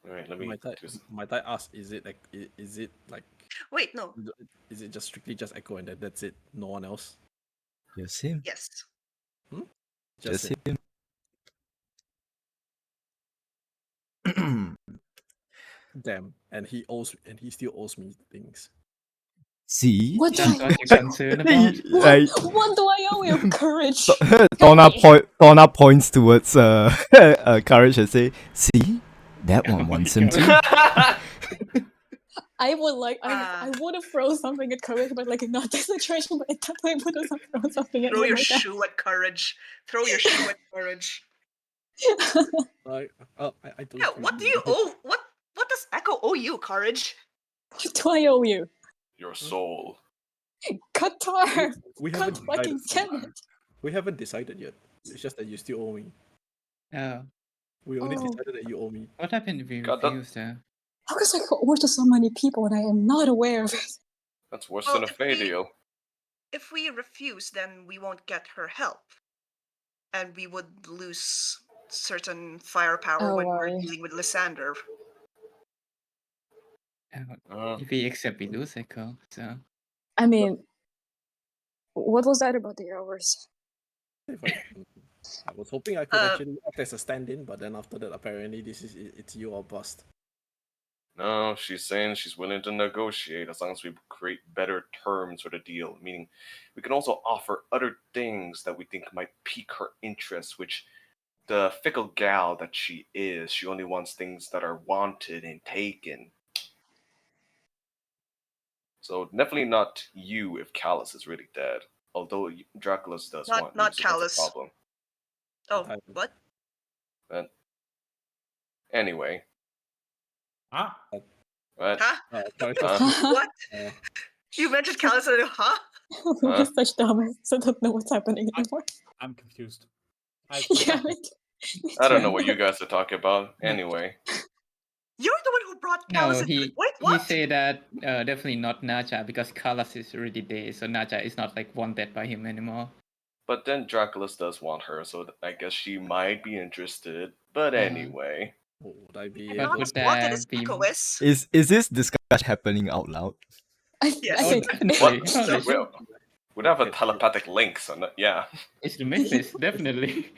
Alright, let me just. Might I ask? Is it like? Wait, no. Is it just strictly just Echo and that's it? No one else? Just him. Yes. Just him. him. Damn, and he still owes me things. See? What do That's I, what you're concerned about? what do I owe you? Courage. Donna points towards Courage and say, see? That one wants him too. I would like Ah. I would have thrown something at Courage, but like not this situation, but I definitely would have thrown something at Throw him your like that. shoe at Courage. Throw your shoe at Courage. I don't. Yeah, what do you owe? What does Echo owe you, Courage? What do I owe you? Your soul. Qatar! We God haven't fucking decided. damn it. We haven't decided yet. It's just that you still owe me. Oh. We only Oh. decided that you owe me. What happened if we God, that- refuse, though? How could I owe to so many people and I am not aware of it? That's worse Well, than a if Fey we- deal. If we refuse, then we won't get her help. And we would lose certain firepower Oh, when we're worry. dealing with Lysander. Oh, if we accept, we lose Echo, so... I mean, what was that about the hours? If I was hoping I could Uh, actually act as a stand-in, but then after that, apparently it's you or bust. No, she's saying she's willing to negotiate as long as we create better terms for the deal. Meaning, we can also offer other things that we think might pique her interest, which the fickle gal that she is, she only wants things that are wanted and taken. So definitely not you if Callus is really dead. Although Dracula's does want you, not so Callus. that's a problem. Oh, I- what? But anyway, Ah, what? Huh? Character Huh? What? You mentioned Callus and huh? We're such dumbass. I don't know what's happening anymore. I'm confused. I Yeah, I don't know what you guys are talking about. Anyway, You're the one who brought Callus No, into he Wait, what? he said that definitely not Naja because Carlos is already dead, so Naja is not like wanted by him anymore. but then Dracula's does want her, so I guess she might be interested. But anyway, Would I be You're But not able would as wanted as that be? Echo is. Is this discussion happening out loud? I Yes. Oh, think definitely. what? Holy shit. We'd have a telepathic link, so yeah. It's the Memphis, definitely.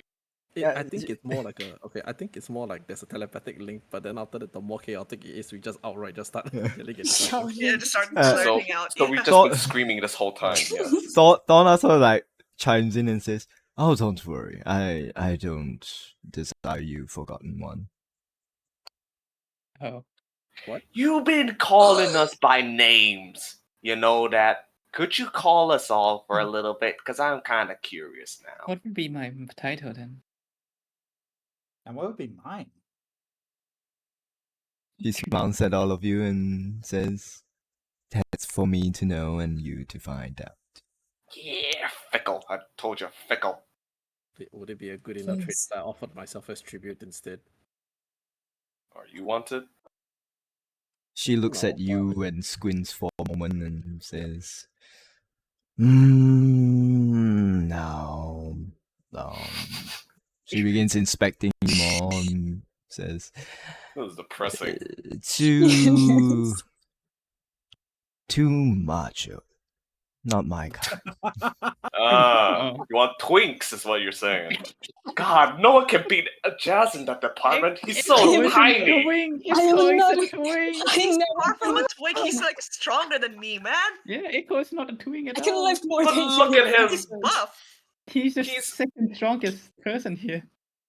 Yeah, I think it's more like I think it's more like there's a telepathic link, but then after that, the more chaotic it is, we just outright just start Yeah. yelling at each Yeah, other. Yeah, just start So- blurting out. So we've Yeah. just So- been screaming this whole time. Yes. Dawn also like chimes in and says, "Oh, don't worry. I don't desire you, forgotten one." Oh. You've been calling us by names. You know that. Could you call us all for a little bit? Because I'm kind of curious now. What would be my title then? And what would be mine? She smiles at all of you and says, "That's for me to know and you to find out." Yeah, fickle. I told you, fickle. Would it be a good enough trade Yes. if I offered myself as tribute instead? Are you wanted? She looks No, at you and squints for a moment and says, "No, no." She begins inspecting you more and says, This is depressing. "Too macho. Not my kind." Oh. You want twinks, is what you're saying. God, no one can beat a Jazz in that department. He's so tiny. I am not. Twing. I He's never. far from a twig. He's like stronger than me, man. Yeah, Echo is not a twing at I can all. lift more But than look you. at him. He's buff. He's the He's- second strongest person here.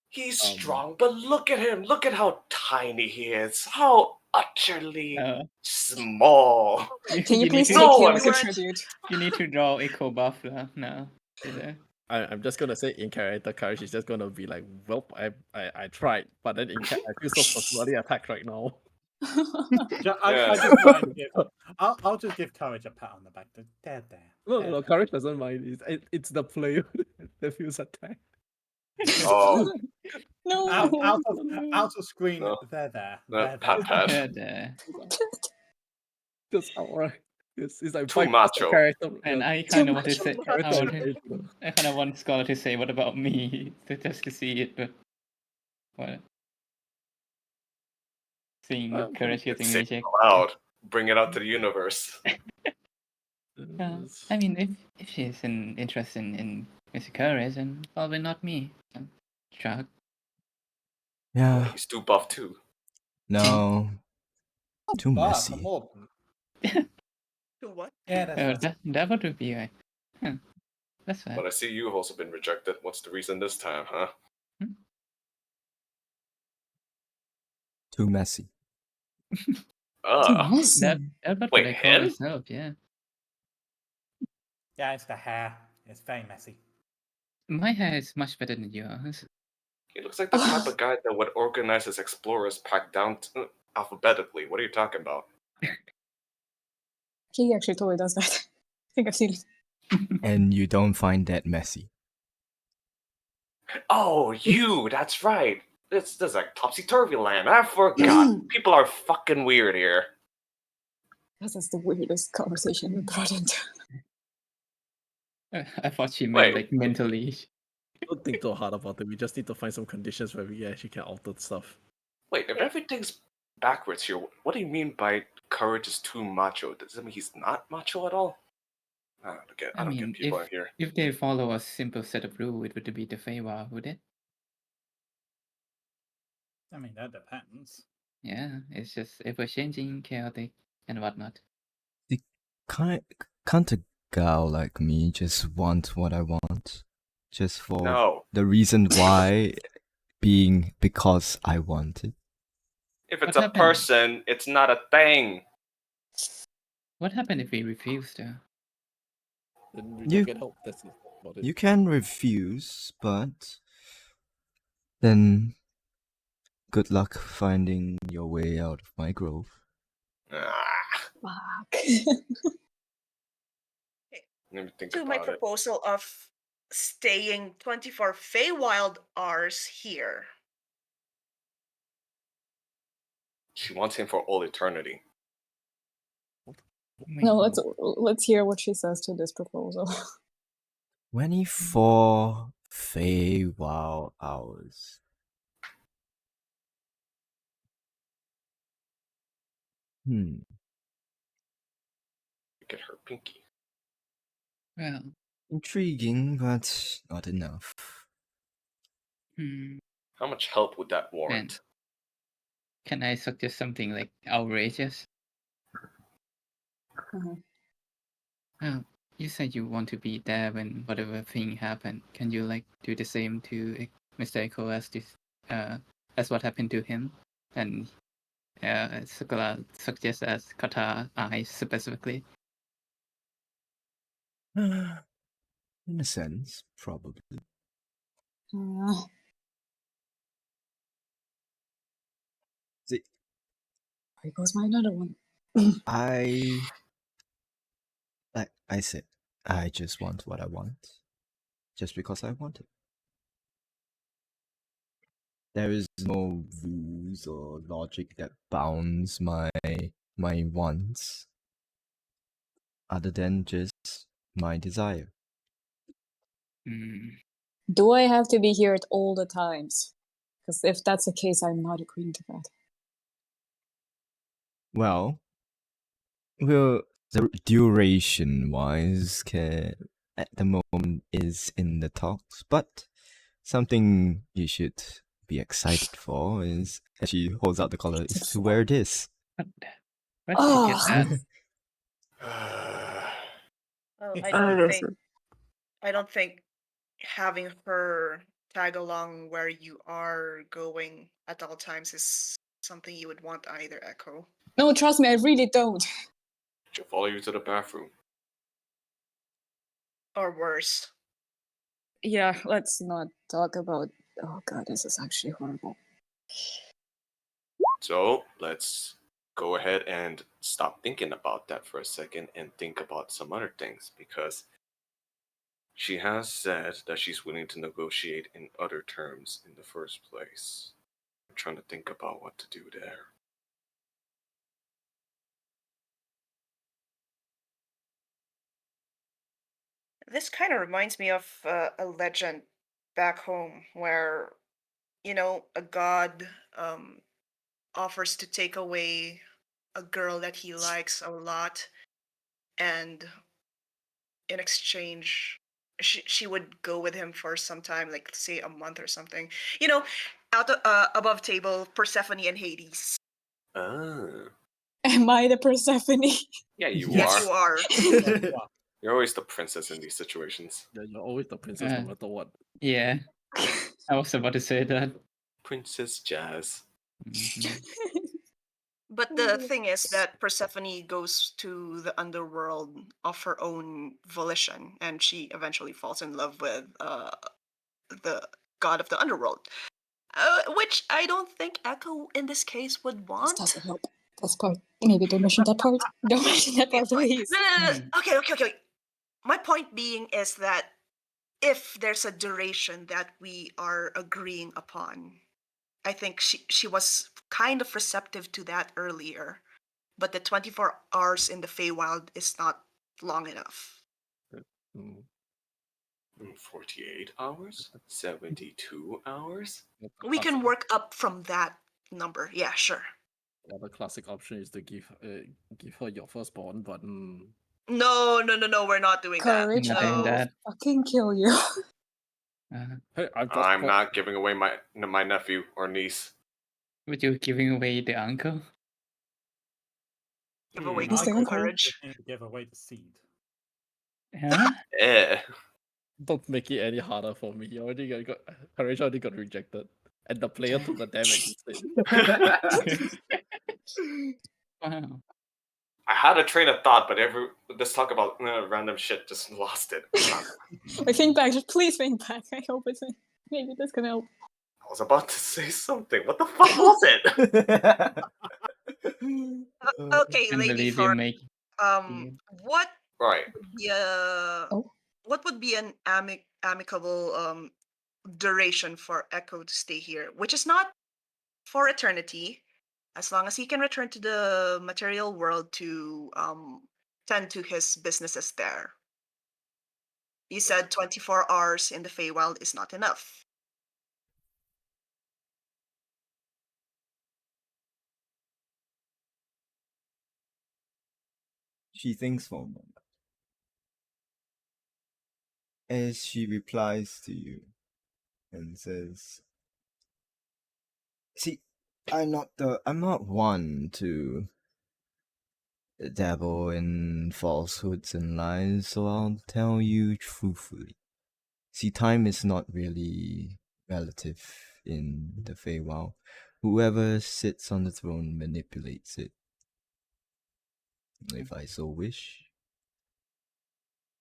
He's Um, strong, but look at him. Look at how tiny he is. How utterly small. Can you please need take No him one as a would. tribute? You need to draw Echo buff now. I'm just gonna say in character courage is just gonna be like, well, I tried, but then I feel so personally attacked right now. Yeah. I'll just give Courage a pat on the back. There. No, courage doesn't mind. It's the player that feels attacked. Oh, No. Out of screen. No. There. pat. Just outright. It's like Too bypass the macho. character. And yeah, I kind of want to much say, about I it. kind of want Scholar to say, what about me? Just to see it, but what? Seeing Courage getting Say it rejected. loud. Bring it out to the universe. I mean, if she's interested in Mr. Courage, then probably not me. Chuck. Yeah, He's too buff too. no, too messy. More. To what? Yeah, that's That would be right. Huh. That's fair. But I see you've also been rejected. What's the reason this time, huh? Too messy. Ah, That what Wait, I call him? myself, yeah. Yeah, it's the hair. It's very messy. My hair is much better than yours. he looks like the type of guy that would organize his explorers pack down alphabetically. What are you talking about? He actually totally does that. I think I've seen it. And you don't find that messy. Oh, you! That's right. This is like topsy-turvy land. I forgot. People are fucking weird here. That's the weirdest conversation we brought into. I thought she meant Wait. like mentally. Don't think too hard about it. We just need to find some conditions where we actually can alter stuff. Wait, if everything's backwards here, what do you mean by courage is too macho? Does that mean he's not macho at all? I don't get people out here. If they follow a simple set of rules, it would be the Feywild, would it? I mean, that depends. Yeah, it's just ever changing, chaotic, and whatnot. Can't a gal like me just want what I want? Just for No. the reason why being because I want it? If it's What a happened? person, it's not a thing. What happened if we refuse to? Then we You- don't get help. That's about it. You can refuse, but then good luck finding your way out of my grove. Ah, Fuck. Let me think To my about it. proposal of staying 24 Feywild hours here. She wants him for all eternity. No, let's hear what she says to this proposal. 24 Feywild hours. Get her pinky. Well, Intriguing, but not enough. How much help would that man, warrant? can I suggest something like outrageous? Well, you said you want to be there when whatever thing happened. Can you like do the same to Mr. Echo as this, as what happened to him? And Sakura suggests as Kata eyes specifically. In a sense, probably. See, Here goes my another one. like I said, I just want what I want, just because I want it. There is no rules or logic that bounds my wants, other than just my desire. Do I have to be here at all the times? Because if that's the case, I'm not agreeing to that. Well, the duration wise at the moment is in the talks, but something you should be excited for is, as she holds out the collar, is to wear this. Where did you get that? Oh, I don't think having her tag along where you are going at all times is something you would want either, Echo. No, trust me, I really don't. She'll follow you to the bathroom. Or worse. Yeah, let's not talk about. Oh god, this is actually horrible. So let's go ahead and stop thinking about that for a second and think about some other things, because she has said that she's willing to negotiate in other terms in the first place. I'm trying to think about what to do there. This kind of reminds me of a legend back home where, a god offers to take away a girl that he likes a lot, and in exchange, she would go with him for some time, like say a month or something. Out above table, Persephone and Hades. Ah. Am I the Persephone? Yeah, you Yes, are. you are. You're always the princess in these situations. Yeah, you're always the princess no matter what. Yeah, I was about to say that. Princess Jazz. But the thing is that Persephone goes to the underworld of her own volition, and she eventually falls in love with the god of the underworld, which I don't think Echo in this case would want. This doesn't help. This part. Maybe don't mention that part. Don't mention that part, please. No. Okay. My point being is that if there's a duration that we are agreeing upon, I think she was kind of receptive to that earlier, but the 24 hours in the Feywild is not long enough. 48 hours? 72 hours? We can work up from that number. Yeah, sure. Well, the classic option is to give her your firstborn, but No, we're not doing Courage that. Not doing No. that. Fucking kill you. hey, I'm not giving away my nephew or niece. Would you giving away the uncle? Give away Is the there uncle, uncle? Courage. Give away the seed. Huh? Don't make it any harder for me. You already got Courage already got rejected, and the player took the damage instead. Wow. I had a train of thought, but this talk about random shit just lost it. Wait, think back. Just please think back. I hope maybe this can help. I was about to say something. What the fuck was it? Okay, Can't Lady believe Thor. you make. What Right. would be a Oh. what would be an amicable duration for Echo to stay here, which is not for eternity, as long as he can return to the material world to tend to his businesses there. You said 24 hours in the Feywild is not enough. She thinks for a moment. As she replies to you and says, "See, I'm not one to dabble in falsehoods and lies, so I'll tell you truthfully. See, time is not really relative in the Feywild. Whoever sits on the throne manipulates it. If I so wish,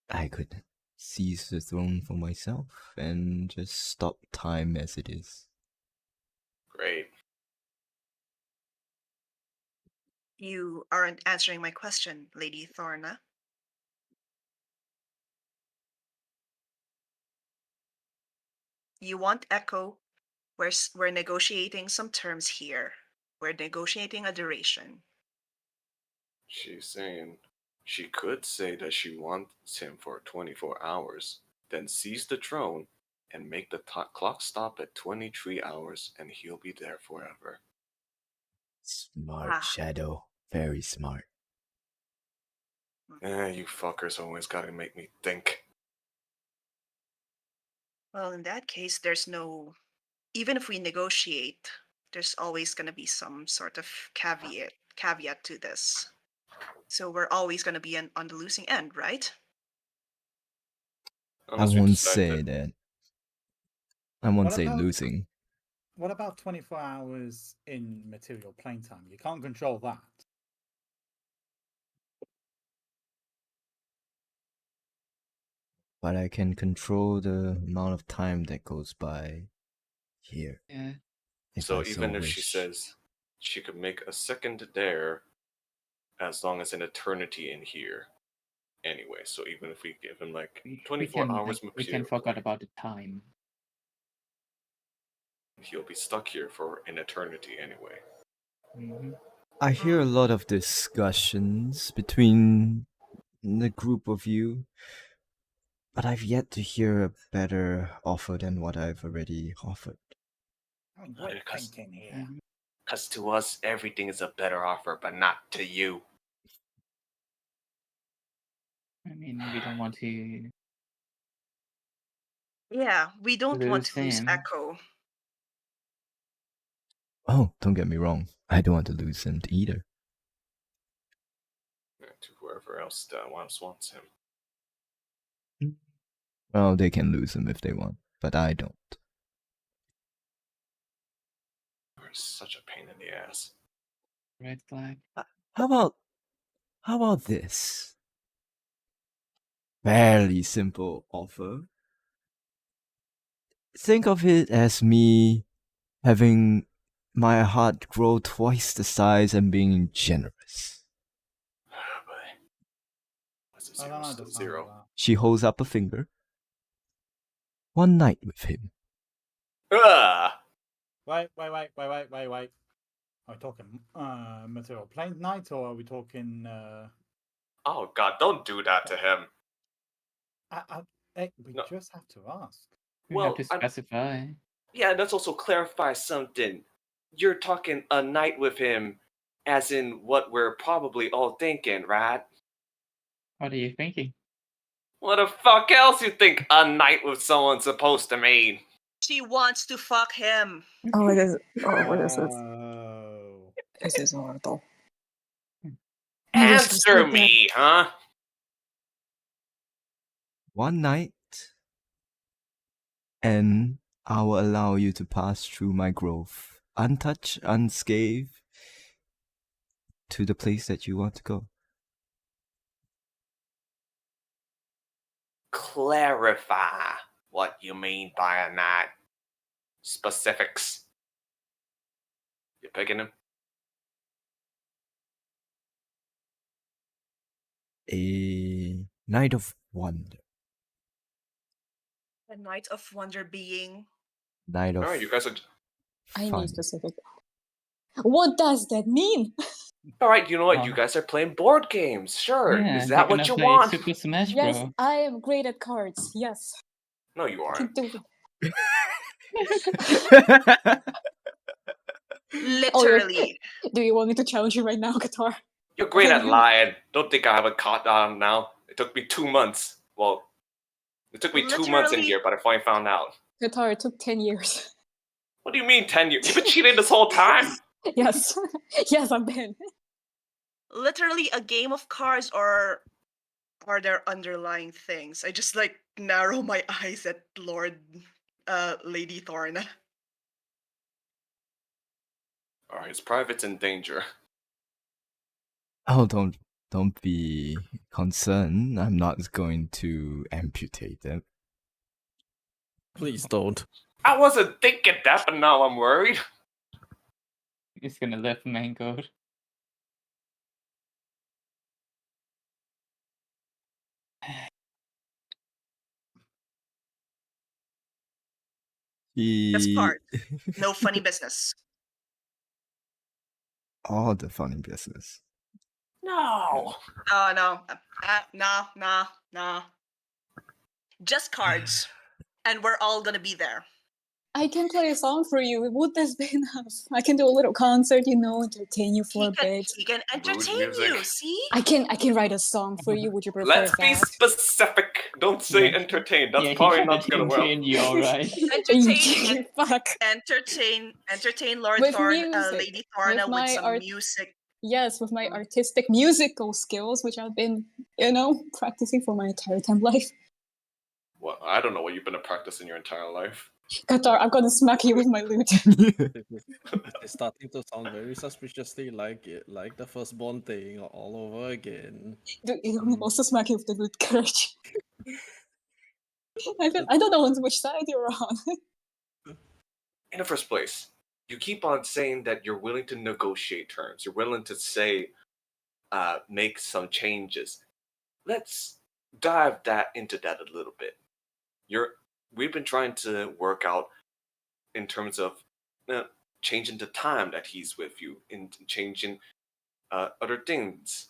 I could seize the throne for myself and just stop time as it is." Great. You aren't answering my question, Lady Thorna. You want Echo. We're negotiating some terms here. We're negotiating a duration. She's saying she could say that she wants him for 24 hours, then seize the throne and make the clock stop at 23 hours, and he'll be there forever. Smart, Ah. Shadow. Very smart. You fuckers always gotta make me think. Well, in that case, there's no. Even if we negotiate, there's always going to be some sort of caveat to this. So we're always going to be on the losing end, right? I Unless we won't decide say that. I won't What say about- losing. What about 24 hours in material plane time? You can't control that. But I can control the amount of time that goes by here. Yeah. If So I even if she wish. says she could make a second there, as long as an eternity in here. Anyway, so even if we give him like 24 hours we can material forget plane, about the time. he'll be stuck here for an eternity anyway. Mm-hmm. I hear a lot of discussions between the group of you, but I've yet to hear a better offer than what I've already offered. We're Because- thinking here. Mm-hmm. Because to us, everything is a better offer, but not to you. I mean, we don't want to. Yeah, we don't want to lose Him. Echo. Oh, don't get me wrong. I don't want to lose him either. To whoever else wants him. Well, they can lose him if they want, but I don't. You're such a pain in the ass. Red flag. How about this? Fairly simple offer. Think of it as me having my heart grow twice the size and being generous. But what's the I zero? don't Still understand zero. that. She holds up a finger. One night with him. Ah! Wait. Are we talking material plane night, or are we talking? Oh god, don't do that to him. We No. just have to ask. We Well, have to specify. Yeah, let's also clarify something. You're talking a night with him, as in what we're probably all thinking, right? What are you thinking? What the fuck else you think a night with someone's supposed to mean? She wants to fuck him. Oh, it is. Oh, what is this? Oh. This is horrible. Answer me, huh? One night, and I will allow you to pass through my grove, untouched, unscathed, to the place that you want to go. Clarify what you mean by a night. Specifics. You picking him? Night of Wonder. A night of wonder being. Night of All right, you guys are. I fun. need specific. What does that mean? All right, you know what? You Oh. guy are playing board games. Sure. Yeah, Is they're that gonna what you play want? Super Smash Yes, Bros. I am great at cards. Yes, No, you I can aren't. do it. Literally. Do you want me to challenge you right now, Qatar? You're great Can at you- lying. Don't think I haven't caught on now. It took me 2 months. Well, it took me 2 months in Literally- here, but I finally found out. Qatar, it took 10 years. What do you mean 10 years? You've been cheating this whole time. Yes, yes, I've been. Literally a game of cards, or are there underlying things? I just like narrow my eyes at Lady Thorna. All right, his private's in danger. Oh, don't be concerned. I'm not going to amputate it. Please don't. I wasn't thinking that, but now I'm worried. He's gonna left mangled. That's He part. No funny business. all the funny business. No. Oh no. Nah. Just cards. And we're all gonna be there. I can play a song for you. Would this be enough? I can do a little concert, entertain you for a bit. He can entertain music. you, see? I can write a song for you. Would you prefer Let's be that? specific. Don't say Yeah. entertain. That's Yeah, probably he not gonna work. you, alright. Entertain Fuck. entertain Lord With Thorn, music. Lady Thorna With with my some art- music. Yes, with my artistic musical skills, which I've been, practicing for my entire time life. Well, I don't know what you've been practicing your entire life. Qatar, I'm gonna smack you with my lute. It's starting to sound very suspiciously like the firstborn thing all over again. Dude, I'm also smack you with the lute, courage. I don't know on which side you're on. In the first place, you keep on saying that you're willing to negotiate terms. You're willing to say, make some changes. Let's dive into that a little bit. We've been trying to work out in terms of changing the time that he's with you, in changing other things.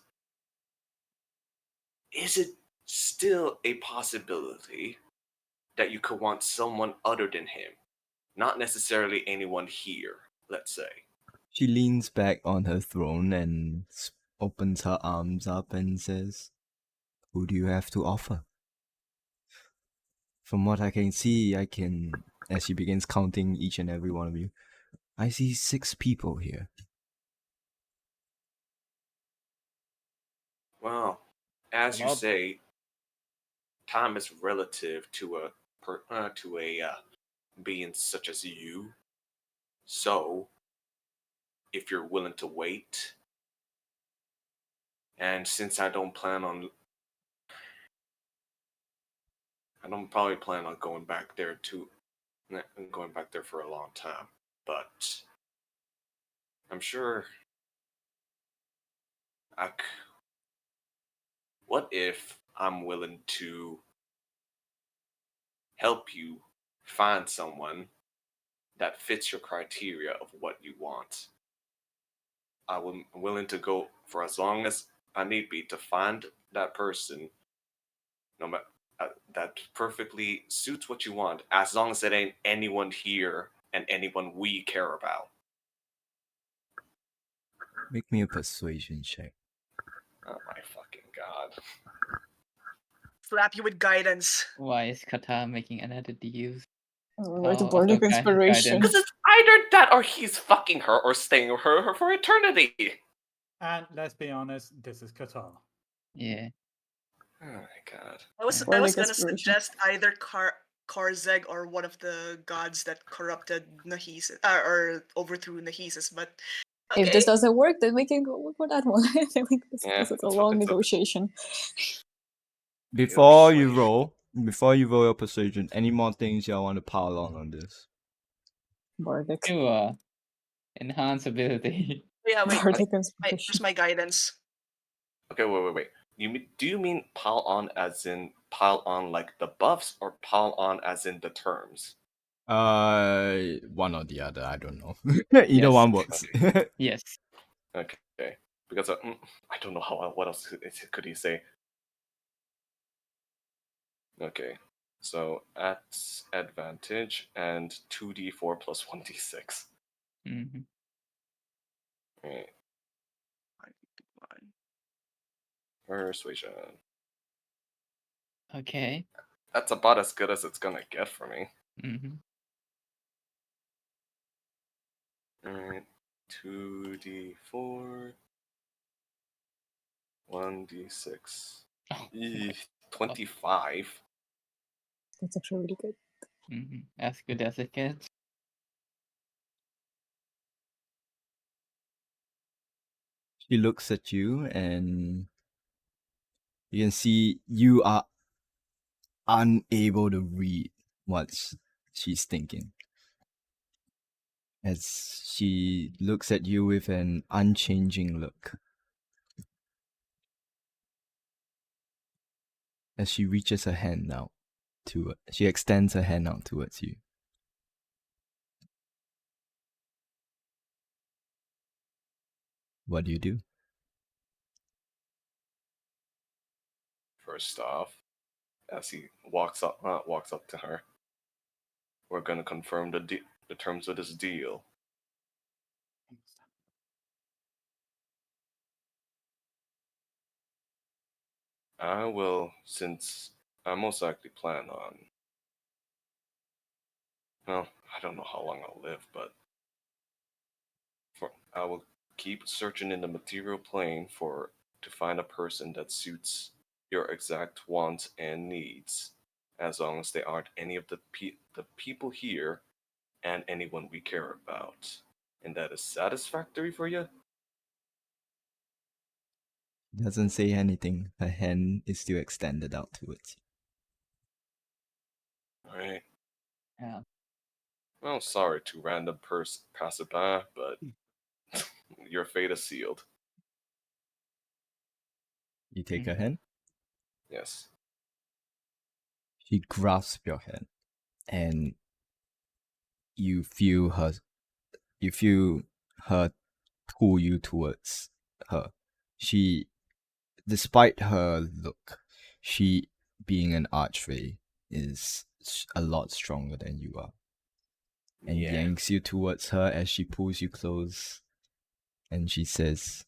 Is it still a possibility that you could want someone other than him? Not necessarily anyone here, let's say. She leans back on her throne and opens her arms up and says, "Who do you have to offer?" From what I can see, as she begins counting each and every one of you, I see 6 people here. Well, as you Not- say, time is relative to a being such as you. So, if you're willing to wait, and since I don't probably plan on going back there for a long time, but I'm sure what if I'm willing to help you find someone that fits your criteria of what you want? I'm willing to go for as long as I need be to find that person, no matter that perfectly suits what you want, as long as it ain't anyone here and anyone we care about. Make me a persuasion check. Oh my fucking god! Slap you with guidance. Why is Qatar making another deal? Or the Oh, board of okay, inspiration. guidance. Because it's either that or he's fucking her or staying with her for eternity. And let's be honest, this is Qatar. Yeah. Oh my god! I was Bardic gonna inspiration. suggest either Karzeg or one of the gods that corrupted Nahesis, or overthrew Nahesis, but okay. If this doesn't work, then we can go for that one. I feel like this is a it's long it's negotiation. Before you persuasion. roll your persuasion, any more things y'all want to pile on this? Bardic. Sure. Enhance ability. Yeah, wait. Bardic Where's inspiration. my guidance? Okay, wait. Do you mean pile on as in pile on like the buffs, or pile on as in the terms? One or the other. I don't know. Either Yes. one works. Yes. Okay, because I don't know how. What else could he say? Okay, so at advantage and 2d4 plus 1d6. Mm-hmm. Right. Fine. Persuasion. Okay. That's about as good as it's gonna get for me. Mm-hmm. Alright. 2d4. 1d6. Oh, Eeh, 25. That's actually really good. mm-hmm. As good as it gets. She looks at you, and you can see you are unable to read what she's thinking. As she looks at you with an unchanging look. As she reaches her hand out she extends her hand out towards you. What do you do? First off, as he walks up to her, we're gonna confirm the terms of this deal. I will, since I most likely plan on. Well, I don't know how long I'll live, but I will keep searching in the material plane to find a person that suits your exact wants and needs, as long as they aren't any of the people here and anyone we care about, and that is satisfactory for you. Doesn't say anything. Her hand is still extended out towards All right. Yeah. Well, sorry to random passerby, but your fate is sealed. you. You take her Mhm. hand. Yes. She grasps your hand, and you feel her pull you towards her. She, despite her look, she, being an archfey, is a lot stronger than you are, and Yeah. yanks you towards her as she pulls you close, and she says,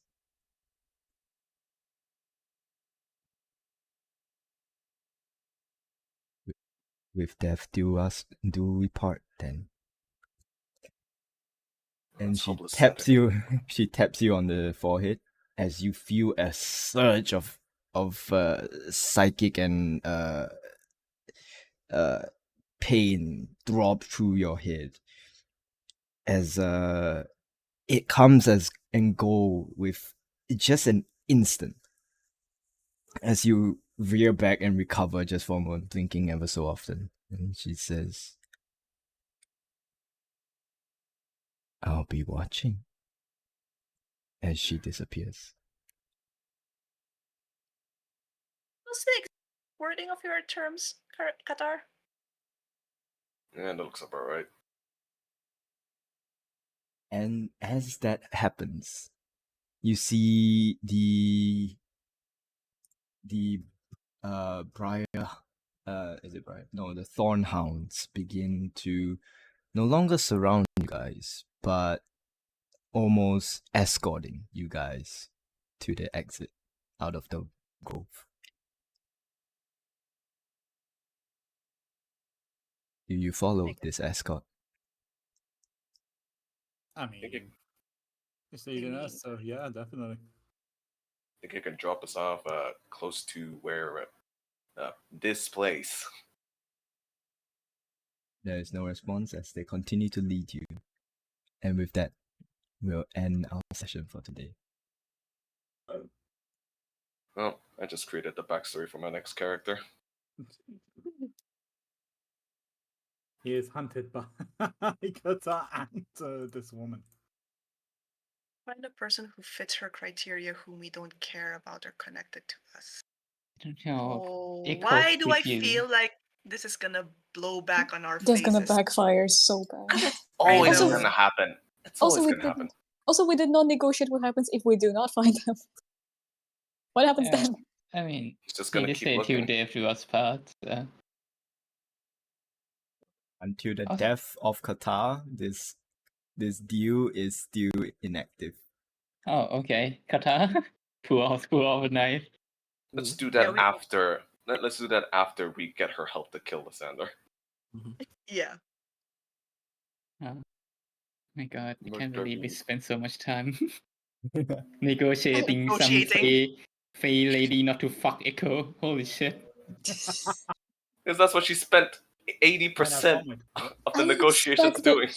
"With death do we part then." And That's she hopeless taps setting. you. She taps you on the forehead as you feel a surge of psychic and pain throb through your head as it comes as and go with just an instant as you rear back and recover just for a moment, blinking ever so often. And she says, "I'll be watching," as she disappears. What's the exact wording of your terms, Qatar? Yeah, that looks about right. And as that happens, you see the briar is it briar? No, the thorn hounds begin to no longer surround you guys, but almost escorting you guys to the exit out of the grove. Do you follow this escort? I Think it, mean, it's leading us, so yeah, definitely. think it can drop us off close to where this place. There is no response as they continue to lead you. And with that, we'll end our session for today. Well, I just created the backstory for my next character. He is hunted by Kata and this woman. Find a person who fits her criteria whom we don't care about or connected to us. I don't know. Oh, Echo why do I could you- feel like this is gonna blow back on our That's faces? gonna backfire so bad. Because it's always Also- gonna happen. It's Also, always we gonna happen. did not negotiate what happens if we do not find them. What happens Yeah. then? I mean, It's just he gonna just keep said till looking. death do us part. So. Until the Also- death of Qatar, this deal is still inactive. Oh, okay. Kata. pull off a knife. Let's do Yeah, that we- after. Let's do that after we get her help to kill Lysander. Yeah. Oh my god, I Look can't at believe we me. spent so much time negotiating some Negotiating. Fey lady not to fuck Echo. Holy shit. Because that's what she spent 80% of the negotiations doing.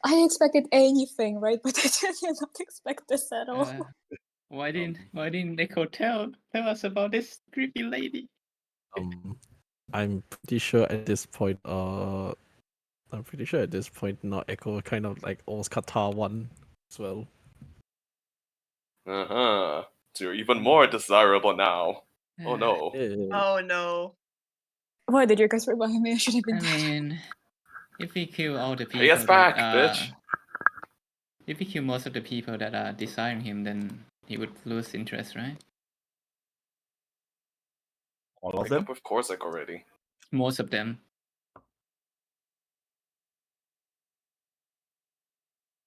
I expected anything, right? But I did not expect this at all. Why didn't Echo tell us about this creepy lady? I'm pretty sure at this point, now Echo kind of like owes Qatar one as well. Uh-huh. So you're even more desirable now. Oh no. Oh no. Why did you guys remind me? I should have been I dead. mean, if we kill all the people Pay us back, bitch. if we kill most of the people that are desiring him, then he would lose interest, right? All of Break them? up with Corsac already. Most of them.